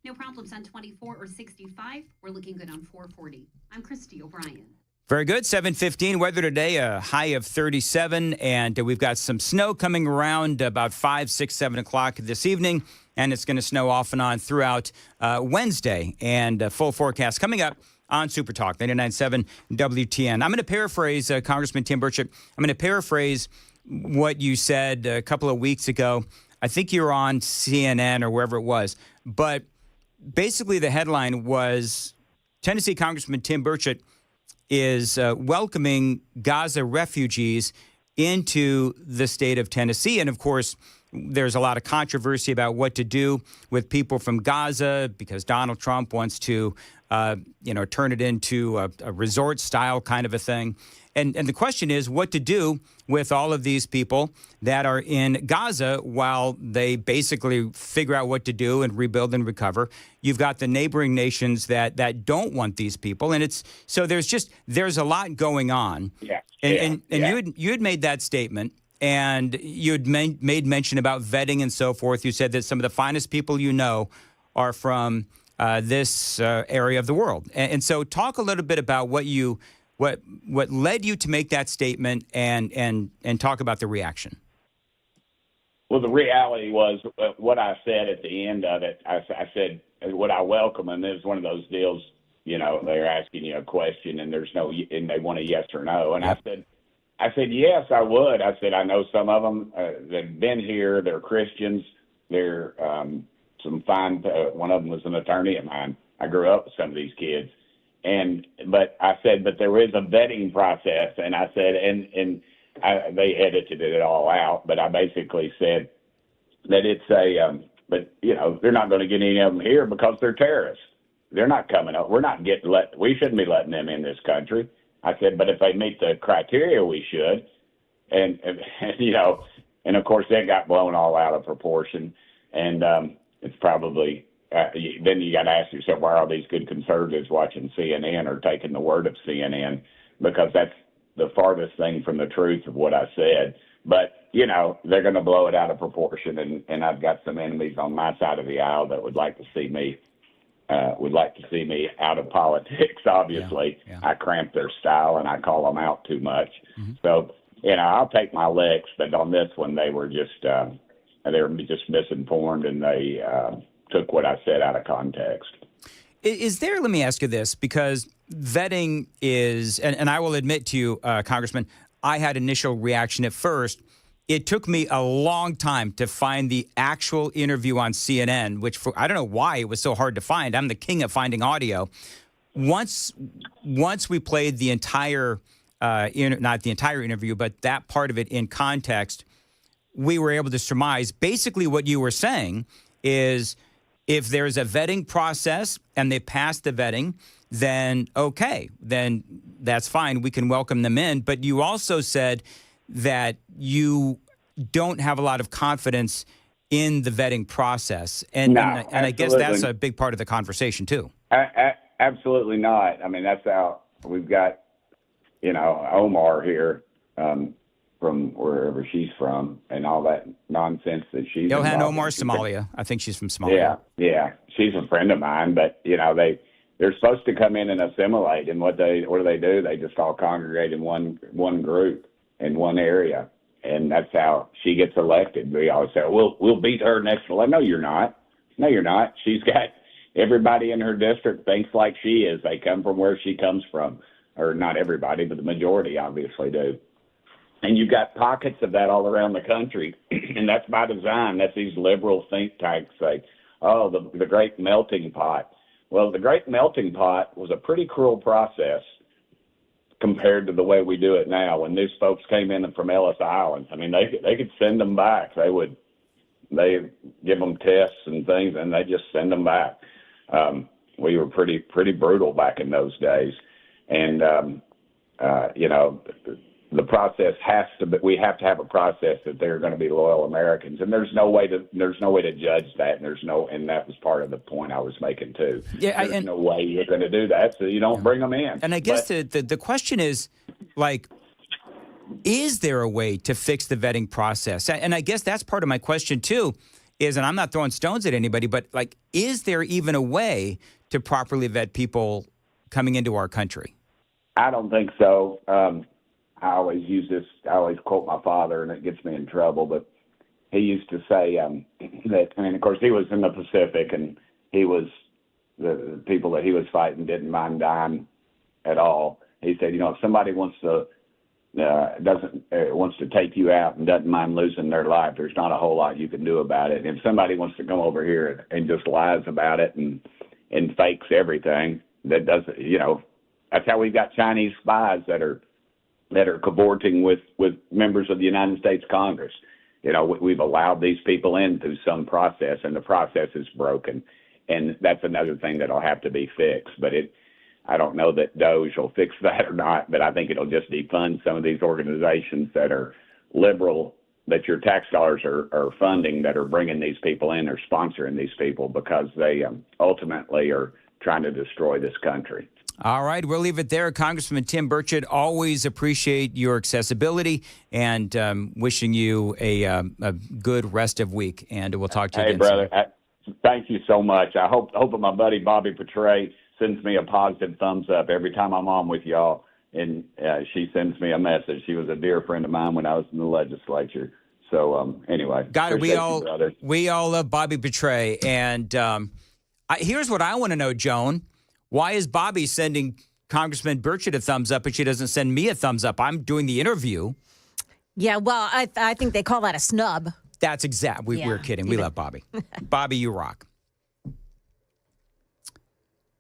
No problems on 24 or 65. We're looking good on 440. I'm Christy O'Brien. Very good. 7:15. Weather today, a high of 37, and we've got some snow coming around about 5, 6, 7 o'clock this evening. And it's going to snow off and on throughout Wednesday. And full forecast coming up on Super Talk 99.7 WTN. I'm going to paraphrase Congressman Tim Burchett. I'm going to paraphrase what you said a couple of weeks ago. I think you were on CNN or wherever it was. But basically the headline was Tennessee Congressman Tim Burchett is welcoming Gaza refugees into the state of Tennessee. And, of course, there's a lot of controversy about what to do with people from Gaza because Donald Trump wants to, turn it into a resort-style kind of a thing. And the question is what to do with all of these people that are in Gaza while they basically figure out what to do and rebuild and recover. You've got the neighboring nations that don't want these people. And there's a lot going on. Yeah. And you had made that statement. And you had made mention about vetting and so forth. You said that some of the finest people you know are from this area of the world. And so talk a little bit about what led you to make that statement and talk about the reaction. Well, the reality was what I said at the end of it. I said, would I welcome them? It was one of those deals, they're asking you a question and and they want a yes or no. And I said, yes, I would. I said, I know some of them that've been here. They're Christians. They're some fine. One of them was an attorney of mine. I grew up with some of these kids. But I said, but there is a vetting process. And I said, they edited it all out. But I basically said that it's they're not going to get any of them here because they're terrorists. they're not coming up. We're not getting let. We shouldn't be letting them in this country. I said, but if they meet the criteria, we should. And and of course, that got blown all out of proportion. And it's probably then you got to ask yourself, why are all these good conservatives watching CNN or taking the word of CNN? Because that's the farthest thing from the truth of what I said. But they're going to blow it out of proportion, and I've got some enemies on my side of the aisle that would like to see me out of politics. Obviously, I cramp their style and I call them out too much. So I'll take my licks, but on this one, they were just misinformed, and they took what I said out of context. Is there? Let me ask you this, because vetting is, and I will admit to you, Congressman, I had initial reaction at first. It took me a long time to find the actual interview on CNN, which I don't know why it was so hard to find. I'm the king of finding audio. Once we played the entire, not the entire interview, but that part of it in context, we were able to surmise basically what you were saying is if there's a vetting process and they pass the vetting, then okay, then that's fine. We can welcome them in. But you also said that you don't have a lot of confidence in the vetting process. And I guess that's a big part of the conversation, too. Absolutely not. I mean, that's how we've got, Omar here from wherever she's from and all that nonsense that she's Johan Omar, Somalia. I think she's from Somalia. Yeah. She's a friend of mine, but, they're supposed to come in and assimilate. And what do they do? They just all congregate in one group in one area. And that's how she gets elected. We always say, we'll beat her next election. No, you're not. No, you're not. She's got everybody in her district thinks like she is. They come from where she comes from. Or not everybody, but the majority obviously do. And you've got pockets of that all around the country. And that's by design. That's these liberal think tanks say, the great melting pot. Well, the great melting pot was a pretty cruel process compared to the way we do it now. When these folks came in from Ellis Island, I mean, they could send them back. They give them tests and things, and they just send them back. We were pretty brutal back in those days, and the process we have to have a process that they're going to be loyal Americans, and there's no way to judge that, and that was part of the point I was making too. Yeah, there's no way you're going to do that, so you don't bring them in. And I guess the question is, is there a way to fix the vetting process? And I guess that's part of my question too, and I'm not throwing stones at anybody, but is there even a way to properly vet people coming into our country? I don't think so. I always quote my father, and it gets me in trouble, but he used to say that, of course, he was in the Pacific, and the people that he was fighting didn't mind dying at all. He said, if somebody wants to take you out and doesn't mind losing their life, there's not a whole lot you can do about it. And if somebody wants to come over here and just lies about it and fakes everything, that doesn't, that's how we've got Chinese spies that are cavorting with members of the United States Congress. We've allowed these people in through some process, and the process is broken. And that's another thing that'll have to be fixed. But I don't know that DOJ will fix that or not, but I think it'll just defund some of these organizations that are liberal, that your tax dollars are funding, that are bringing these people in or sponsoring these people, because they ultimately are trying to destroy this country. All right, we'll leave it there. Congressman Tim Burchett, always appreciate your accessibility, and wishing you a good rest of week. And we'll talk to you again. Hey, brother, thank you so much. I hope that my buddy Bobby Petray sends me a positive thumbs up every time I'm on with y'all, and she sends me a message. She was a dear friend of mine when I was in the legislature. So anyway, got it. We all love Bobby Petray, and here's what I want to know, Joan. Why is Bobby sending Congressman Burchett a thumbs up, but she doesn't send me a thumbs up? I'm doing the interview. Yeah, well, I think they call that a snub. That's exact. We're kidding. We love Bobby. Bobby, you rock.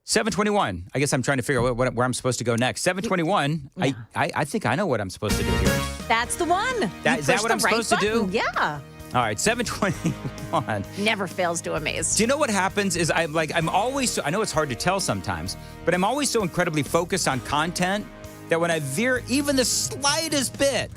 721. I guess I'm trying to figure out where I'm supposed to go next. 721. I think I know what I'm supposed to do here. That's the one. Is that what I'm supposed to do? Yeah. All right, 7:21. Never fails to amaze. Do you know what happens is I'm always so, I know it's hard to tell sometimes, but I'm always so incredibly focused on content that when I veer even the slightest bit,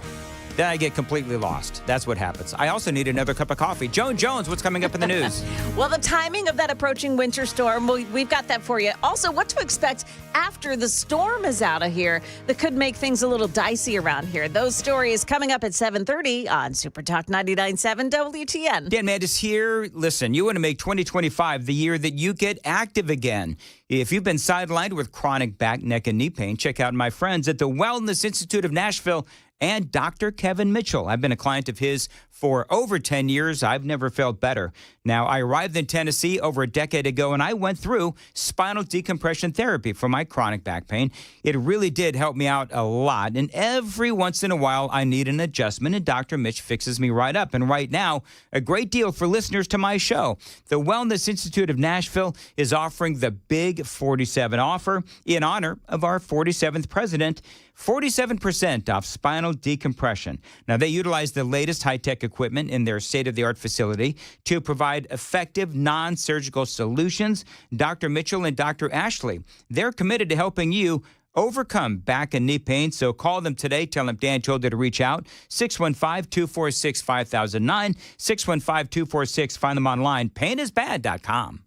then I get completely lost. That's what happens. I also need another cup of coffee. Joan Jones, what's coming up in the news? Well, the timing of that approaching winter storm, we've got that for you. Also, what to expect after the storm is out of here that could make things a little dicey around here. Those stories coming up at 7:30 on Super Talk 99.7 WTN. Dan Mandis here. Listen, you want to make 2025 the year that you get active again. If you've been sidelined with chronic back, neck, and knee pain, check out my friends at the Wellness Institute of Nashville and Dr. Kevin Mitchell. I've been a client of his for over 10 years. I've never felt better. Now, I arrived in Tennessee over a decade ago, and I went through spinal decompression therapy for my chronic back pain. It really did help me out a lot, and every once in a while, I need an adjustment, and Dr. Mitch fixes me right up. And right now, a great deal for listeners to my show. The Wellness Institute of Nashville is offering the Big 47 offer in honor of our 47th president. 47% off spinal decompression. Now, they utilize the latest high-tech equipment in their state-of-the-art facility to provide effective non-surgical solutions. Dr. Mitchell and Dr. Ashley, they're committed to helping you overcome back and knee pain. So call them today. Tell them Dan told you to reach out. 615-246-5009. 615-246. Find them online. Painisbad.com.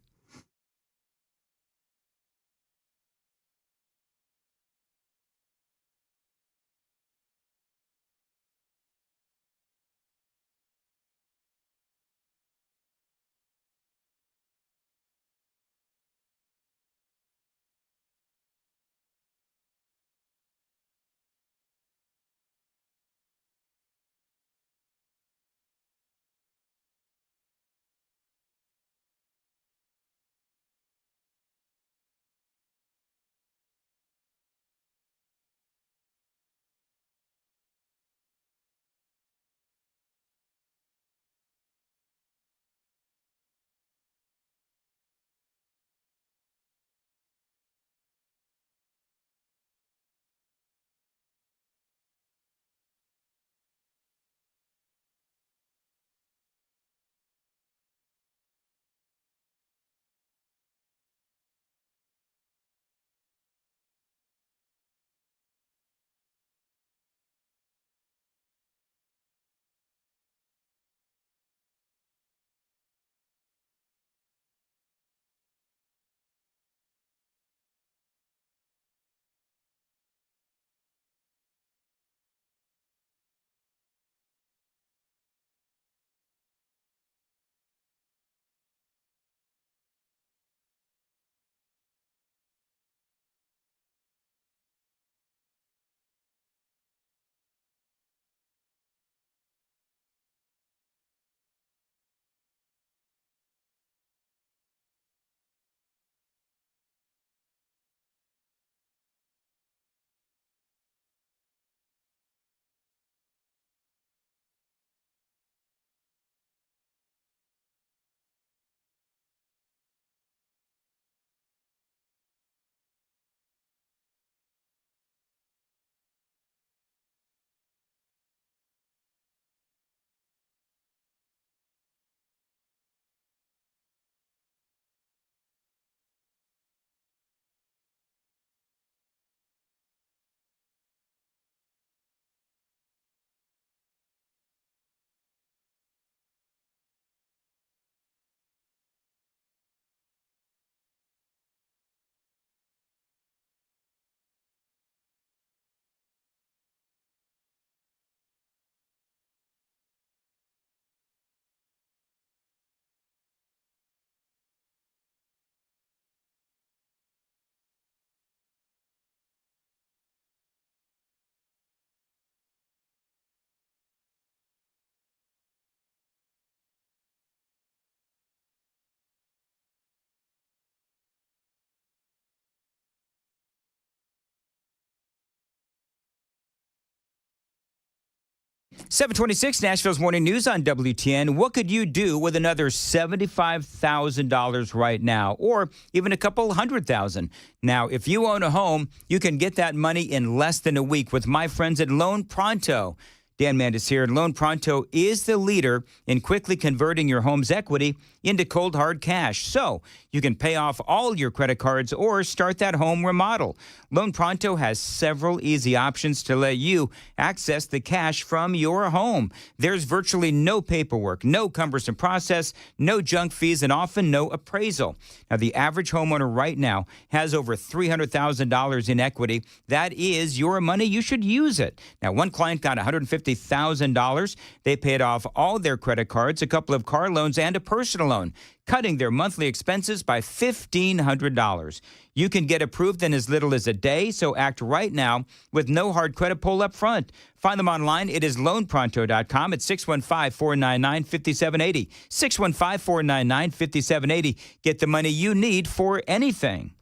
$726 Nashville's Morning News on WTN. What could you do with another $75,000 right now, or even a couple $100,000? Now, if you own a home, you can get that money in less than a week with my friends at Loan Pronto. Dan Mandis here. And Loan Pronto is the leader in quickly converting your home's equity into cold hard cash. So you can pay off all your credit cards or start that home remodel. Loan Pronto has several easy options to let you access the cash from your home. There's virtually no paperwork, no cumbersome process, no junk fees, and often no appraisal. Now, the average homeowner right now has over $300,000 in equity. That is your money. You should use it. Now, one client got $150,000. They paid off all their credit cards, a couple of car loans, and a personal loan, cutting their monthly expenses by $1,500. You can get approved in as little as a day, so act right now with no hard credit pull up front. Find them online. It is loanpronto.com. It's 615-499-5780. 615-499-5780. Get the money you need for anything.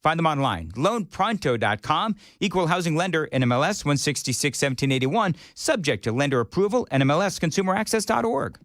Find them online. Loanpronto.com. Equal housing lender, NMLS 166-1781. Subject to lender approval, NMLSconsumeraccess.org.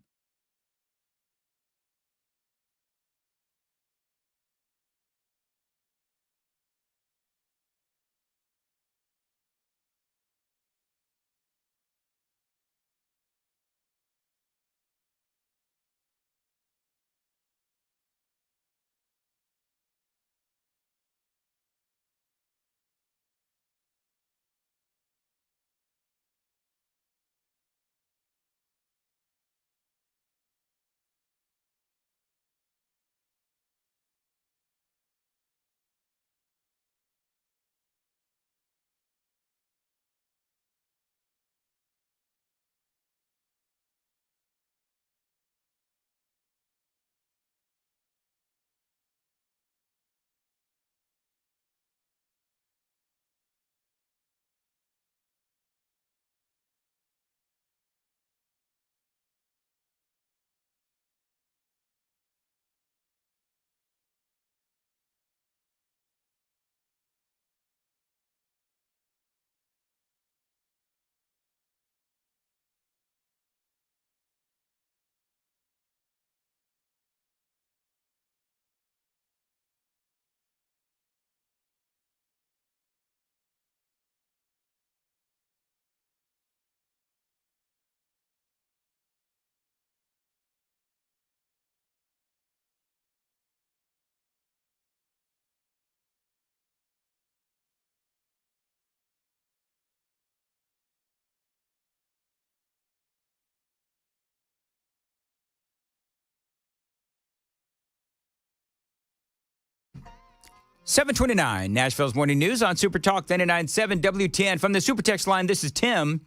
$7:29, Nashville's Morning News on Super Talk 99.7 WTN. From the Super Text line, this is Tim.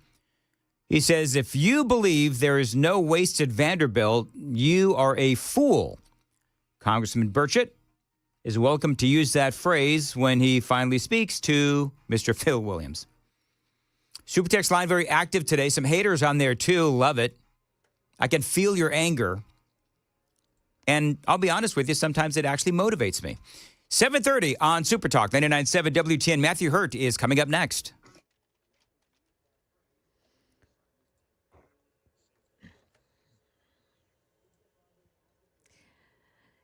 He says, if you believe there is no waste at Vanderbilt, you are a fool. Congressman Burchett is welcome to use that phrase when he finally speaks to Mr. Phil Williams. Super Text line very active today. Some haters on there, too. Love it. I can feel your anger. And I'll be honest with you, sometimes it actually motivates me. 7:30 on Super Talk 99.7 WTN. Matthew Hurt is coming up next.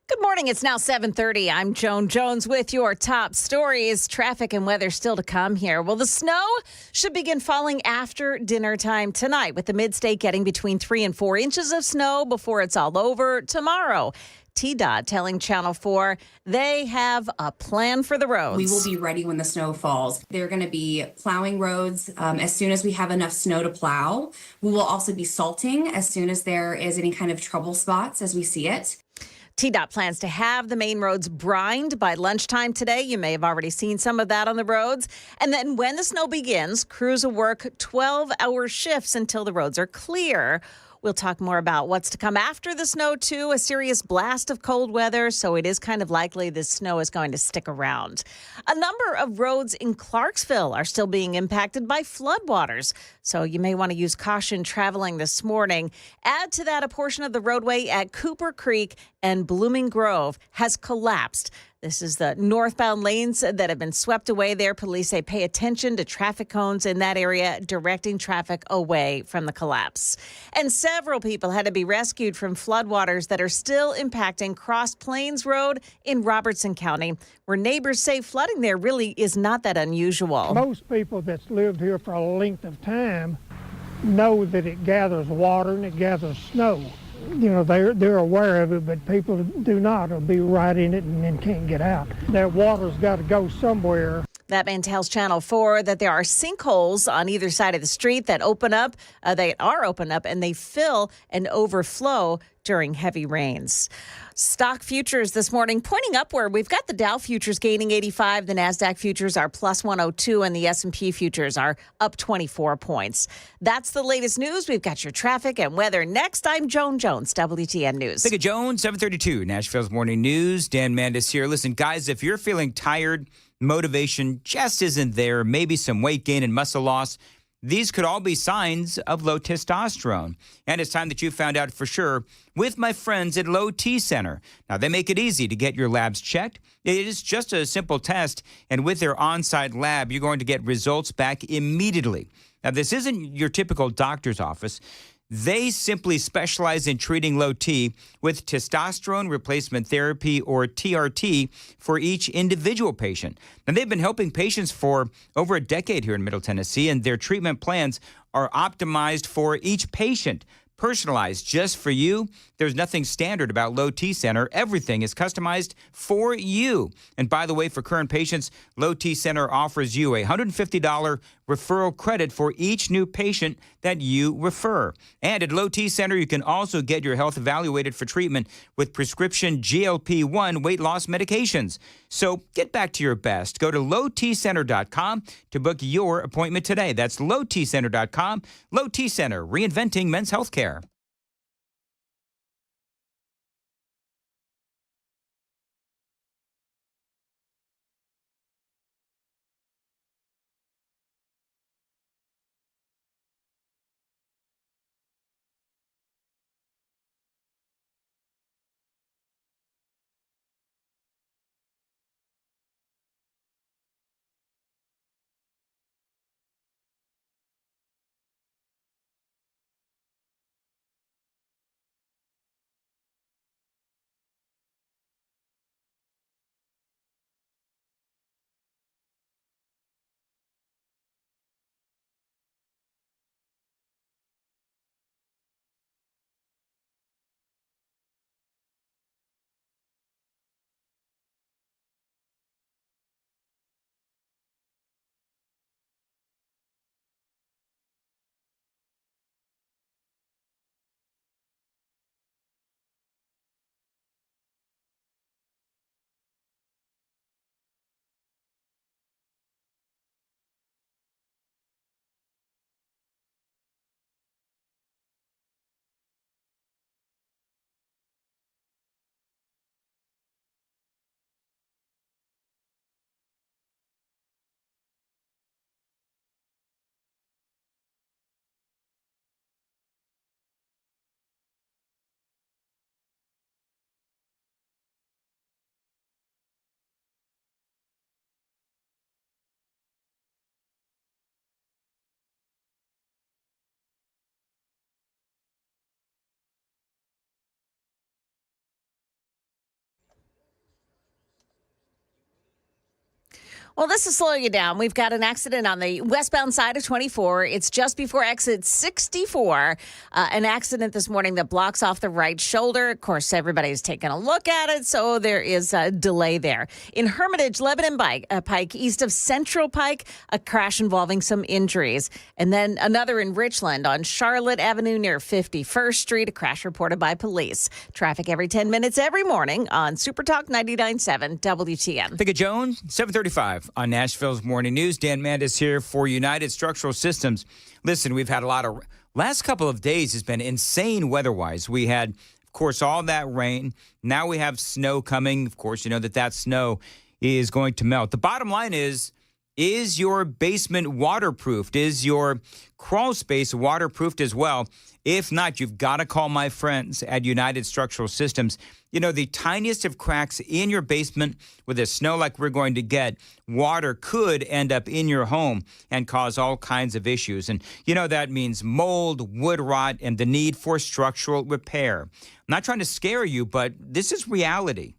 Good morning. It's now 7:30. I'm Joan Jones with your top stories. Traffic and weather still to come here. Well, the snow should begin falling after dinner time tonight, with the mid-state getting between 3 and 4 inches of snow before it's all over tomorrow. TDOT telling Channel 4 they have a plan for the roads. We will be ready when the snow falls. They're going to be plowing roads as soon as we have enough snow to plow. We will also be salting as soon as there is any kind of trouble spots as we see it. TDOT plans to have the main roads brined by lunchtime today. You may have already seen some of that on the roads. And then when the snow begins, crews will work 12-hour shifts until the roads are clear. We'll talk more about what's to come after the snow, too. A serious blast of cold weather, so it is kind of likely this snow is going to stick around. A number of roads in Clarksville are still being impacted by floodwaters, so you may want to use caution traveling this morning. Add to that, a portion of the roadway at Cooper Creek and Blooming Grove has collapsed. This is the northbound lanes that have been swept away there. Police say pay attention to traffic cones in that area, directing traffic away from the collapse. And several people had to be rescued from floodwaters that are still impacting Cross Plains Road in Robertson County, where neighbors say flooding there really is not that unusual. Most people that's lived here for a length of time know that it gathers water and it gathers snow. You know, they're aware of it, but people do not, or be right in it and then can't get out. That water's got to go somewhere. That man tells Channel 4 that there are sinkholes on either side of the street that open up, and they fill and overflow during heavy rains. Stock futures this morning pointing upward. We've got the Dow futures gaining 85, the NASDAQ futures are plus 102, and the S&P futures are up 24 points. That's the latest news. We've got your traffic and weather next. I'm Joan Jones, WTN News. Think of Joan, 732, Nashville's Morning News. Dan Mandis here. Listen, guys, if you're feeling tired, motivation just isn't there, maybe some weight gain and muscle loss, these could all be signs of low testosterone. And it's time that you found out for sure with my friends at Low T Center. Now, they make it easy to get your labs checked. It is just a simple test, and with their on-site lab, you're going to get results back immediately. Now, this isn't your typical doctor's office. They simply specialize in treating low T with testosterone replacement therapy, or TRT, for each individual patient. And they've been helping patients for over a decade here in Middle Tennessee, and their treatment plans are optimized for each patient, personalized just for you. There's nothing standard about Low T Center. Everything is customized for you. And by the way, for current patients, Low T Center offers you a $150 referral credit for each new patient that you refer. And at Low T Center, you can also get your health evaluated for treatment with prescription GLP-1 weight loss medications. So get back to your best. Go to lowtcenter.com to book your appointment today. That's lowtcenter.com. Low T Center, reinventing men's health care. Well, this is slowing you down. We've got an accident on the westbound side of 24. It's just before exit 64. An accident this morning that blocks off the right shoulder. Of course, everybody's taking a look at it, so there is a delay there. In Hermitage, Lebanon Pike, east of Central Pike, a crash involving some injuries. And then another in Richland on Charlotte Avenue near 51st Street, a crash reported by police. Traffic every 10 minutes every morning on Super Talk 99.7 WTN. Think of Joan, 735 on Nashville's Morning News. Dan Mandis here for United Structural Systems. Listen, we've had a lot of... Last couple of days has been insane weather-wise. We had, of course, all that rain. Now we have snow coming. Of course, you know that snow is going to melt. The bottom line is your basement waterproofed? Is your crawl space waterproofed as well? If not, you've got to call my friends at United Structural Systems. You know, the tiniest of cracks in your basement with the snow like we're going to get, water could end up in your home and cause all kinds of issues. And, you know, that means mold, wood rot, and the need for structural repair. I'm not trying to scare you, but this is reality.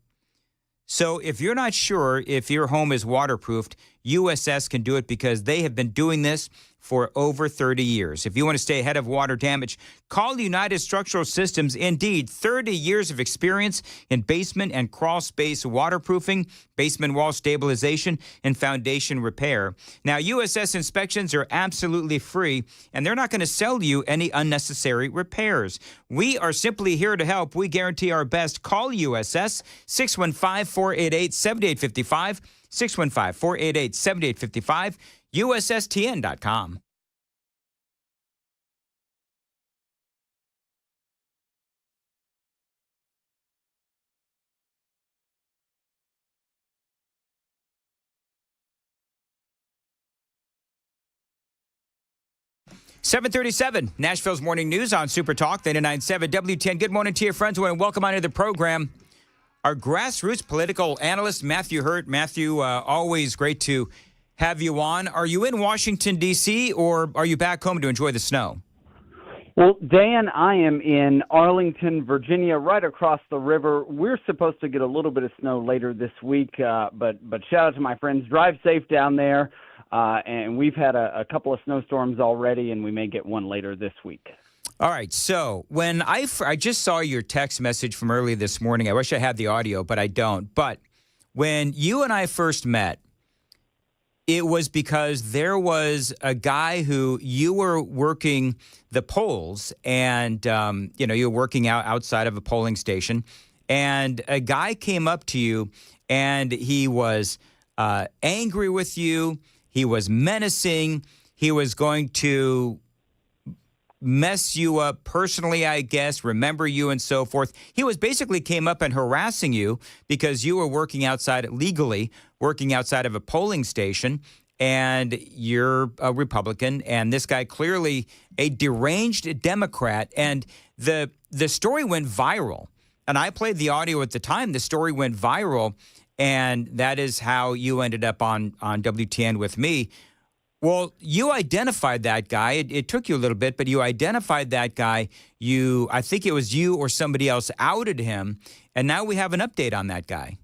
So if you're not sure if your home is waterproofed, USS can do it because they have been doing this for over 30 years. If you want to stay ahead of water damage, call United Structural Systems. Indeed, 30 years of experience in basement and crawl space waterproofing, basement wall stabilization, and foundation repair. Now, USS inspections are absolutely free, and they're not going to sell you any unnecessary repairs. We are simply here to help. We guarantee our best. Call USS 615-488-7855, 615-488-7855, USSTN.com. (7:37) Nashville's Morning News on Super Talk 99.7 WTN. Good morning to your friends. I want to welcome onto the program our grassroots political analyst, Matthew Hurt. Matthew, always great to have you on. Are you in Washington, D.C., or are you back home to enjoy the snow? Well, Dan, I am in Arlington, Virginia, right across the river. We're supposed to get a little bit of snow later this week, but shout out to my friends. Drive safe down there, and we've had a couple of snowstorms already, and we may get one later this week. All right, so when I just saw your text message from early this morning. I wish I had the audio, but I don't. But when you and I first met, it was because there was a guy who you were working the polls, and you were working outside of a polling station, and a guy came up to you, and he was angry with you. He was menacing. He was going to mess you up personally, I guess, remember you and so forth. He basically came up and harassing you because you were working legally working outside of a polling station, and you're a Republican, and this guy clearly a deranged Democrat, and the story went viral. And I played the audio at the time. The story went viral, and that is how you ended up on WTN with me. Well, you identified that guy. It took you a little bit, but you identified that guy. I think it was you or somebody else outed him, and now we have an update on that guy.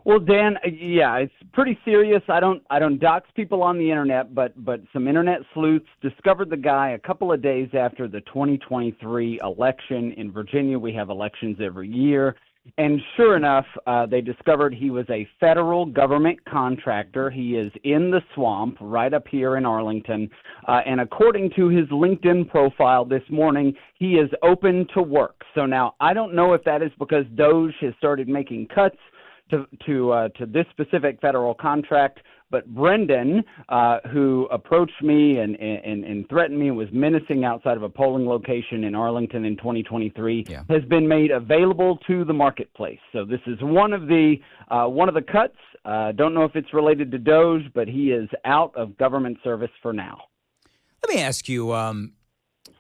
Well, Dan, yeah, it's pretty serious. I don't dox people on the internet, but some internet sleuths discovered the guy a couple of days after the 2023 election in Virginia. We have elections every year. And sure enough, they discovered he was a federal government contractor. He is in the swamp right up here in Arlington. And according to his LinkedIn profile this morning, he is open to work. So now I don't know if that is because DOJ has started making cuts to this specific federal contract. But Brendan, who approached me and threatened me, was menacing outside of a polling location in Arlington in 2023, has been made available to the marketplace. So this is one of the cuts. Don't know if it's related to DOJ, but he is out of government service for now. Let me ask you,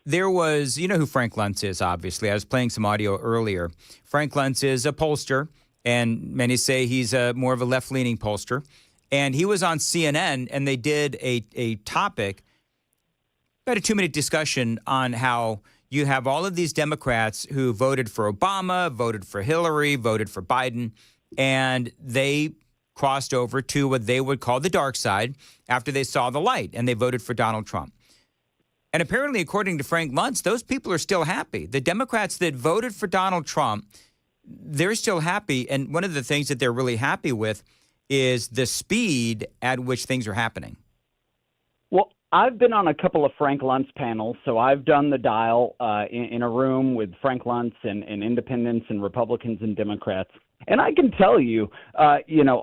there was, you know who Frank Luntz is, obviously. I was playing some audio earlier. Frank Luntz is a pollster, and many say he's more of a left-leaning pollster. And he was on CNN, and they did a topic, about a 2-minute discussion on how you have all of these Democrats who voted for Obama, voted for Hillary, voted for Biden, and they crossed over to what they would call the dark side after they saw the light, and they voted for Donald Trump. And apparently, according to Frank Luntz, those people are still happy. The Democrats that voted for Donald Trump, they're still happy. And one of the things that they're really happy with is the speed at which things are happening. Well, I've been on a couple of Frank Luntz panels, so I've done the dial in a room with Frank Luntz and independents and Republicans and Democrats. And I can tell you, a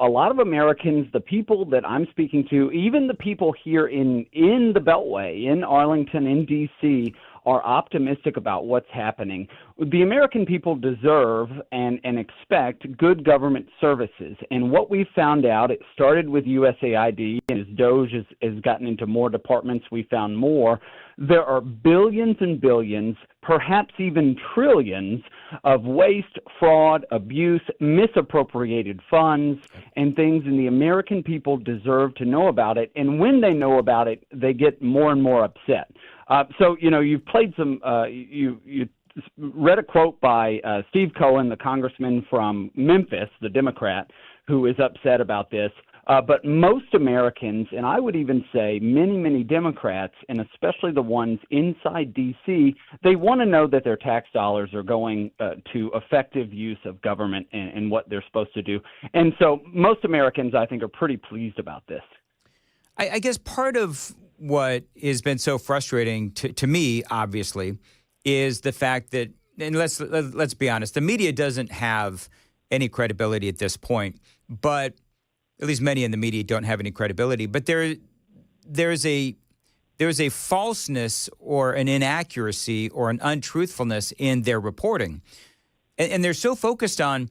lot of Americans, the people that I'm speaking to, even the people here in the Beltway, in Arlington, in D.C., are optimistic about what's happening. The American people deserve and expect good government services. And what we found out, it started with USAID, and as DOJ has gotten into more departments, we found more. There are billions and billions, perhaps even trillions, of waste, fraud, abuse, misappropriated funds, and things, and the American people deserve to know about it. And when they know about it, they get more and more upset. So, you've played some, you read a quote by Steve Cohen, the congressman from Memphis, the Democrat, who is upset about this. But most Americans, and I would even say many, many Democrats, and especially the ones inside D.C., they want to know that their tax dollars are going to effective use of government and what they're supposed to do. And so most Americans, I think, are pretty pleased about this. I guess part of what has been so frustrating to me, obviously, is the fact that, and let's be honest, the media doesn't have any credibility at this point, but at least many in the media don't have any credibility. But there's a falseness or an inaccuracy or an untruthfulness in their reporting. And they're so focused on,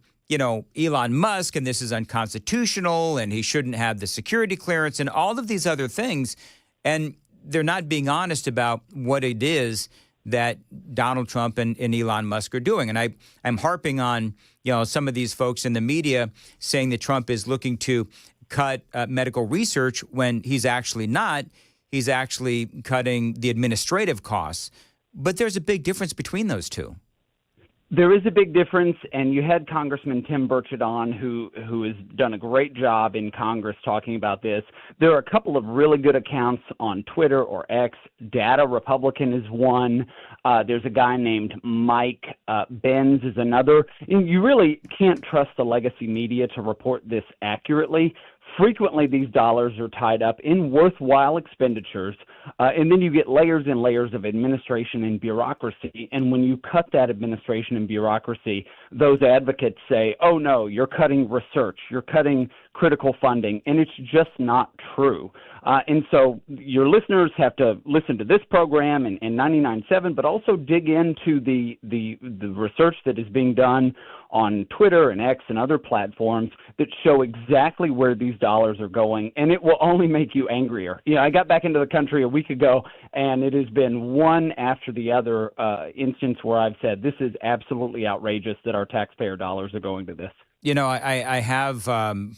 Elon Musk, and this is unconstitutional, and he shouldn't have the security clearance and all of these other things. And they're not being honest about what it is that Donald Trump and Elon Musk are doing. And I'm harping on, some of these folks in the media saying that Trump is looking to cut medical research when he's actually not. He's actually cutting the administrative costs. But there's a big difference between those two. There is a big difference, and you had Congressman Tim Burchett on, who has done a great job in Congress talking about this. There are a couple of really good accounts on Twitter or X. Data Republican is one. There's a guy named Mike Benz is another. And you really can't trust the legacy media to report this accurately. Frequently, these dollars are tied up in worthwhile expenditures, and then you get layers and layers of administration and bureaucracy. And when you cut that administration and bureaucracy, those advocates say, oh, no, you're cutting research, you're cutting critical funding, and it's just not true. And so your listeners have to listen to this program and 99.7, but also dig into the research that is being done on Twitter and X and other platforms that show exactly where these dollars are going, and it will only make you angrier. I got back into the country a week ago, and it has been one after the other instance where I've said this is absolutely outrageous that our taxpayer dollars are going to this. I have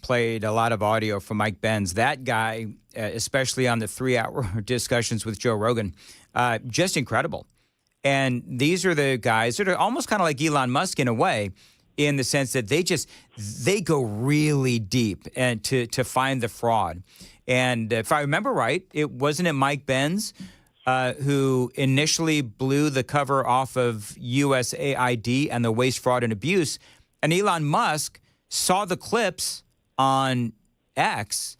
played a lot of audio from Mike Benz. That guy, especially on the 3-hour discussions with Joe Rogan, just incredible. And these are the guys that are almost kind of like Elon Musk in a way, in the sense that they go really deep and to find the fraud. And if I remember right, wasn't it Mike Benz who initially blew the cover off of USAID and the waste, fraud, and abuse. And Elon Musk saw the clips on X,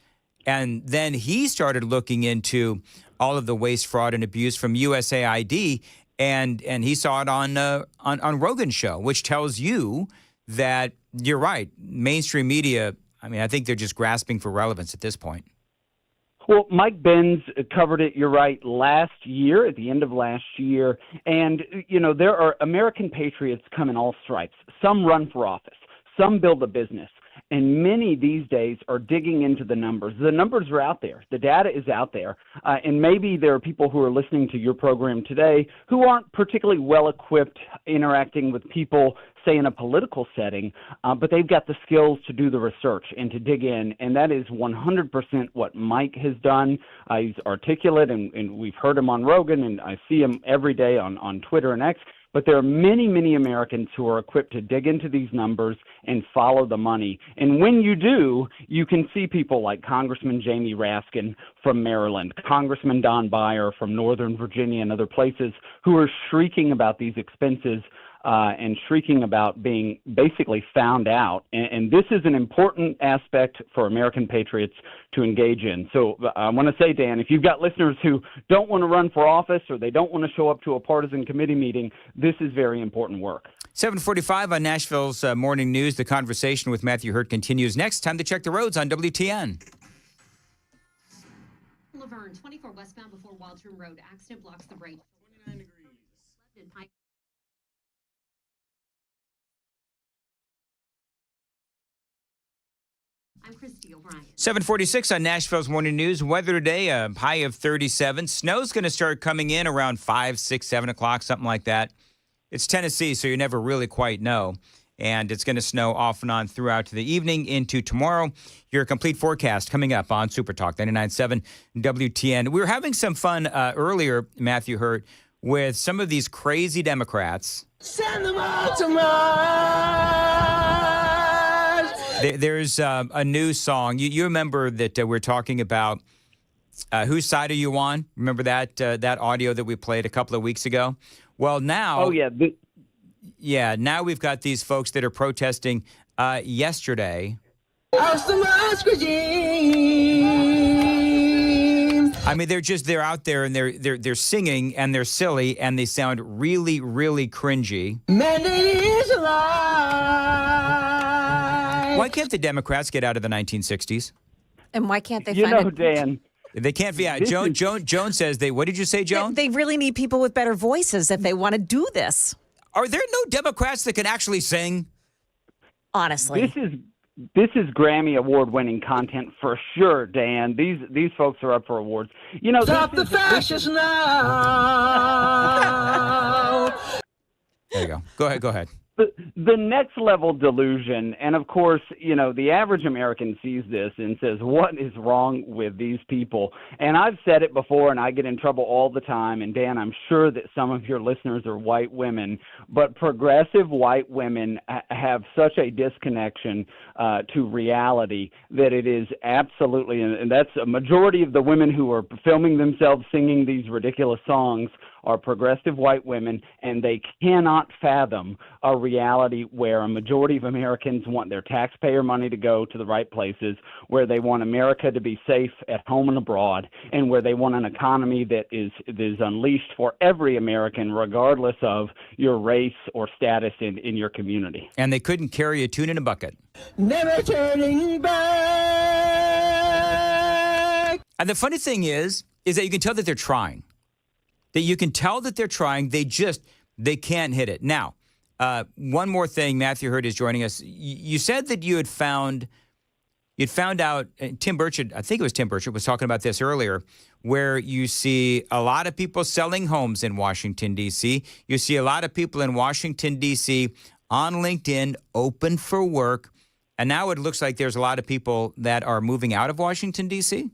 and then he started looking into all of the waste, fraud, and abuse from USAID, and he saw it on Rogan's show, which tells you that you're right. Mainstream media, I think they're just grasping for relevance at this point. Well, Mike Benz covered it, you're right, last year, at the end of last year. And, there are American patriots come in all stripes. Some run for office. Some build a business. And many these days are digging into the numbers. The numbers are out there. The data is out there. And maybe there are people who are listening to your program today who aren't particularly well equipped interacting with people, say, in a political setting, but they've got the skills to do the research and to dig in. And that is 100% what Mike has done. He's articulate, and we've heard him on Rogan, and I see him every day on Twitter and X. But there are many, many Americans who are equipped to dig into these numbers and follow the money. And when you do, you can see people like Congressman Jamie Raskin from Maryland, Congressman Don Beyer from Northern Virginia and other places who are shrieking about these expenses and shrieking about being basically found out. And this is an important aspect for American patriots to engage in. So I want to say, Dan, if you've got listeners who don't want to run for office or they don't want to show up to a partisan committee meeting, this is very important work. 7:45 on Nashville's Morning News. The conversation with Matthew Hurt continues next. Time to check the roads on WTN. Laverne, 24 westbound before Waldron Road. Accident blocks the break. 29 degrees. I'm Christy O'Brien. 7:46 on Nashville's Morning News. Weather today, a high of 37. Snow's going to start coming in around 5, 6, 7 o'clock, something like that. It's Tennessee, so you never really quite know. And it's going to snow off and on throughout the evening into tomorrow. Your complete forecast coming up on Super Talk 99.7 WTN. We were having some fun earlier, Matthew Hurt, with some of these crazy Democrats. Send them all to Mars. There's a new song. You remember that we're talking about Whose Side Are You On? Remember that audio that we played a couple of weeks ago? Well, now... Oh, yeah. Yeah, now we've got these folks that are protesting yesterday. I mean, they're out there and they're singing and they're silly and they sound really, really cringy. Mandate is alive. Why can't the Democrats get out of the 1960s? And why can't they You find know, Dan. They can't. Yeah, Joan says they. What did you say, Joan? They really need people with better voices if they want to do this. Are there no Democrats that can actually sing? Honestly, this is Grammy award-winning content for sure, Dan. These folks are up for awards. You know, Stop the fascists now. There you go. Go ahead. The next level delusion, and of course, you know, the average American sees this and says, what is wrong with these people? And I've said it before, and I get in trouble all the time. And Dan, I'm sure that some of your listeners are white women, but progressive white women have such a disconnection to reality that it is absolutely, and that's a majority of the women who are filming themselves singing these ridiculous songs are progressive white women, and they cannot fathom a reality where a majority of Americans want their taxpayer money to go to the right places, where they want America to be safe at home and abroad, and where they want an economy that is unleashed for every American, regardless of your race or status in your community. And they couldn't carry a tune in a bucket. Never turning back. And the funny thing is that you can tell that they're trying. That you can tell that they're trying. They can't hit it. Now, one more thing. Matthew Hurt is joining us. You said that you'd found out, Tim Burchett, I think it was Tim Burchett, was talking about this earlier, where you see a lot of people selling homes in Washington, D.C. You see a lot of people in Washington, D.C. on LinkedIn, open for work. And now it looks like there's a lot of people that are moving out of Washington, D.C.?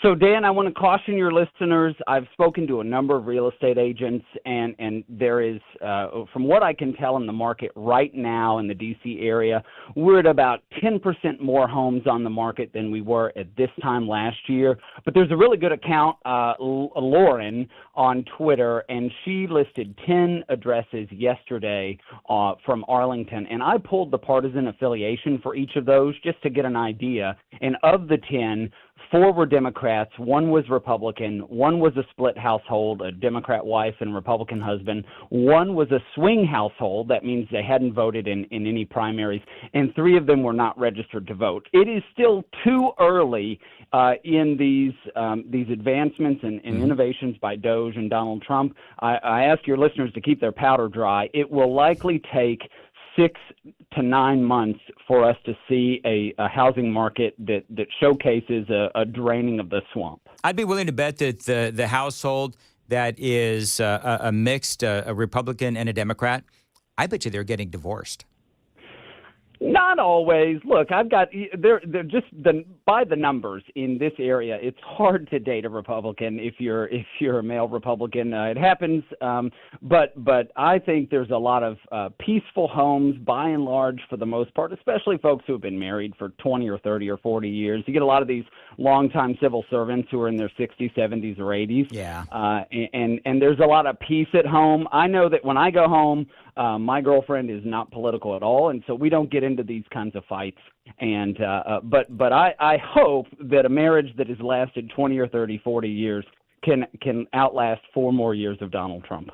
So, Dan, I want to caution your listeners. I've spoken to a number of real estate agents, and there is, from what I can tell in the market right now in the D.C. area, we're at about 10% more homes on the market than we were at this time last year. But there's a really good account, Lauren, on Twitter, and she listed 10 addresses yesterday from Arlington. And I pulled the partisan affiliation for each of those just to get an idea. And of the 10, 4 were Democrats, 1 was Republican, 1 was a split household, a Democrat wife and Republican husband, 1 was a swing household, that means they hadn't voted in any primaries, and 3 of them were not registered to vote. It is still too early in these advancements and innovations by Doge and Donald Trump. I ask your listeners to keep their powder dry. It will likely take 6 to 9 months for us to see a housing market that showcases a draining of the swamp. I'd be willing to bet that the household that is a mixed a Republican and a Democrat, I bet you they're getting divorced. Not always. Look, I've got they're just by the numbers in this area. It's hard to date a Republican if you're a male Republican. It happens, but I think there's a lot of peaceful homes by and large for the most part, especially folks who have been married for 20 or 30 or 40 years. You get a lot of these longtime civil servants who are in their 60s, 70s, or 80s. Yeah. And there's a lot of peace at home. I know that when I go home, my girlfriend is not political at all, and so we don't get into these kinds of fights. And but I hope that a marriage that has lasted 20 or 30, 40 years can outlast 4 more years of Donald Trump.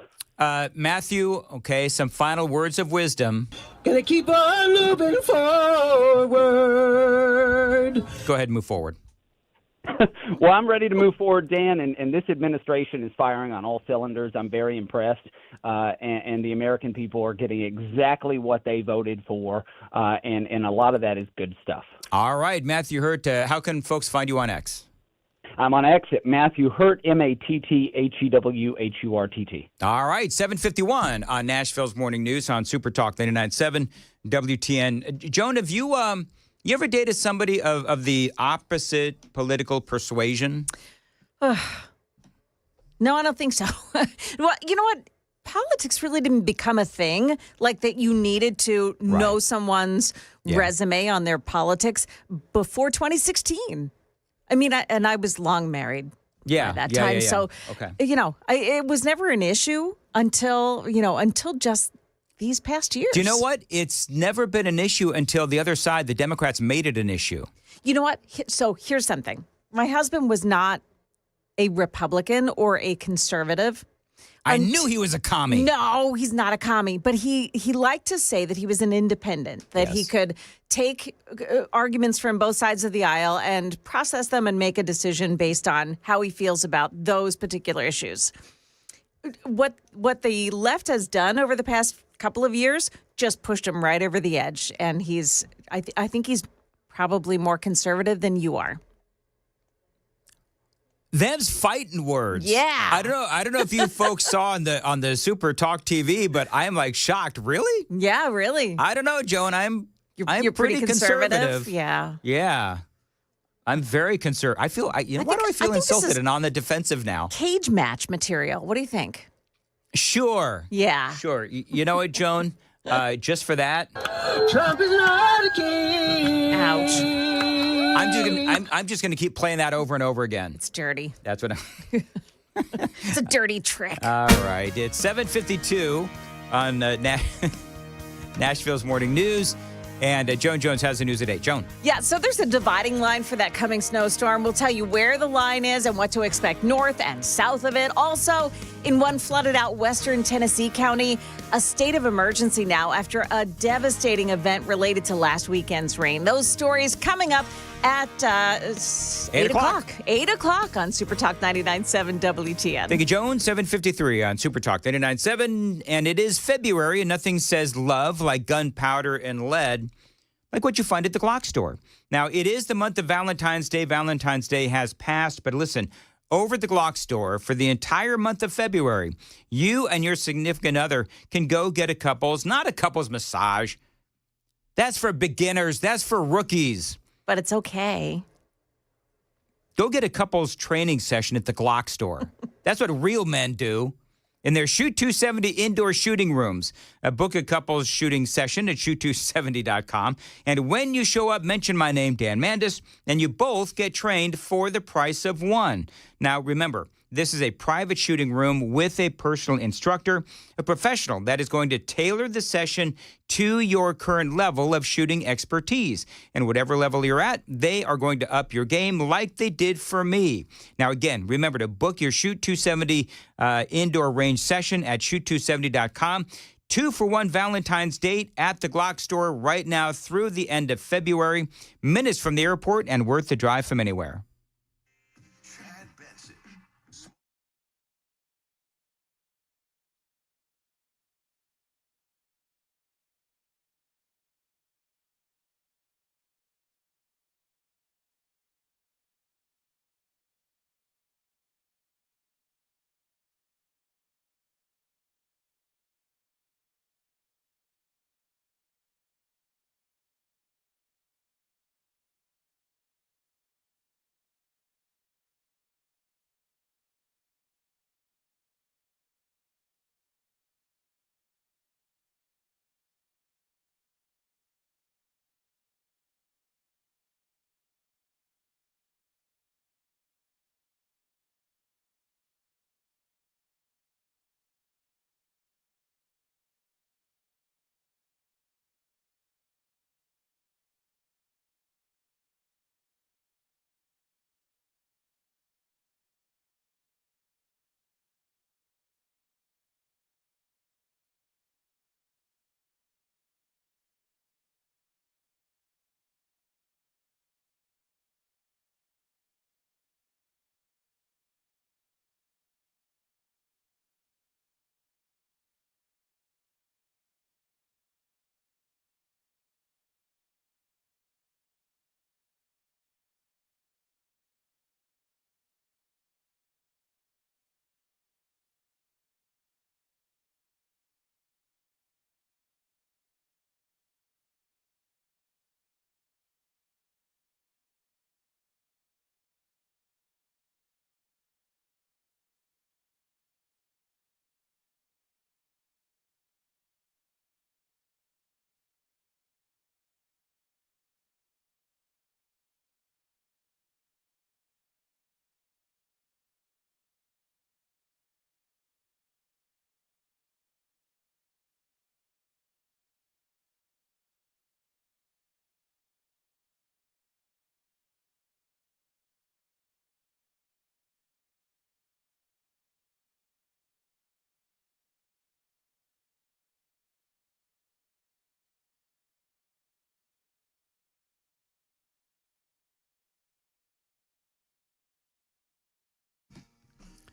Matthew, okay, some final words of wisdom. Gonna keep on moving forward. Go ahead and move forward. Well, I'm ready to move forward, Dan, and this administration is firing on all cylinders. I'm very impressed, and the American people are getting exactly what they voted for, and a lot of that is good stuff. All right, Matthew Hurt, how can folks find you on X? I'm on X at Matthew Hurt, MattheWHurtt. All right, 7:51 on Nashville's Morning News on Super Talk 99.7 WTN. Joan, have you ever dated somebody of the opposite political persuasion? No, I don't think so. Well, you know what? politics really didn't become a thing, like that you needed to know someone's resume on their politics before 2016. I mean, I was long married by that time. So, it was never an issue until just these past years. Do you know what? It's never been an issue until the other side, the Democrats, made it an issue. You know what? So here's something. My husband was not a Republican or a conservative. I knew he was a commie. No, he's not a commie, but he liked to say that he was an independent, that he could take arguments from both sides of the aisle and process them and make a decision based on how he feels about those particular issues. What the left has done over the past couple of years just pushed him right over the edge, and I think he's probably more conservative than you are. Them's fighting words. Yeah. I don't know if you folks saw on the Super Talk TV, but I'm like shocked. Really? Yeah, really. I don't know, Joan. I'm pretty conservative. Yeah. Yeah. I'm very conservative. Why do I feel insulted and on the defensive now? Cage match material. What do you think? Sure. Yeah. Sure. You know what, Joan? Just for that. Trump is not a king. Ouch. I'm just gonna keep playing that over and over again. It's dirty. That's what it's a dirty trick. All right. It's 7:52 on Nashville's Morning News. And Joan Jones has the news today. Joan. Yeah, so there's a dividing line for that coming snowstorm. We'll tell you where the line is and what to expect north and south of it. Also, in one flooded out western Tennessee county, a state of emergency now after a devastating event related to last weekend's rain. Those stories coming up at 8 o'clock. 8 o'clock on Super Talk 99.7 WTN. Thank you, Joan. 7:53 on Super Talk 99.7. And it is February, and nothing says love like gunpowder and lead, like what you find at the Glock store. Now, it is the month of Valentine's Day. Valentine's Day has passed, but listen, over at the Glock store for the entire month of February, you and your significant other can go get not a couple's massage. That's for beginners. That's for rookies. But it's okay. Go get a couple's training session at the Glock store. That's what real men do. In their Shoot 270 indoor shooting rooms. Book a couple's shooting session at shoot270.com. And when you show up, mention my name, Dan Mandis, and you both get trained for the price of one. Now, remember, this is a private shooting room with a personal instructor, a professional that is going to tailor the session to your current level of shooting expertise. And whatever level you're at, they are going to up your game like they did for me. Now, again, remember to book your Shoot 270 indoor range session at shoot270.com. 2-for-1 Valentine's date at the Glock store right now through the end of February. Minutes from the airport and worth the drive from anywhere.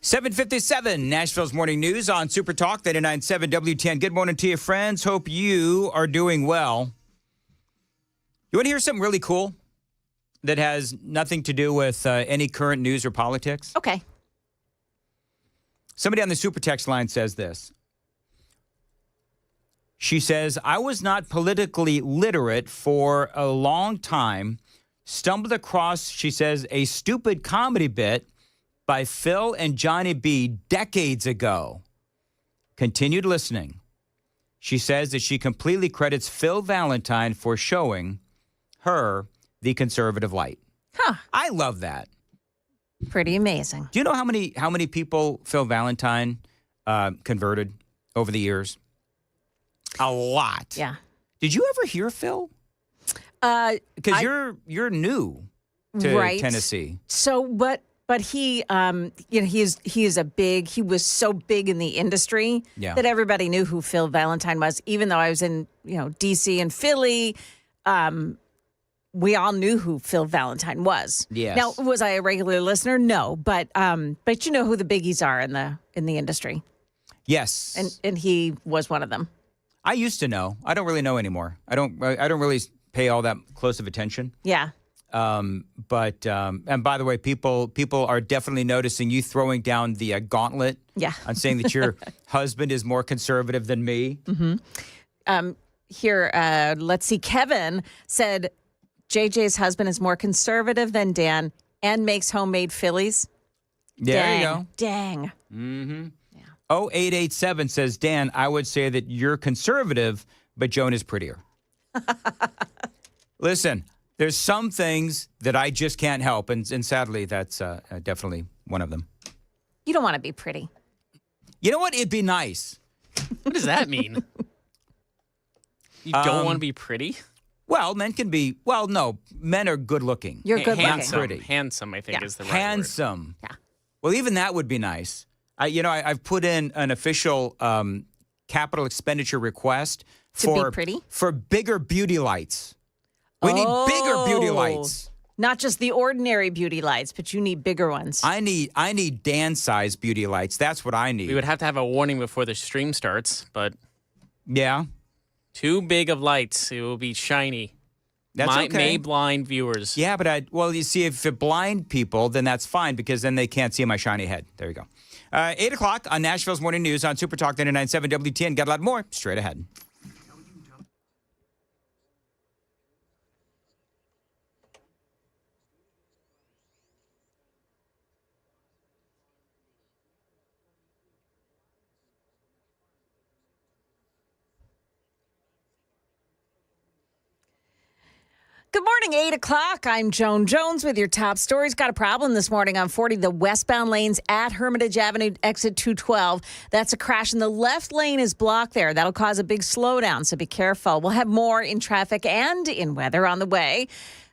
7:57, Nashville's Morning News on Super Talk 99.7 WTN. Good morning to you, friends. Hope you are doing well. You want to hear something really cool that has nothing to do with any current news or politics? Okay. Somebody on the Super Text line says this. She says, I was not politically literate for a long time. Stumbled across, she says, a stupid comedy bit by Phil and Johnny B decades ago. Continued listening. She says that she completely credits Phil Valentine for showing her the conservative light. Huh. I love that. Pretty amazing. Do you know how many people Phil Valentine converted over the years? A lot. Yeah. Did you ever hear Phil? Because you're new to Tennessee. So, but he, he was so big in the industry that everybody knew who Phil Valentine was. Even though I was in, D.C. and Philly, we all knew who Phil Valentine was. Yes. Now, was I a regular listener? No, but you know who the biggies are in the industry. Yes. And he was one of them. I used to know. I don't really know anymore. I don't really pay all that close of attention. Yeah. And by the way, people are definitely noticing you throwing down the gauntlet. Yeah. On saying that your husband is more conservative than me. Mm-hmm. Here, let's see. Kevin said JJ's husband is more conservative than Dan and makes homemade Phillies. There you go. Dang. Mm-hmm. 0887 says, Dan, I would say that you're conservative, but Joan is prettier. Listen, there's some things that I just can't help, and sadly, that's definitely one of them. You don't want to be pretty. You know what? It'd be nice. What does that mean? You don't want to be pretty? Well, men can be. Well, no, men are good looking. You're good handsome, looking. Handsome, I think, is the right handsome. word. Yeah. Well, even that would be nice. I've put in an official capital expenditure request to be pretty? For bigger beauty lights. We need bigger beauty lights. Not just the ordinary beauty lights, but you need bigger ones. I need Dan-sized beauty lights. That's what I need. We would have to have a warning before the stream starts, but yeah, too big of lights, it will be shiny. That's okay. May blind viewers. Yeah, but you see, if it blind people, then that's fine because then they can't see my shiny head. There you go. 8 o'clock on Nashville's Morning News on Super Talk 99.7 WTN. Got a lot more straight ahead. Good morning, 8 o'clock. I'm Joan Jones with your top stories. Got a problem this morning on 40, the westbound lanes at Hermitage Avenue, exit 212. That's a crash, and the left lane is blocked there. That'll cause a big slowdown, so be careful. We'll have more in traffic and in weather on the way.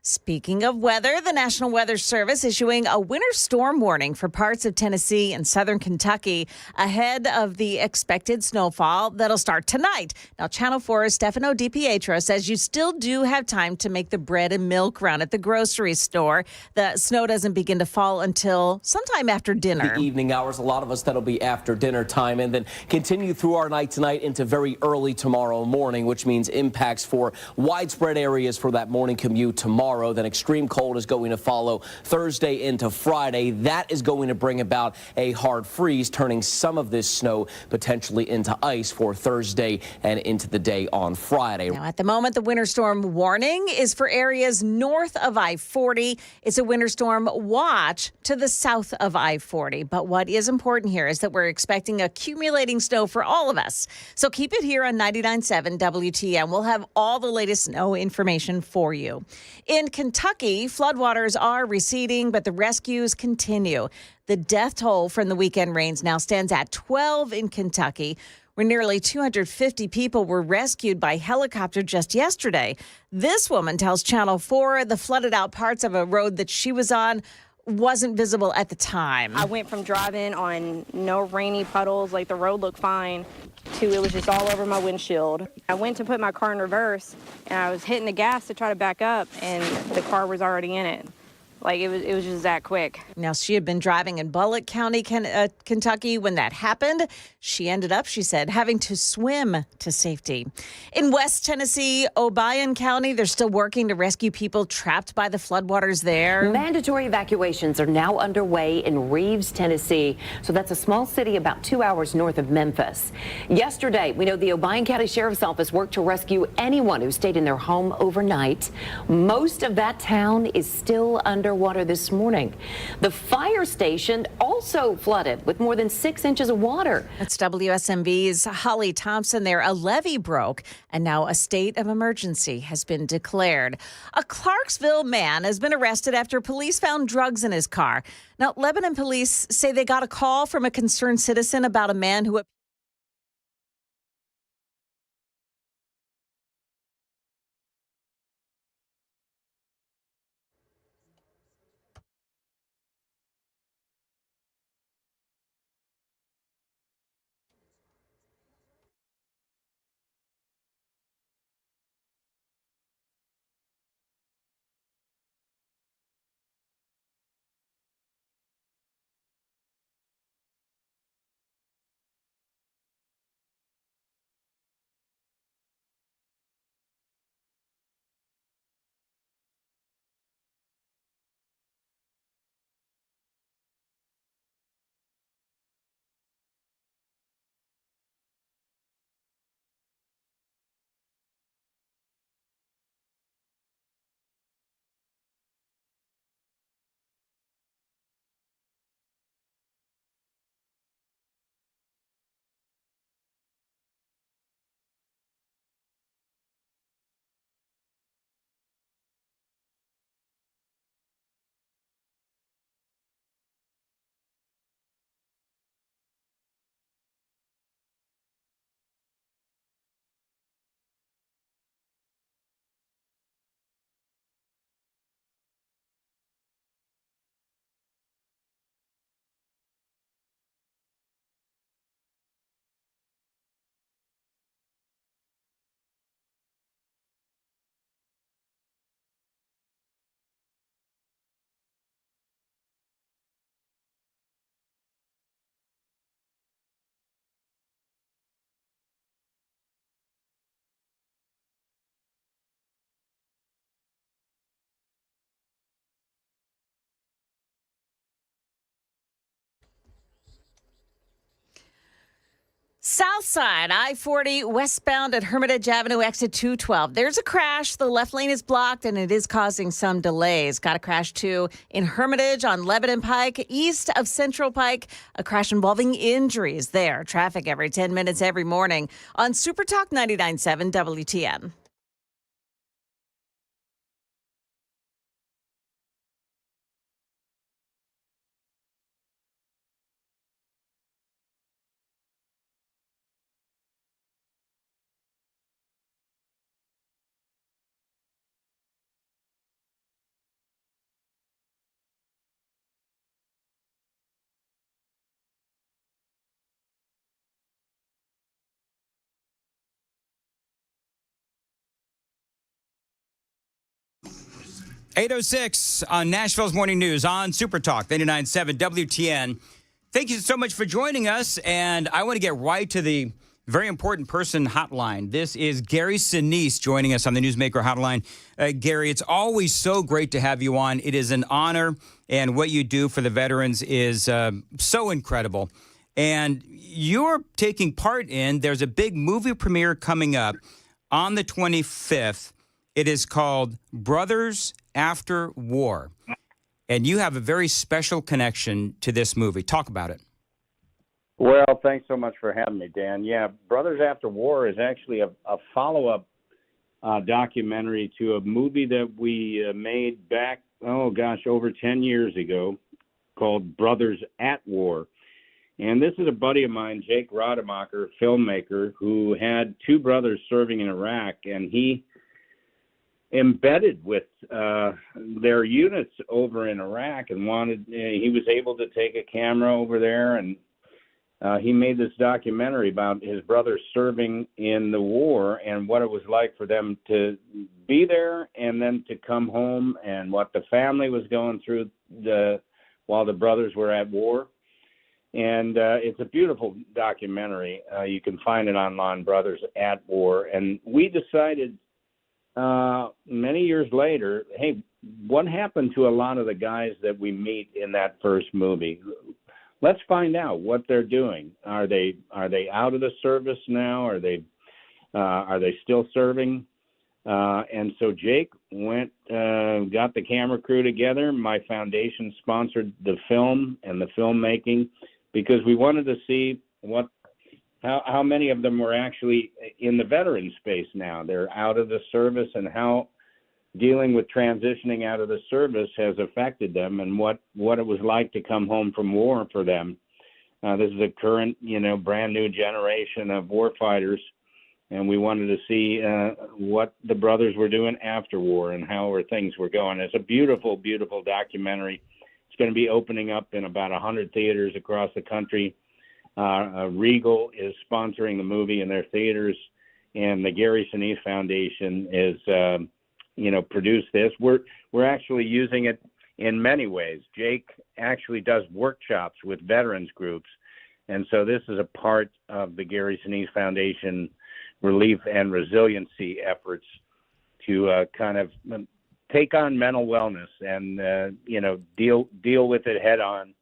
Speaking of weather, the National Weather Service issuing a winter storm warning for parts of Tennessee and southern Kentucky ahead of the expected snowfall that'll start tonight. Now, Channel 4's Stefano DiPietro says you still do have time to make the bread and milk run at the grocery store. The snow doesn't begin to fall until sometime after dinner. The evening hours, a lot of us, that'll be after dinner time, and then continue through our night tonight into very early tomorrow morning, which means impacts for widespread areas for that morning commute tomorrow. Then extreme cold is going to follow Thursday into Friday. That is going to bring about a hard freeze, turning some of this snow potentially into ice for Thursday and into the day on Friday. Now, at the moment, the winter storm warning is for areas north of I-40. It's a winter storm watch to the south of I-40. But what is important here is that we're expecting accumulating snow for all of us. So keep it here on 99.7 WTN. We'll have all the latest snow information for you. In Kentucky, floodwaters are receding, but the rescues continue. The death toll from the weekend rains now stands at 12 in Kentucky, where nearly 250 people were rescued by helicopter just yesterday. This woman tells Channel 4 the flooded out parts of a road that she was on wasn't visible at the time. I went from driving on no rainy puddles, like the road looked fine, to it was just all over my windshield. I went to put my car in reverse, and I was hitting the gas to try to back up, and the car was already in it. Like it was just that quick. Now, she had been driving in Bullock County, Kentucky when that happened. She ended up, she said, having to swim to safety. In West Tennessee, Obion County, they're still working to rescue people trapped by the floodwaters there. Mandatory evacuations are now underway in Reeves, Tennessee. So that's a small city about 2 hours north of Memphis. Yesterday, we know the Obion County Sheriff's Office worked to rescue anyone who stayed in their home overnight. Most of that town is still underwater this morning. The fire station also flooded with more than 6 inches of water. That's WSMV's Holly Thompson there. A levee broke, and now a state of emergency has been declared. A Clarksville man has been arrested after police found drugs in his car. Now, Lebanon police say they got a call from a concerned citizen about a man who South side, I-40 westbound at Hermitage Avenue, exit 212. There's a crash. The left lane is blocked, and it is causing some delays. Got a crash, too, in Hermitage on Lebanon Pike, east of Central Pike. A crash involving injuries there. Traffic every 10 minutes every morning on Super Talk 99.7 WTN. .806 on Nashville's Morning News on Super Talk 99.7 WTN. Thank you so much for joining us, and I want to get right to the very important person hotline. This is Gary Sinise joining us on the Newsmaker hotline. Gary, it's always so great to have you on. It is an honor, and what you do for the veterans is so incredible. And you're taking part in, there's a big movie premiere coming up on the 25th. It is called Brothers After War. And you have a very special connection to this movie. Talk about it. Well, thanks so much for having me, Dan. Yeah, Brothers After War is actually a follow-up documentary to a movie that we made back, over 10 years ago called Brothers at War. And this is a buddy of mine, Jake Rademacher, filmmaker, who had two brothers serving in Iraq, and he embedded with their units over in Iraq and he was able to take a camera over there and he made this documentary about his brother serving in the war and what it was like for them to be there and then to come home and what the family was going through while the brothers were at war. And it's a beautiful documentary. You can find it online, Brothers at War. And we decided many years later, hey, what happened to a lot of the guys that we meet in that first movie? Let's find out what they're doing. Are they out of the service now? Are they still serving? And so Jake went, got the camera crew together. My foundation sponsored the film and the filmmaking because we wanted to see how many of them were actually in the veteran space now. They're out of the service, and how dealing with transitioning out of the service has affected them, and what it was like to come home from war for them. This is a current, brand new generation of warfighters, and we wanted to see what the brothers were doing after war and how things were going. It's a beautiful, beautiful documentary. It's going to be opening up in about 100 theaters across the country. Regal is sponsoring the movie in their theaters, and the Gary Sinise Foundation is, produced this. We're actually using it in many ways. Jake actually does workshops with veterans groups, and so this is a part of the Gary Sinise Foundation relief and resiliency efforts to kind of take on mental wellness and deal with it head on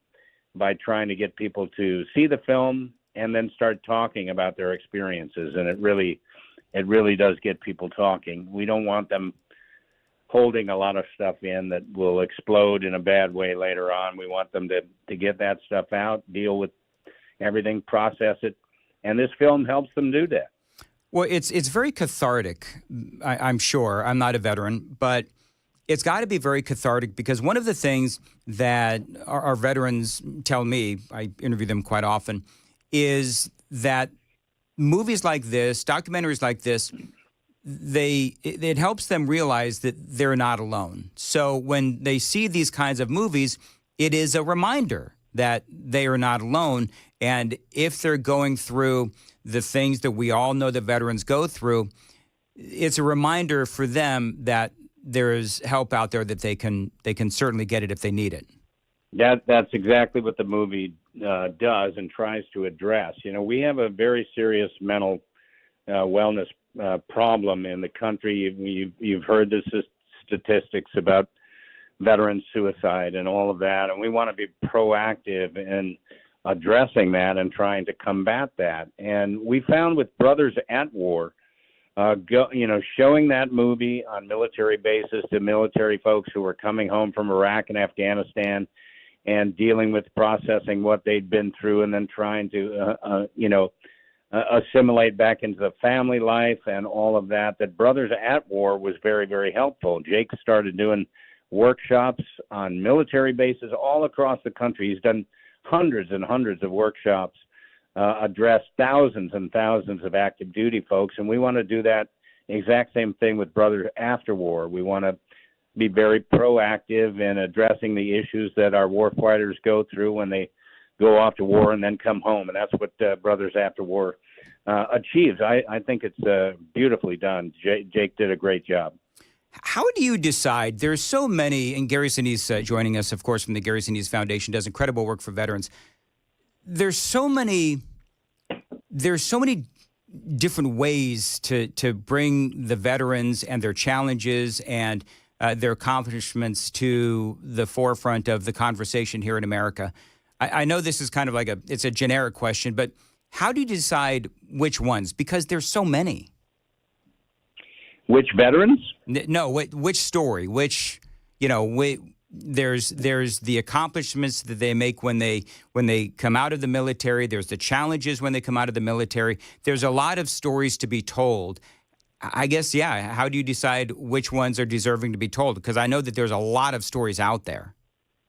by trying to get people to see the film and then start talking about their experiences. And it really does get people talking. We don't want them holding a lot of stuff in that will explode in a bad way later on. We want them to get that stuff out, deal with everything, process it. And this film helps them do that. Well, it's very cathartic, I'm sure. I'm not a veteran, but it's got to be very cathartic because one of the things that our veterans tell me, I interview them quite often, is that movies like this, documentaries like this, it helps them realize that they're not alone. So when they see these kinds of movies, it is a reminder that they are not alone. And if they're going through the things that we all know that veterans go through, it's a reminder for them that there is help out there that they can certainly get it if they need it. That's exactly what the movie does and tries to address. We have a very serious mental wellness problem in the country. You've heard the statistics about veteran suicide and all of that, and we want to be proactive in addressing that and trying to combat that. And we found with Brothers at War, showing that movie on military bases to military folks who were coming home from Iraq and Afghanistan and dealing with processing what they'd been through and then trying to, assimilate back into the family life and all of that, that Brothers at War was very, very helpful. Jake started doing workshops on military bases all across the country. He's done hundreds and hundreds of workshops, address thousands and thousands of active duty folks, and we want to do that exact same thing with Brothers After War. We want to be very proactive in addressing the issues that our warfighters go through when they go off to war and then come home, and that's what Brothers After War achieves. I think it's beautifully done. Jake did a great job. How do you decide? There's so many, and Gary Sinise joining us, of course, from the Gary Sinise Foundation, does incredible work for veterans. There's so many different ways to bring the veterans and their challenges and their accomplishments to the forefront of the conversation here in America. I know this is kind of like it's a generic question, but how do you decide which ones? Because there's so many. Which veterans? No, which story? There's the accomplishments that they make when they come out of the military. There's the challenges when they come out of the military. There's a lot of stories to be told. I guess, yeah. How do you decide which ones are deserving to be told? Because I know that there's a lot of stories out there.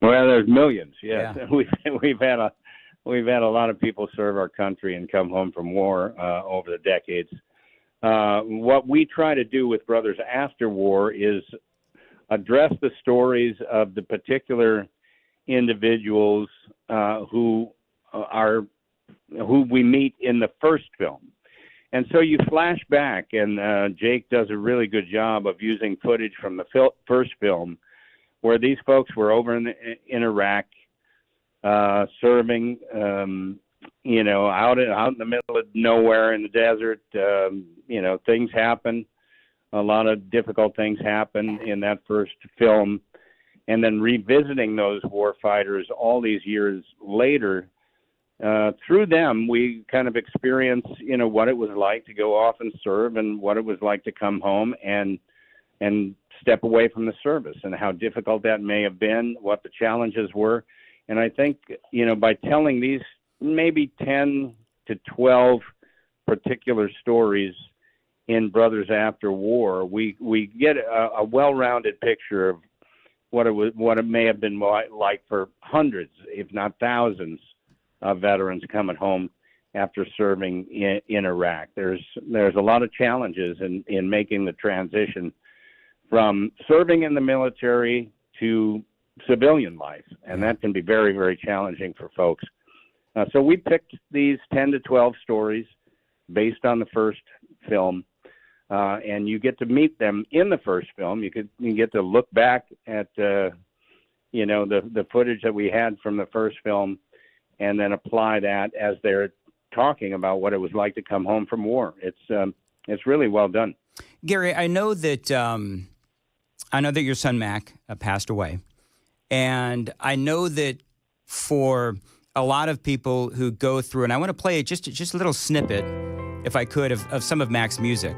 Well, there's millions. Yes. Yeah. We've had a lot of people serve our country and come home from war over the decades. What we try to do with Brothers After War is address the stories of the particular individuals who are who we meet in the first film. And so you flash back, and Jake does a really good job of using footage from the first film, where these folks were over in Iraq, serving, out in the middle of nowhere in the desert. Things happen. A lot of difficult things happen in that first film. And then revisiting those war fighters all these years later, through them, we kind of experience, what it was like to go off and serve, and what it was like to come home and step away from the service, and how difficult that may have been, what the challenges were. And I think, by telling these maybe 10 to 12 particular stories in Brothers After War, we get a well-rounded picture of what it may have been like for hundreds, if not thousands, of veterans coming home after serving in Iraq. There's a lot of challenges in making the transition from serving in the military to civilian life, and that can be very, very challenging for folks. So we picked these 10 to 12 stories based on the first film, and you get to meet them in the first film. You get to look back at the footage that we had from the first film, and then apply that as they're talking about what it was like to come home from war. It's really well done. Gary, I know that your son Mac passed away, and I know that for a lot of people who go through, and I want to play just a little snippet, if I could, of some of Mac's music.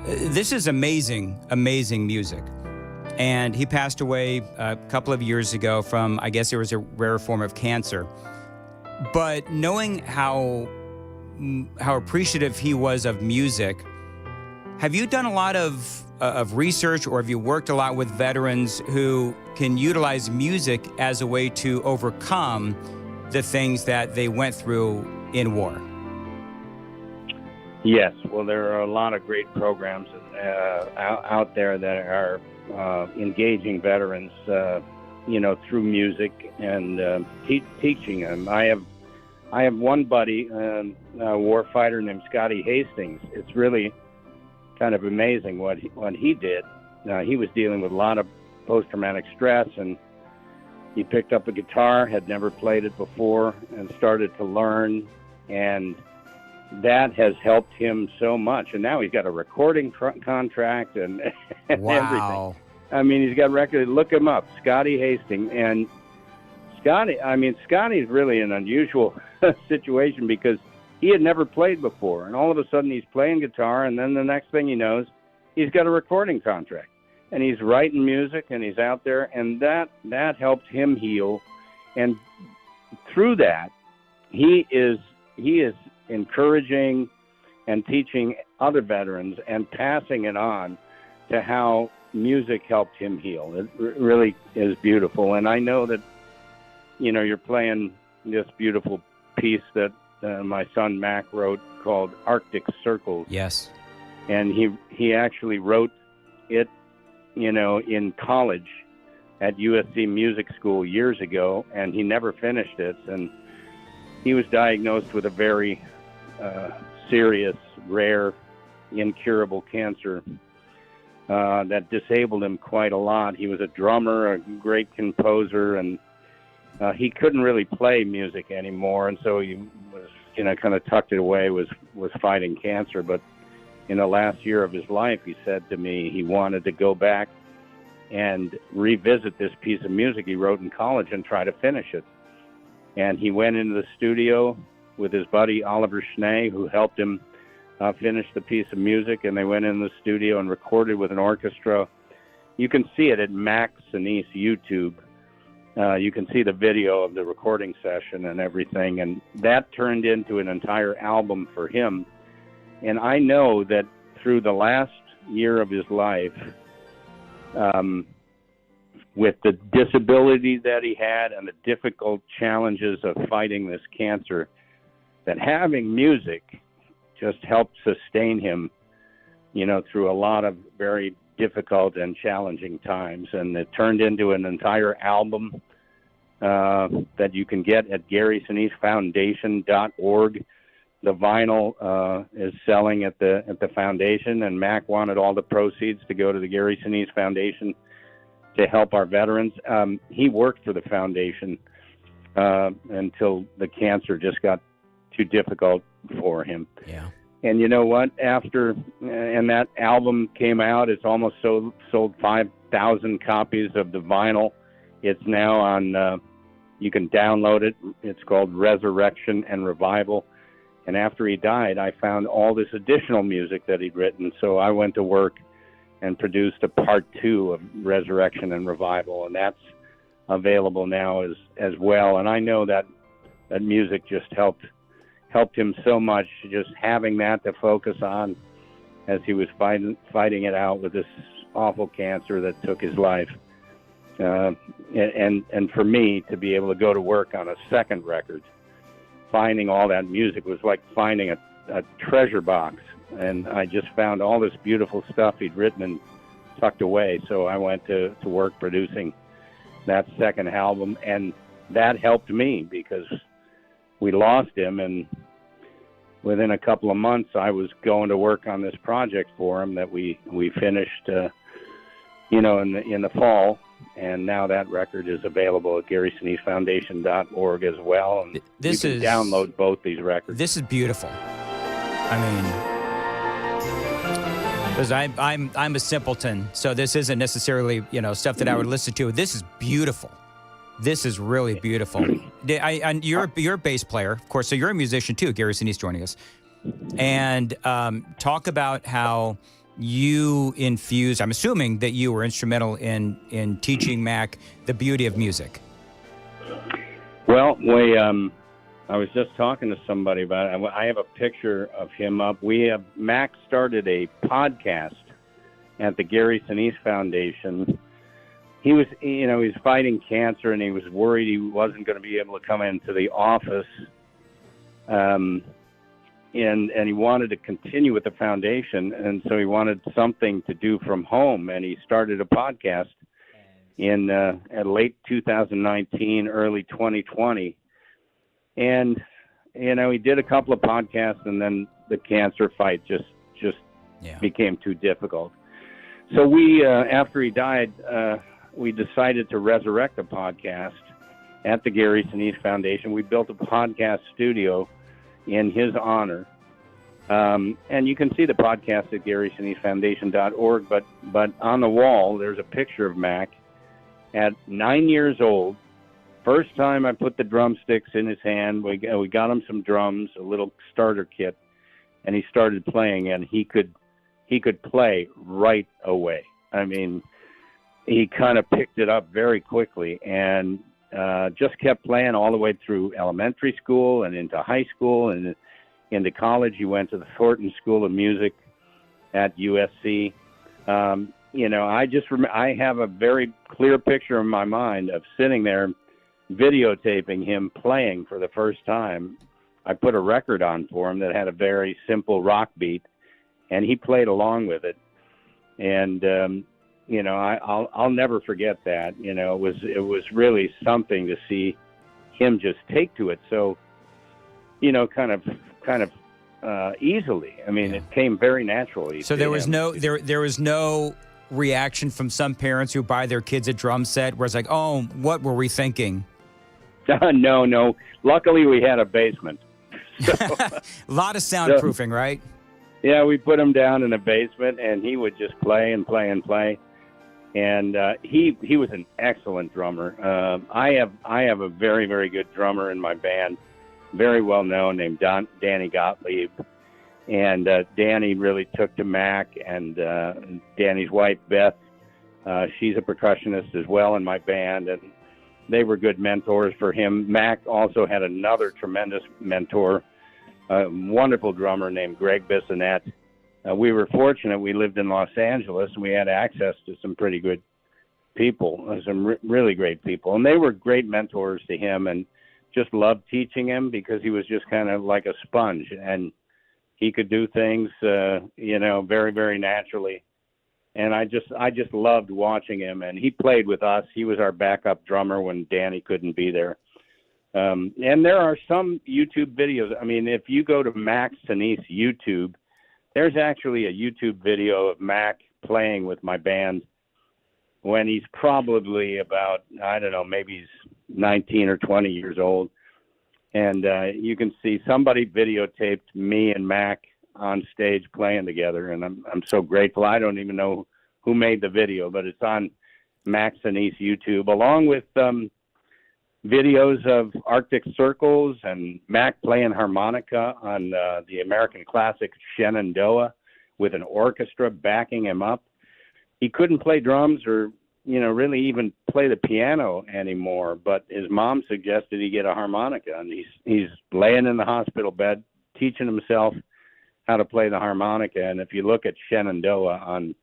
This is amazing, amazing music. And he passed away a couple of years ago from, I guess it was a rare form of cancer. But knowing how appreciative he was of music, have you done a lot of research, or have you worked a lot with veterans who can utilize music as a way to overcome the things that they went through in war? Yes. Well, there are a lot of great programs out there that are engaging veterans, through music and teaching them. I have one buddy, a war fighter named Scotty Hastings. It's really kind of amazing what he did. He was dealing with a lot of post-traumatic stress, and he picked up a guitar, had never played it before, and started to learn, and that has helped him so much. And now he's got a recording contract and wow. everything. I mean, he's got records. Look him up, Scotty Hastings. And Scotty's really an unusual situation, because he had never played before. And all of a sudden he's playing guitar, and then the next thing he knows, he's got a recording contract. And he's writing music, and he's out there, and that helped him heal. And through that, he is encouraging and teaching other veterans and passing it on to how music helped him heal. It really is beautiful. And I know that, you're playing this beautiful piece that my son Mac wrote called Arctic Circles. Yes. And he actually wrote it, in college at USC Music School years ago, and he never finished it. And he was diagnosed with a very serious, rare, incurable cancer that disabled him quite a lot. He was a drummer, a great composer, and he couldn't really play music anymore, and so he was, kind of tucked it away, was fighting cancer. But in the last year of his life, he said to me he wanted to go back and revisit this piece of music he wrote in college and try to finish it. And he went into the studio with his buddy Oliver Schnee, who helped him finish the piece of music, and they went in the studio and recorded with an orchestra. You can see it at Mac Sinise YouTube. You can see the video of the recording session and everything, and that turned into an entire album for him. And I know that through the last year of his life, with the disability that he had and the difficult challenges of fighting this cancer, that having music just helped sustain him, through a lot of very difficult and challenging times. And it turned into an entire album that you can get at GarySiniseFoundation.org. The vinyl is selling at the foundation, and Mac wanted all the proceeds to go to the Gary Sinise Foundation to help our veterans. He worked for the foundation until the cancer just got too difficult for him. Yeah. And you know what? After and that album came out, it's almost sold 5,000 copies of the vinyl. It's now on. You can download it. It's called Resurrection and Revival. And after he died, I found all this additional music that he'd written. So I went to work and produced a part 2 of Resurrection and Revival, and that's available now as well. And I know that music just helped him so much, just having that to focus on as he was fighting it out with this awful cancer that took his life. And for me to be able to go to work on a second record, finding all that music was like finding a treasure box. And I just found all this beautiful stuff he'd written and tucked away. So I went to work producing that second album, and that helped me because we lost him, and within a couple of months I was going to work on this project for him that we finished in the fall, and now that record is available at GarySiniseFoundation.org as well, and you can download both these records. This is beautiful. I mean, because I'm a simpleton, so this isn't necessarily stuff that I would listen to. This is beautiful. This is really beautiful. And you're a bass player, of course, so you're a musician too. Gary Sinise joining us, and talk about how you infused. I'm assuming that you were instrumental in teaching Mac the beauty of music. Well, I was just talking to somebody about it. I have a picture of him up. Mac started a podcast at the Gary Sinise Foundation. He was fighting cancer, and he was worried he wasn't going to be able to come into the office. And he wanted to continue with the foundation, and so he wanted something to do from home, and he started a podcast in late 2019, early 2020. And he did a couple of podcasts, and then the cancer fight just became too difficult. So we, after he died, we decided to resurrect the podcast at the Gary Sinise Foundation. We built a podcast studio in his honor. And you can see the podcast at GarySiniseFoundation.org, but on the wall, there's a picture of Mac at 9 years old. First time I put the drumsticks in his hand, we got him some drums, a little starter kit, and he started playing, and he could play right away. I mean, he kind of picked it up very quickly and just kept playing all the way through elementary school and into high school and into college. He went to the Thornton School of Music at USC. I have a very clear picture in my mind of sitting there videotaping him playing for the first time. I put a record on for him that had a very simple rock beat, and he played along with it. And I'll never forget that. It was really something to see him just take to it. So, kind of easily. I mean, it came very naturally. So there was no reaction from some parents who buy their kids a drum set where it's like, oh, what were we thinking? No. Luckily, we had a basement. So, a lot of soundproofing, right? Yeah, we put him down in a basement, and he would just play and play and play. And he was an excellent drummer. I have a very, very good drummer in my band, very well known, named Danny Gottlieb. And Danny really took to Mac, and Danny's wife, Beth, she's a percussionist as well in my band, and they were good mentors for him. Mac also had another tremendous mentor, a wonderful drummer named Greg Bissonette. We were fortunate. We lived in Los Angeles, and we had access to some pretty good people, some really great people. And they were great mentors to him, and just loved teaching him because he was just kind of like a sponge, and he could do things, very, very naturally. And I just loved watching him. And he played with us. He was our backup drummer when Danny couldn't be there. And there are some YouTube videos. I mean, if you go to Mac Sinise YouTube, there's actually a YouTube video of Mac playing with my band when he's probably about, I don't know, maybe he's 19 or 20 years old. And you can see somebody videotaped me and Mac on stage playing together, and I'm so grateful. I don't even know who made the video, but it's on Mac Sinise YouTube, along with videos of Arctic Circles and Mac playing harmonica on the American classic Shenandoah with an orchestra backing him up. He couldn't play drums or, really even play the piano anymore, but his mom suggested he get a harmonica, and he's laying in the hospital bed teaching himself how to play the harmonica. And if you look at Shenandoah on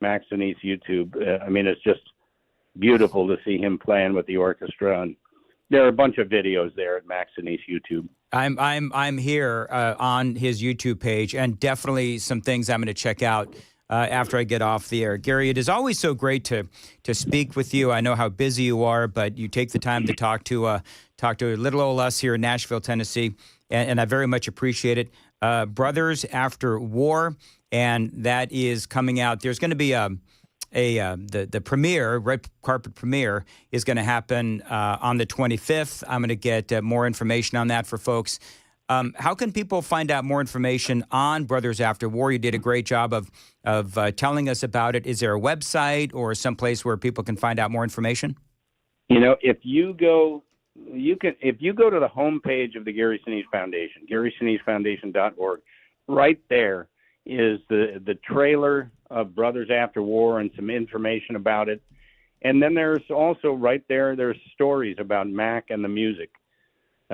Mac Sinise YouTube, it's just beautiful to see him playing with the orchestra. And there are a bunch of videos there at Mac Sinise YouTube. I'm here on his YouTube page, and definitely some things I'm going to check out after I get off the air. Gary, it is always so great to speak with you. I know how busy you are, but you take the time to talk to little old us here in Nashville, Tennessee, and I very much appreciate it. Brothers After War, and that is coming out. There's going to be the premiere, red carpet premiere, is going to happen on the 25th. I'm going to get more information on that for folks. How can people find out more information on Brothers After War? You did a great job of telling us about it. Is there a website or some place where people can find out more information? If you go to the homepage of the Gary Sinise Foundation, GarySiniseFoundation.org, right there is the trailer of Brothers After War and some information about it. And then there's also there's stories about Mac and the music.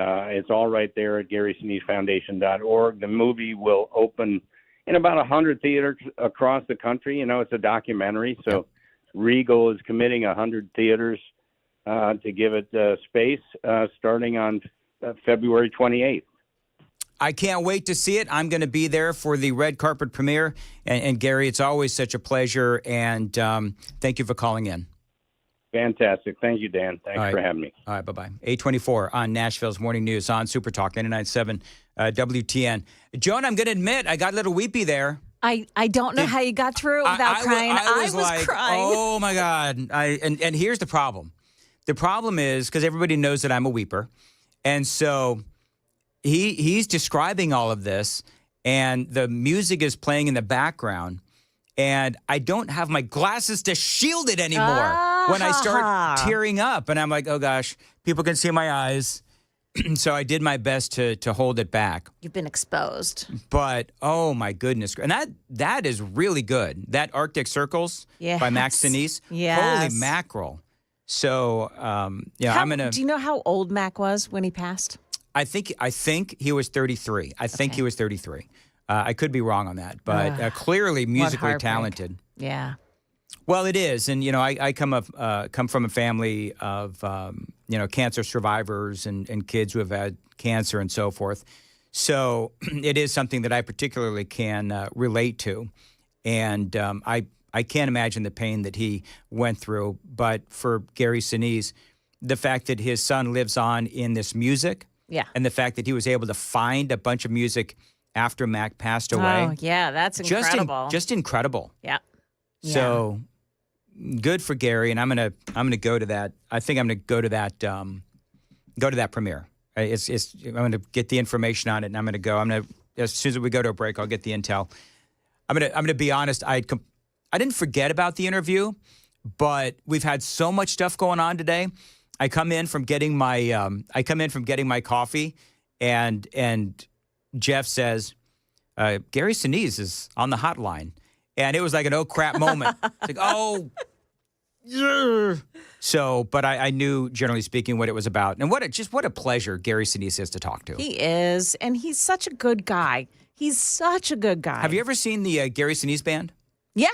It's all right there at GarySiniseFoundation.org. The movie will open in about 100 theaters across the country. It's a documentary, so Regal is committing 100 theaters to give it space starting on February 28th. I can't wait to see it. I'm going to be there for the red carpet premiere. And Gary, it's always such a pleasure, and thank you for calling in. Fantastic. Thank you, Dan. Thanks for having me. All right, bye-bye. 824 on Nashville's Morning News on Super Talk 99.7 WTN. Joan, I'm going to admit, I got a little weepy there. I don't know how you got through it without crying. I was like, crying. Oh, my God. And here's the problem. The problem is, because everybody knows that I'm a weeper, and so he's describing all of this, and the music is playing in the background, and I don't have my glasses to shield it anymore when I start tearing up. And I'm like, oh, gosh, people can see my eyes. So I did my best to hold it back. You've been exposed. But, oh, my goodness. And that is really good. That Arctic Circles by Mac Sinise. Yes. Holy mackerel. So, I'm going to... Do you know how old Mac was when he passed? I think he was 33. I think he was 33. I could be wrong on that, but clearly musically talented. Yeah. Well, it is, and I come from a family of cancer survivors and kids who have had cancer and so forth. So it is something that I particularly can relate to, and I can't imagine the pain that he went through. But for Gary Sinise, the fact that his son lives on in this music. Yeah. And the fact that he was able to find a bunch of music after Mac passed away. Oh, yeah, that's incredible. Just incredible. Yeah. So good for Gary, and I'm gonna go to that. I think I'm gonna go to that premiere. I'm gonna get the information on it, and I'm gonna go. As soon as we go to a break, I'll get the intel. I'm gonna be honest. I didn't forget about the interview, but we've had so much stuff going on today. I come in from getting my coffee, and Jeff says, Gary Sinise is on the hotline. And it was like an oh crap moment. It's like, oh, yeah. So, but I knew, generally speaking, what it was about. And what a pleasure Gary Sinise is to talk to. He is, and he's such a good guy. He's such a good guy. Have you ever seen the Gary Sinise band? Yeah.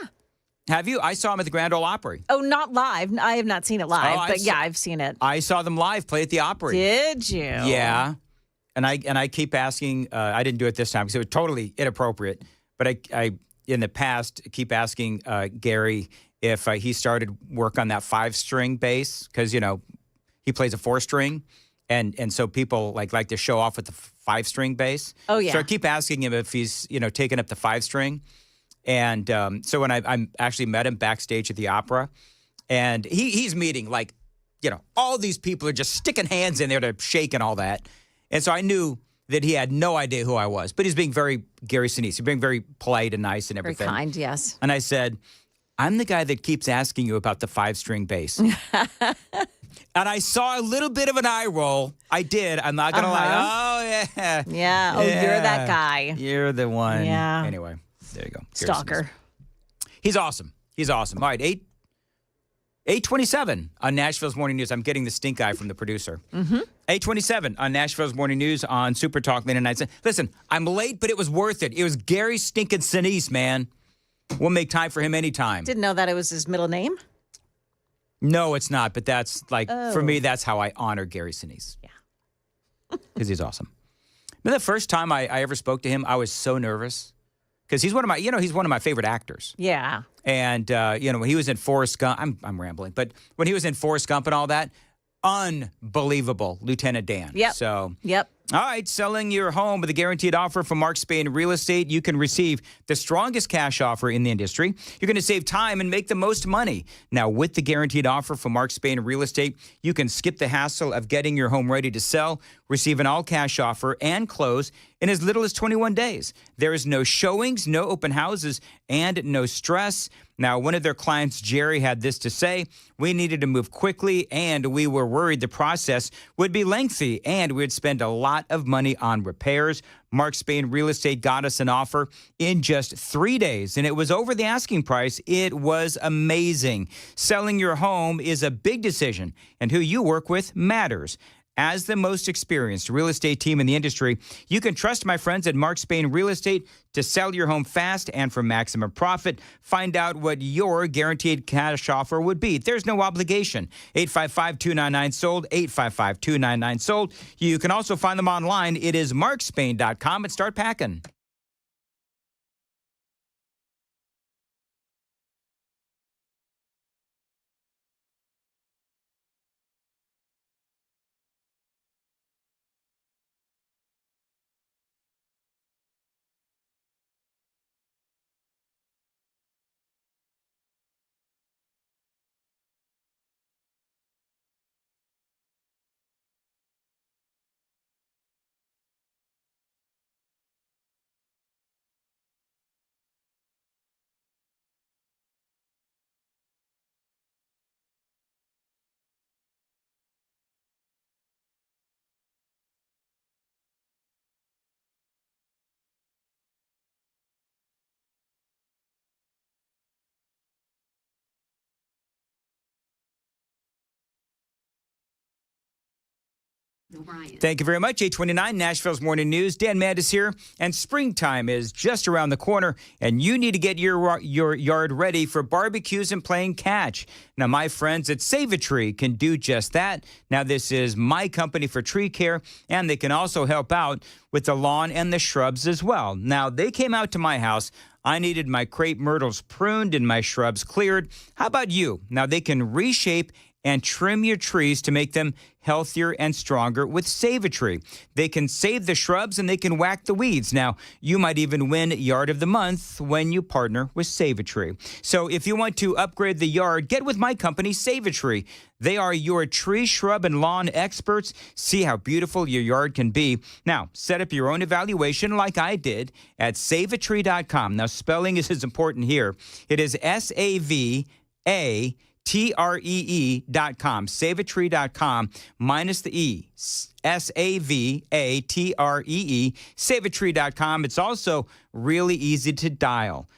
Have you? I saw him at the Grand Ole Opry. Oh, not live. I have not seen it live, but I've seen it. I saw them live play at the Opry. Did you? Yeah. And I keep asking. I didn't do it this time because it was totally inappropriate. But in the past keep asking Gary if he started work on that 5-string bass because, he plays a 4-string. And so people like to show off with the 5-string bass. Oh, yeah. So I keep asking him if he's, taking up the 5-string. And so when I actually met him backstage at the opera, and he's meeting all these people are just sticking hands in there to shake and all that. And so I knew that he had no idea who I was, but he's being very Gary Sinise. He's being very polite and nice and everything. Very kind, yes. And I said, I'm the guy that keeps asking you about the 5-string bass. And I saw a little bit of an eye roll. I did. I'm not going to lie. Oh, yeah. Yeah. Oh, you're that guy. You're the one. Yeah. Anyway, there you go. Stalker. He's awesome. All right, 8:27 on Nashville's Morning News. I'm getting the stink eye from the producer. 8:27 on Nashville's Morning News on Super Talk late at night. Listen, I'm late, but it was worth it. It was Gary stinking Sinise, man. We'll make time for him anytime. Didn't know that it was his middle name. No, it's not, but that's for me, that's how I honor Gary Sinise. Yeah. Because he's awesome. The first time I ever spoke to him, I was so nervous because he's one of my favorite actors. Yeah. And, when he was in Forrest Gump, I'm rambling, but when he was in Forrest Gump and all that, unbelievable, Lieutenant Dan. Yep. So, yep. All right, selling your home with a guaranteed offer from Mark Spain Real Estate. You can receive the strongest cash offer in the industry. You're going to save time and make the most money. Now, with the guaranteed offer from Mark Spain Real Estate, you can skip the hassle of getting your home ready to sell, receive an all-cash offer, and close in as little as 21 days. There is no showings, no open houses, and no stress. Now, one of their clients, Jerry, had this to say: we needed to move quickly, and we were worried the process would be lengthy, and we'd spend a lot of money on repairs. Mark Spain Real Estate got us an offer in just 3 days, and it was over the asking price. It was amazing. Selling your home is a big decision, and who you work with matters. As the most experienced real estate team in the industry, you can trust my friends at Mark Spain Real Estate to sell your home fast and for maximum profit. Find out what your guaranteed cash offer would be. There's no obligation. 855-299-SOLD, 855-299-SOLD. You can also find them online. It is markspain.com, and start packing. Thank you very much. 829 Nashville's Morning News. Dan Mandis here, and springtime is just around the corner, and you need to get your yard ready for barbecues and playing catch. Now, my friends at Save a Tree can do just that. Now, this is my company for tree care, and they can also help out with the lawn and the shrubs as well. Now, they came out to my house. I needed my crepe myrtles pruned and my shrubs cleared. How about you? Now, they can reshape and trim your trees to make them healthier and stronger with Save a Tree. They can save the shrubs and they can whack the weeds. Now, you might even win Yard of the Month when you partner with Save a Tree. So if you want to upgrade the yard, get with my company, Save a Tree. They are your tree, shrub, and lawn experts. See how beautiful your yard can be. Now, set up your own evaluation like I did at saveatree.com. Now, spelling is important here. It is SAVATREE.com, saveatree.com, minus the E, SAVATREE, saveatree.com. It's also really easy to dial.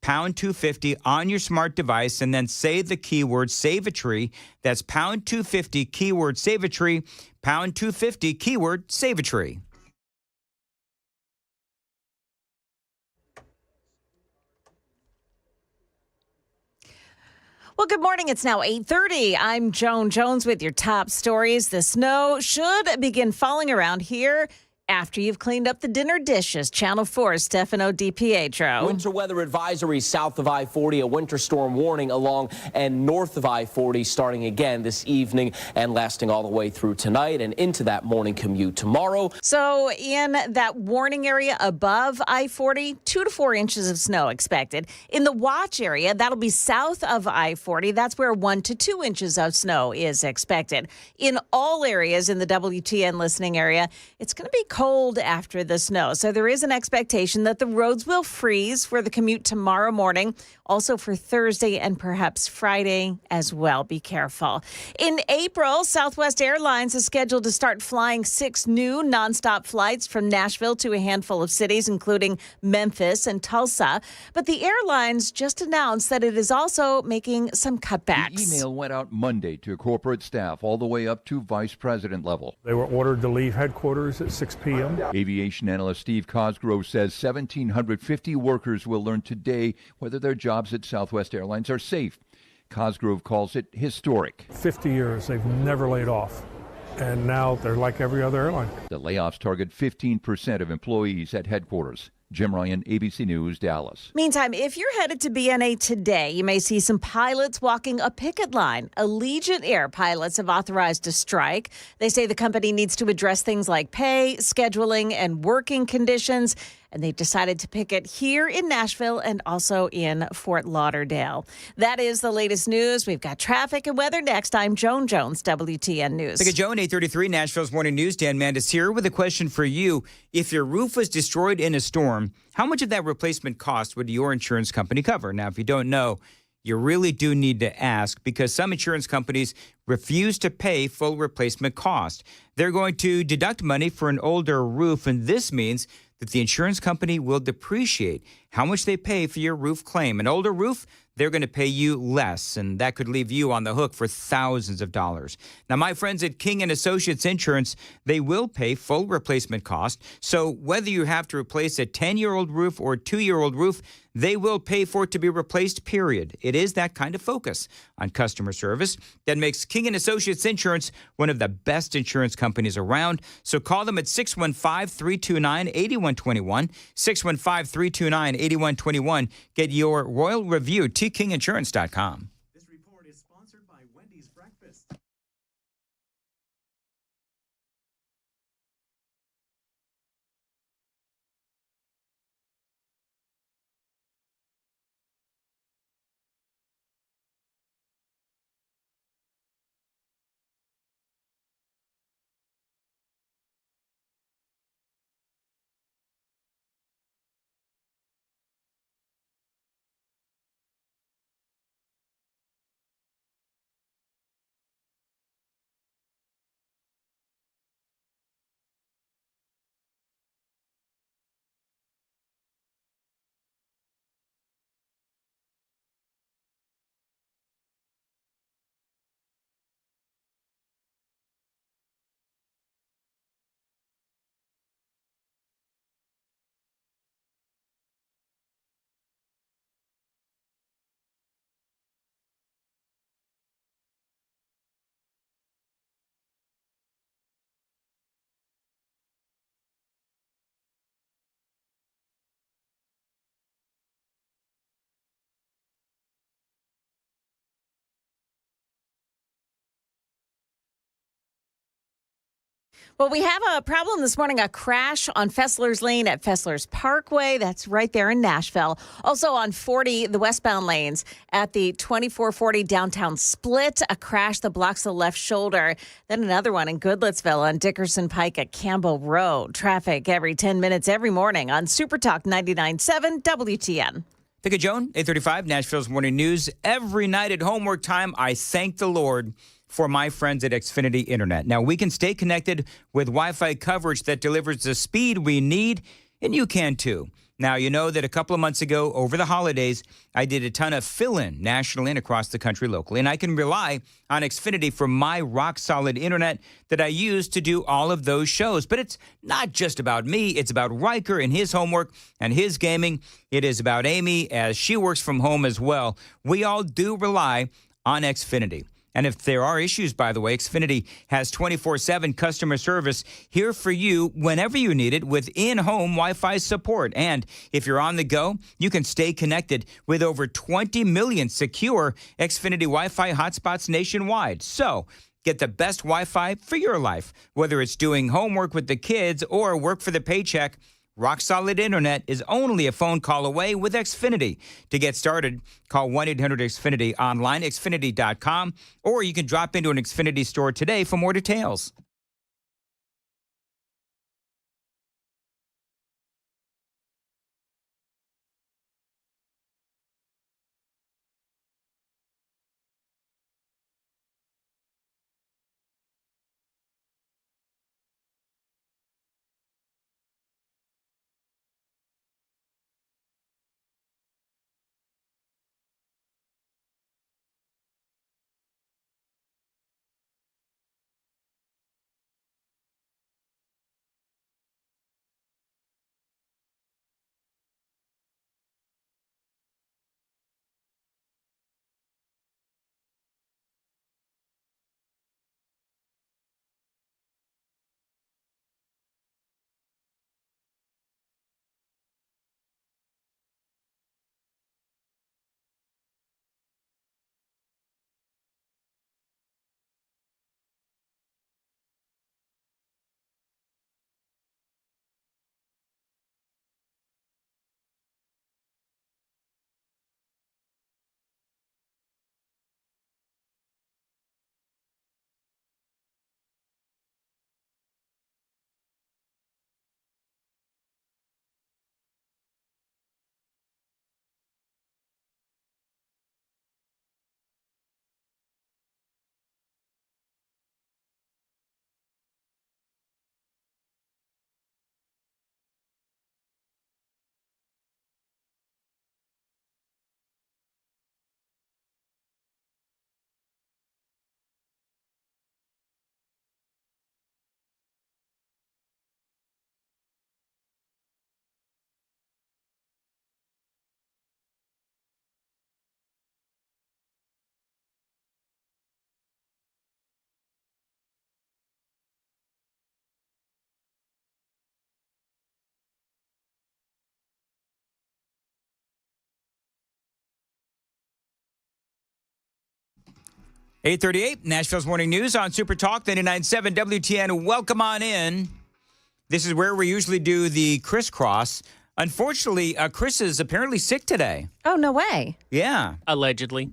Pound 250 on your smart device, and then say the keyword Save a Tree. That's pound 250, keyword Save a Tree, pound 250, keyword Save a Tree. Well, good morning. It's now 8:30. I'm Joan Jones with your top stories. The snow should begin falling around here After you've cleaned up the dinner dishes, Channel 4's Stefano DiPietro. Winter weather advisory south of I-40, a winter storm warning along and north of I-40 starting again this evening and lasting all the way through tonight and into that morning commute tomorrow. So in that warning area above I-40, 2 to 4 inches of snow expected. In the watch area, that'll be south of I-40. That's where 1 to 2 inches of snow is expected. In all areas in the WTN listening area, it's going to be cold after the snow. So there is an expectation that the roads will freeze for the commute tomorrow morning. Also for Thursday and perhaps Friday as well. Be careful. In April, Southwest Airlines is scheduled to start flying 6 new nonstop flights from Nashville to a handful of cities, including Memphis and Tulsa. But the airlines just announced that it is also making some cutbacks. The email went out Monday to corporate staff all the way up to vice president level. They were ordered to leave headquarters at 6 p.m. Aviation analyst Steve Cosgrove says 1,750 workers will learn today whether their jobs at Southwest Airlines are safe. Cosgrove calls it historic. 50 years, they've never laid off. And now they're like every other airline. The layoffs target 15% of employees at headquarters. Jim Ryan, ABC News, Dallas. Meantime, if you're headed to BNA today, you may see some pilots walking a picket line. Allegiant Air pilots have authorized a strike. They say the company needs to address things like pay, scheduling, and working conditions. And they've decided to picket here in Nashville and also in Fort Lauderdale. That is the latest news. We've got traffic and weather next. I'm Joan Jones, WTN News. Look at Joan, 8:33, Nashville's Morning News. Dan Mandis here with a question for you. If your roof was destroyed in a storm, how much of that replacement cost would your insurance company cover? Now, if you don't know, you really do need to ask because some insurance companies refuse to pay full replacement cost. They're going to deduct money for an older roof, and this means that the insurance company will depreciate how much they pay for your roof claim. An older roof, they're going to pay you less, and that could leave you on the hook for thousands of dollars. Now, my friends at King & Associates Insurance, they will pay full replacement cost. So whether you have to replace a 10-year-old roof or a 2-year-old roof, they will pay for it to be replaced, period. It is that kind of focus on customer service that makes King & Associates Insurance one of the best insurance companies around. So call them at 615-329-8121, 615-329-8121. Get your royal review, tkinginsurance.com. This report is sponsored by Wendy's Breakfast. Well, we have a problem this morning, a crash on Fessler's Lane at Fessler's Parkway. That's right there in Nashville. Also on 40, the westbound lanes at the 2440 downtown split, a crash that blocks the left shoulder. Then another one in Goodlettsville on Dickerson Pike at Campbell Road. Traffic every 10 minutes every morning on Super Talk 99.7 WTN. Think of Joan, 8:35, Nashville's Morning News. Every night at homework time, I thank the Lord for my friends at Xfinity Internet. Now, we can stay connected with Wi-Fi coverage that delivers the speed we need, and you can too. Now, you know that a couple of months ago, over the holidays, I did a ton of fill-in nationally and across the country locally, and I can rely on Xfinity for my rock-solid internet that I use to do all of those shows. But it's not just about me. It's about Riker and his homework and his gaming. It is about Amy as she works from home as well. We all do rely on Xfinity. And if there are issues, by the way, Xfinity has 24/7 customer service here for you whenever you need it with in-home Wi-Fi support. And if you're on the go, you can stay connected with over 20 million secure Xfinity Wi-Fi hotspots nationwide. So get the best Wi-Fi for your life, whether it's doing homework with the kids or work for the paycheck. Rock-solid internet is only a phone call away with Xfinity. To get started, call 1-800-XFINITY online, xfinity.com, or you can drop into an Xfinity store today for more details. (8:38) Nashville's Morning News on Super Talk 99.7 WTN. Welcome on in. This is where we usually do the crisscross. Unfortunately, Chris is apparently sick today. Oh, no way. Yeah. Allegedly.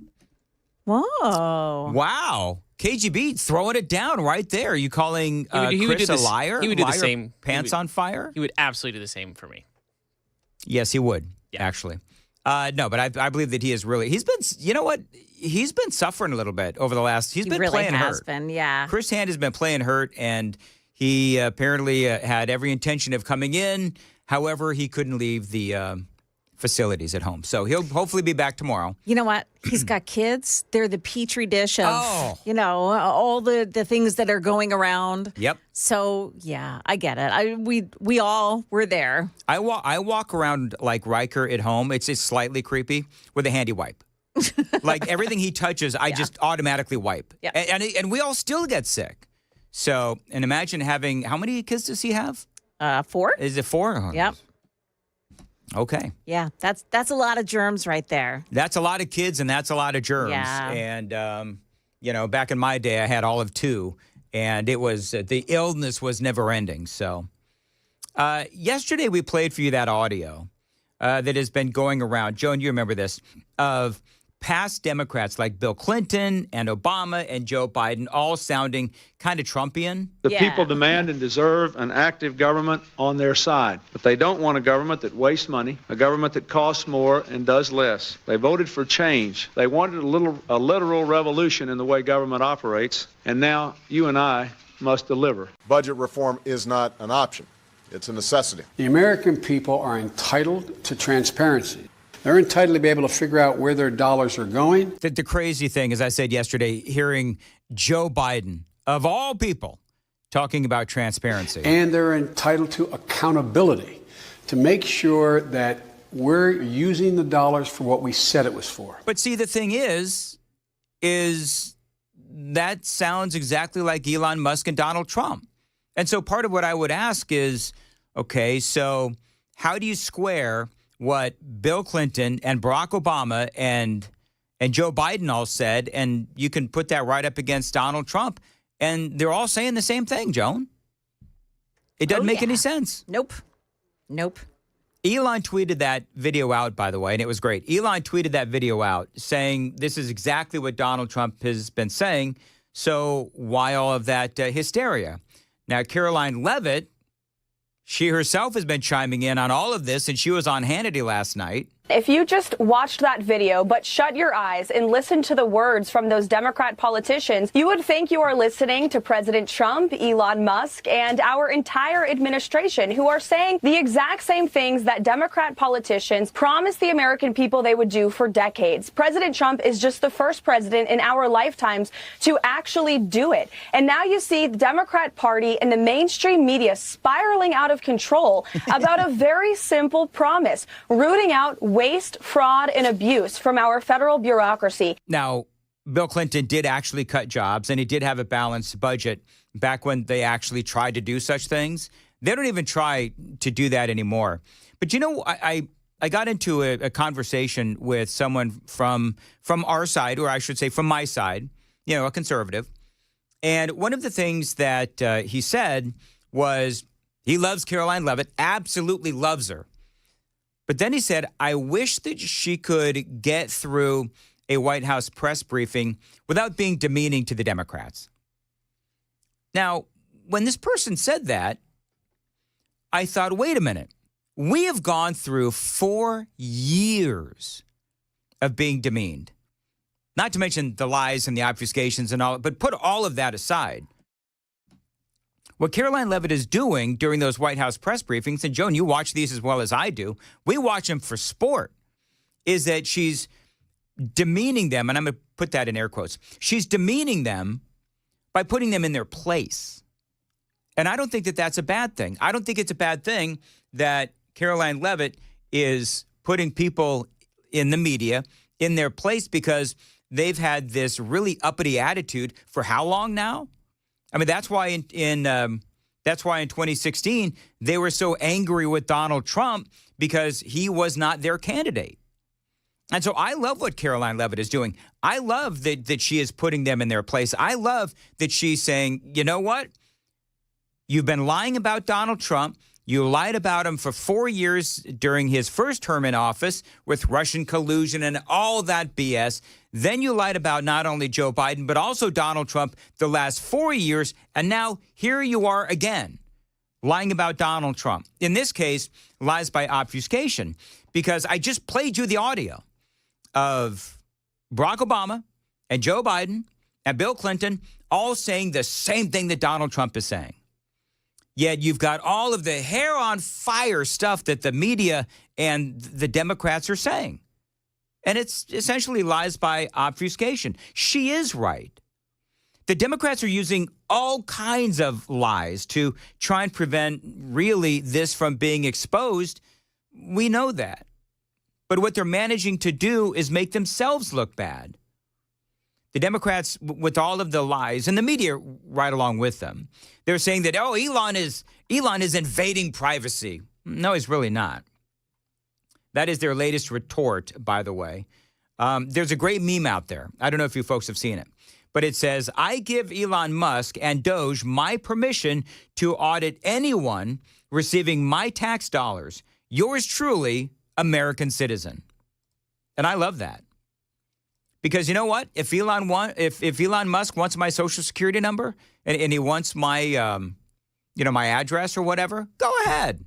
Whoa. Wow. KGB throwing it down right there. Are you calling Chris a liar? He would do liar the same. Pants on fire? He would absolutely do the same for me. Yes, he would, actually. No, but I believe that he is really, he's been, you know what? He's been suffering a little bit over the last, he's been really playing has hurt. been, yeah. Chris Hand has been playing hurt, and he apparently had every intention of coming in. However, he couldn't leave the facilities at home. So he'll hopefully be back tomorrow. You know what? He's got kids. They're the petri dish of, all the things that are going around. Yep. So, yeah, I get it. We all were there. I walk around like Riker at home. It's slightly creepy with a handy wipe. Like everything he touches, I just automatically wipe. Yep. And we all still get sick. So, and imagine having, how many kids does he have? 4. Is it 4? Oh, yep. Okay. Yeah, that's a lot of germs right there. That's a lot of kids, and that's a lot of germs. Yeah. And, back in my day, I had all of 2, and it was, the illness was never ending. So, yesterday we played for you that audio that has been going around. Joan, you remember this, of past Democrats like Bill Clinton and Obama and Joe Biden all sounding kind of Trumpian. The people demand and deserve an active government on their side. But they don't want a government that wastes money, a government that costs more and does less. They voted for change. They wanted a literal revolution in the way government operates. And now you and I must deliver. Budget reform is not an option. It's a necessity. The American people are entitled to transparency. They're entitled to be able to figure out where their dollars are going. The crazy thing, as I said yesterday, hearing Joe Biden, of all people, talking about transparency. And they're entitled to accountability to make sure that we're using the dollars for what we said it was for. But see, the thing is that sounds exactly like Elon Musk and Donald Trump. And so part of what I would ask is, okay, so how do you square what Bill Clinton and Barack Obama and Joe Biden all said, and you can put that right up against Donald Trump, and they're all saying the same thing, Joan? It doesn't make any sense. Nope. Elon tweeted that video out, by the way, and it was great. Elon tweeted that video out saying this is exactly what Donald Trump has been saying, so why all of that hysteria? Now, Caroline Leavitt, she herself has been chiming in on all of this, and she was on Hannity last night. If you just watched that video, but shut your eyes and listened to the words from those Democrat politicians, you would think you are listening to President Trump, Elon Musk, and our entire administration, who are saying the exact same things that Democrat politicians promised the American people they would do for decades. President Trump is just the first president in our lifetimes to actually do it. And now you see the Democrat Party and the mainstream media spiraling out of control about a very simple promise, rooting out waste, fraud, and abuse from our federal bureaucracy. Now, Bill Clinton did actually cut jobs, and he did have a balanced budget back when they actually tried to do such things. They don't even try to do that anymore. But, you know, I got into a conversation with someone from our side, or I should say from my side, you know, a conservative. And one of the things that he said was he loves Caroline Leavitt, absolutely loves her. But then he said, I wish that she could get through a White House press briefing without being demeaning to the Democrats. Now, when this person said that, I thought, wait a minute. We have gone through 4 years of being demeaned. Not to mention the lies and the obfuscations and all, but put all of that aside. What Caroline Leavitt is doing during those White House press briefings, and Joan, you watch these as well as I do, we watch them for sport, is that she's demeaning them, and I'm going to put that in air quotes. She's demeaning them by putting them in their place. And I don't think that that's a bad thing. I don't think it's a bad thing that Caroline Leavitt is putting people in the media in their place because they've had this really uppity attitude for how long now? I mean, that's why in 2016 they were so angry with Donald Trump because he was not their candidate. And so I love what Caroline Leavitt is doing. I love that she is putting them in their place. I love that she's saying, you know what? You've been lying about Donald Trump. You lied about him for 4 years during his first term in office with Russian collusion and all that BS. Then you lied about not only Joe Biden, but also Donald Trump the last 4 years. And now here you are again, lying about Donald Trump. In this case, lies by obfuscation, because I just played you the audio of Barack Obama and Joe Biden and Bill Clinton all saying the same thing that Donald Trump is saying. Yet you've got all of the hair on fire stuff that the media and the Democrats are saying. And it's essentially lies by obfuscation. She is right. The Democrats are using all kinds of lies to try and prevent really this from being exposed. We know that. But what they're managing to do is make themselves look bad. The Democrats, with all of the lies, and the media right along with them, they're saying that, oh, Elon is invading privacy. No, he's really not. That is their latest retort, by the way. There's a great meme out there. I don't know if you folks have seen it. But it says, I give Elon Musk and Doge my permission to audit anyone receiving my tax dollars. Yours truly, American citizen. And I love that. Because you know what? If Elon Musk wants my social security number and he wants my, my address or whatever, go ahead.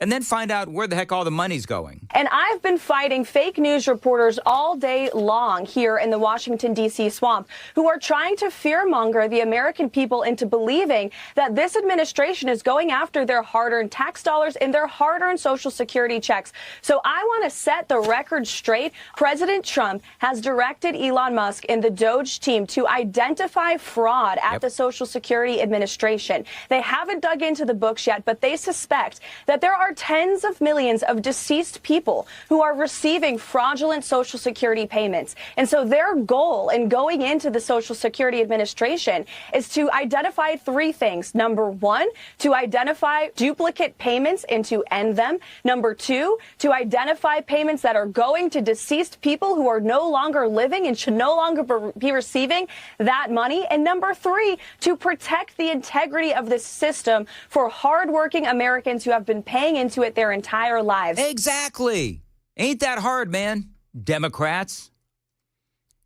And then find out where the heck all the money's going. And I've been fighting fake news reporters all day long here in the Washington, D.C. swamp who are trying to fearmonger the American people into believing that this administration is going after their hard-earned tax dollars and their hard-earned Social Security checks. So I want to set the record straight. President Trump has directed Elon Musk and the Doge team to identify fraud at the Social Security Administration. They haven't dug into the books yet, but they suspect that there are are tens of millions of deceased people who are receiving fraudulent Social Security payments. And so their goal in going into the Social Security Administration is to identify three things. Number one, to identify duplicate payments and to end them. Number two, to identify payments that are going to deceased people who are no longer living and should no longer be receiving that money. And number three, to protect the integrity of this system for hardworking Americans who have been paying into it their entire lives. Exactly. Ain't that hard, man, Democrats.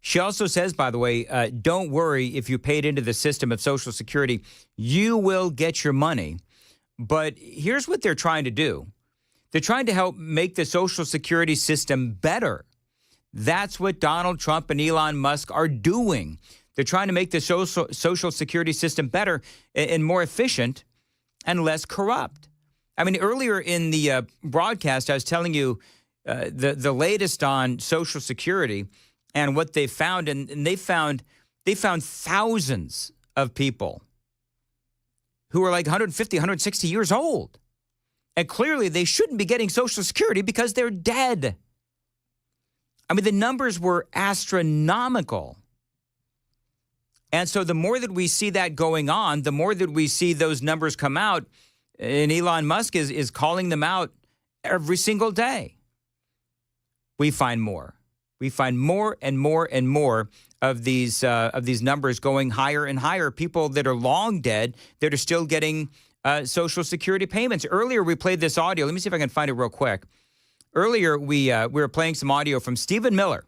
She also says, by the way, don't worry if you paid into the system of Social Security, you will get your money. But here's what they're trying to do. They're trying to help make the Social Security system better. That's what Donald Trump and Elon Musk are doing. They're trying to make the Social Security system better and more efficient and less corrupt. I mean, earlier in the broadcast, I was telling you the latest on Social Security and what they found, and they found thousands of people who are like 150, 160 years old. And clearly they shouldn't be getting Social Security because they're dead. I mean, the numbers were astronomical. And so the more that we see that going on, the more that we see those numbers come out, and Elon Musk is calling them out every single day. We find more. We find more and more and more of these numbers going higher and higher. People that are long dead that are still getting Social Security payments. Earlier, we played this audio. Let me see if I can find it real quick. Earlier, we were playing some audio from Stephen Miller,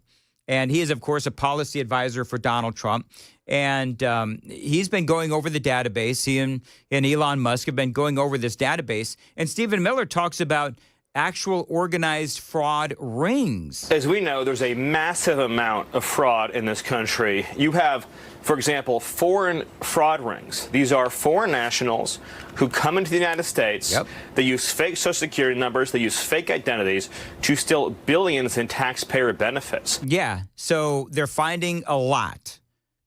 and he is, of course, a policy advisor for Donald Trump. And he's been going over the database. He and Elon Musk have been going over this database. And Stephen Miller talks about actual organized fraud rings. As we know, there's a massive amount of fraud in this country. You have, for example, foreign fraud rings. These are foreign nationals who come into the United States. Yep. They use fake Social Security numbers. They use fake identities to steal billions in taxpayer benefits. Yeah, so they're finding a lot.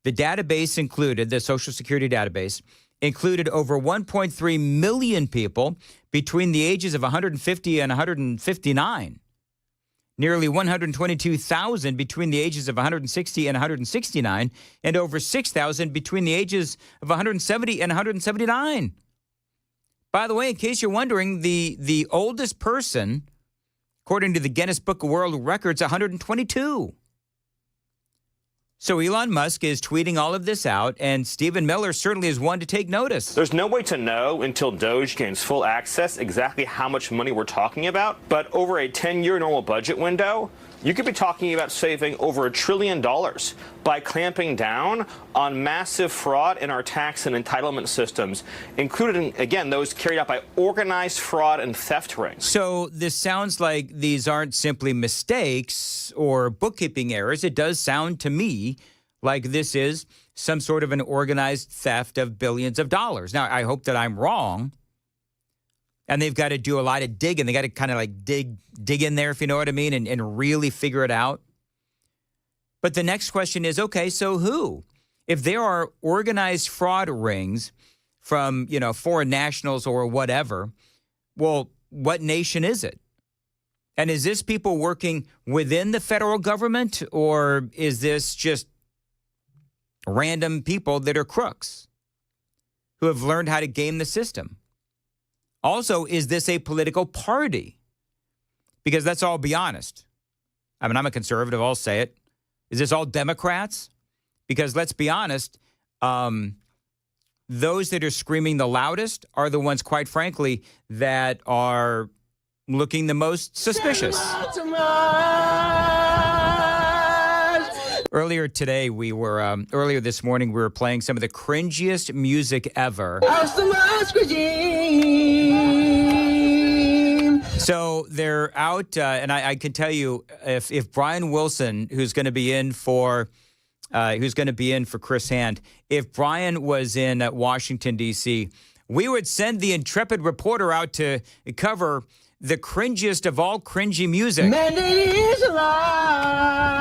The database included, the Social Security database, included over 1.3 million people between the ages of 150 and 159. Nearly 122,000 between the ages of 160 and 169, and over 6,000 between the ages of 170 and 179. By the way, in case you're wondering, the oldest person, according to the Guinness Book of World Records, 122. So Elon Musk is tweeting all of this out, and Stephen Miller certainly is one to take notice. There's no way to know until Doge gains full access exactly how much money we're talking about, but over a 10-year normal budget window, you could be talking about saving over $1 trillion by clamping down on massive fraud in our tax and entitlement systems, including, again, those carried out by organized fraud and theft rings. So this sounds like these aren't simply mistakes or bookkeeping errors. It does sound to me like this is some sort of an organized theft of billions of dollars. Now, I hope that I'm wrong. And they've got to do a lot of digging. They got to kind of like dig in there, if you know what I mean, and really figure it out. But the next question is, okay, so who? If there are organized fraud rings from, foreign nationals or whatever, well, what nation is it? And is this people working within the federal government, or is this just random people that are crooks who have learned how to game the system? Also, is this a political party? Because let's all be honest. I mean, I'm a conservative, I'll say it. Is this all Democrats? Because let's be honest, those that are screaming the loudest are the ones, quite frankly, that are looking the most suspicious. Earlier today, earlier this morning, we were playing some of the cringiest music ever. So they're out, and I can tell you, if Brian Wilson, who's going to be in for Chris Hand, if Brian was in Washington, D.C., we would send the intrepid reporter out to cover the cringiest of all cringy music. Mandis alive.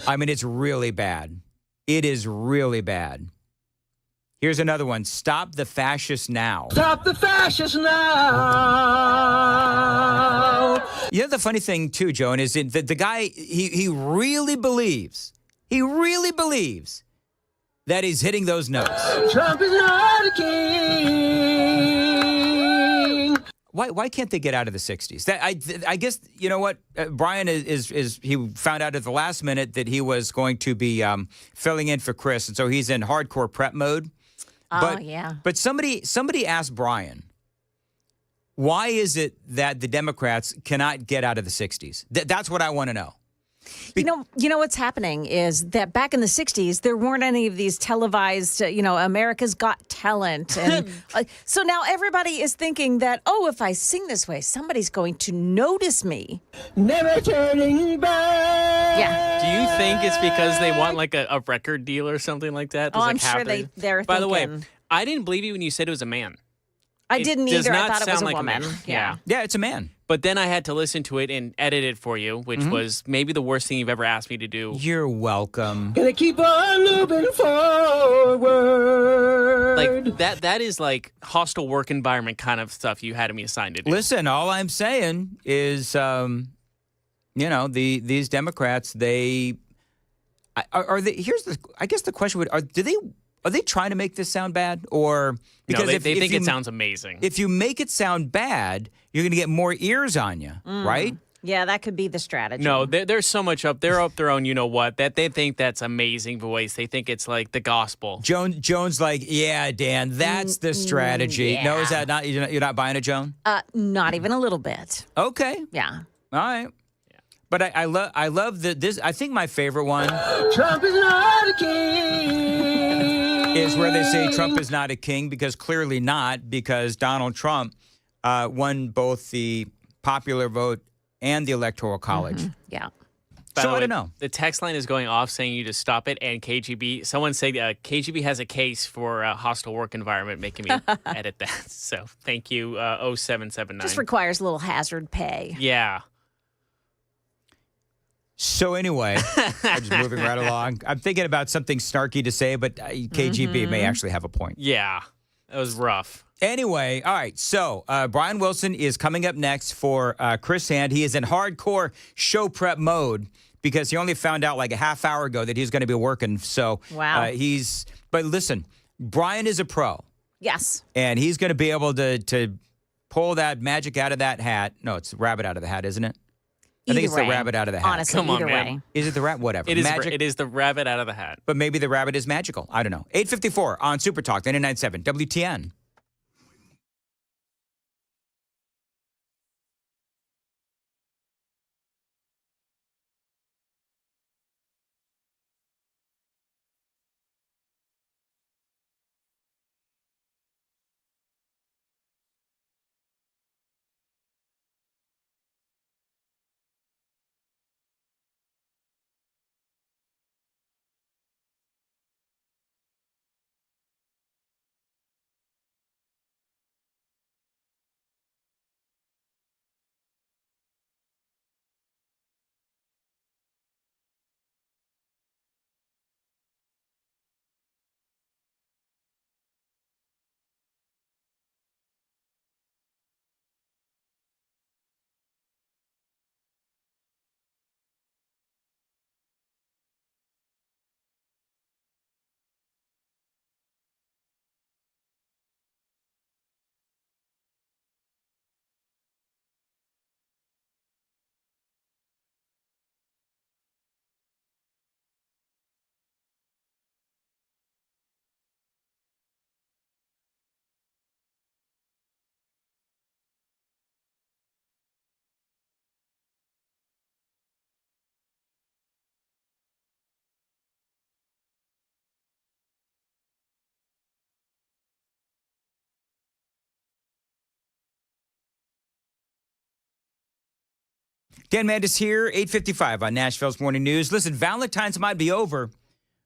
I mean, it's really bad. It is really bad. Here's another one. Stop the fascists now. Stop the fascists now. You know, the funny thing, too, Joan, is that the guy, he really believes that he's hitting those notes. Trump is not a king. Why can't they get out of the 60s? That I guess, you know what? Brian is he found out at the last minute that he was going to be filling in for Chris, and so he's in hardcore prep mode. Oh, yeah. But somebody asked Brian, why is it that the Democrats cannot get out of the 60s? That's what I want to know. You know what's happening is that back in the 60s, there weren't any of these televised, America's Got Talent. And so now everybody is thinking that, if I sing this way, somebody's going to notice me. Never turning back. Yeah. Do you think it's because they want like a record deal or something like that? There's, I'm sure they're By the way, thinking. I didn't believe you when you said it was a man. I didn't does either. I not thought it was sound a like a woman. man. Yeah. Yeah, it's a man. But then I had to listen to it and edit it for you, which was maybe the worst thing you've ever asked me to do. You're welcome. Gonna keep on moving forward. Like that is like hostile work environment kind of stuff you had me assigned to do. Listen, all I'm saying is, these Democrats, are they? I guess the question would: Are they trying to make this sound bad, or because no, they think it sounds amazing? If you make it sound bad, you're going to get more ears on you, right? Yeah, that could be the strategy. No, there's so much up. They're up their own, you know what? That they think that's amazing voice. They think it's like the gospel. Joan's like, yeah, Dan, that's the strategy. yeah. No, is that not? You're not buying it, Joan? Not even a little bit. Okay. Yeah. All right. But I love this. I think my favorite one Trump is not a king. is where they say Trump is not a king, because clearly not, because Donald Trump won both the popular vote and the Electoral College. Yeah. By So the I way, don't know. The text line is going off saying you to stop it, and KGB. Someone said KGB has a case for a hostile work environment, making me edit that. So thank you, 0779. Just requires a little hazard pay. Yeah. So anyway, I'm just moving right along. I'm thinking about something snarky to say, but KGB may actually have a point. Yeah. That was rough. Anyway, all right. So Brian Wilson is coming up next for Chris Hand. He is in hardcore show prep mode because he only found out like a half hour ago that he's going to be working. So Wow. But listen, Brian is a pro, Yes. and he's going to be able to pull that magic out of that hat. No, it's the rabbit out of the hat, isn't it? I think Either it's way. the rabbit out of the hat. Honestly, Come on, either man. way. Is it the rabbit? Whatever. It is. Magic. It is the rabbit out of the hat. But maybe the rabbit is magical. I don't know. 8:54 on Super Talk 99.7 WTN. Dan Mandis here, 8:55 on Nashville's Morning News. Listen, Valentine's might be over,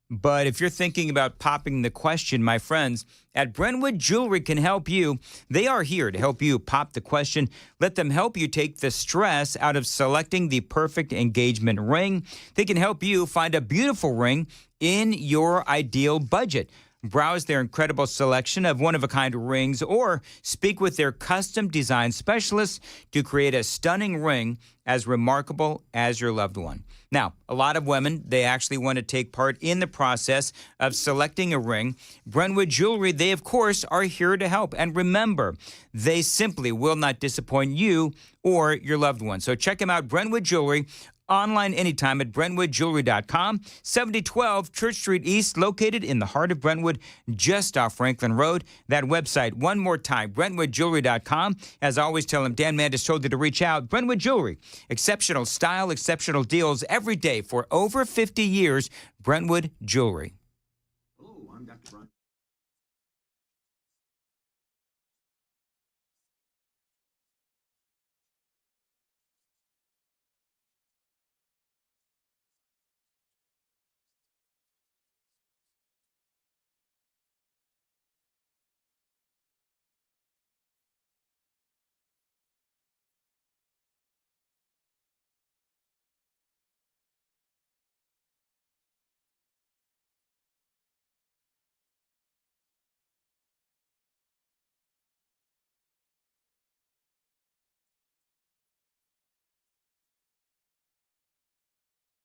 but if you're thinking about popping the question, my friends at Brentwood Jewelry can help you. They are here to help you pop the question. Let them help you take the stress out of selecting the perfect engagement ring. They can help you find a beautiful ring in your ideal budget. browse their incredible selection of one-of-a-kind rings, or speak with their custom-designed specialists to create a stunning ring as remarkable as your loved one. Now, a lot of women, they actually want to take part in the process of selecting a ring. Brentwood Jewelry, they, of course, are here to help. And remember, they simply will not disappoint you or your loved one. So check them out, Brentwood Jewelry, online anytime at BrentwoodJewelry.com, 7012 Church Street East, located in the heart of Brentwood, just off Franklin Road. That website, one more time, BrentwoodJewelry.com. As always, tell them Dan Mandis told you to reach out. Brentwood Jewelry, exceptional style, exceptional deals every day for over 50 years. Brentwood Jewelry.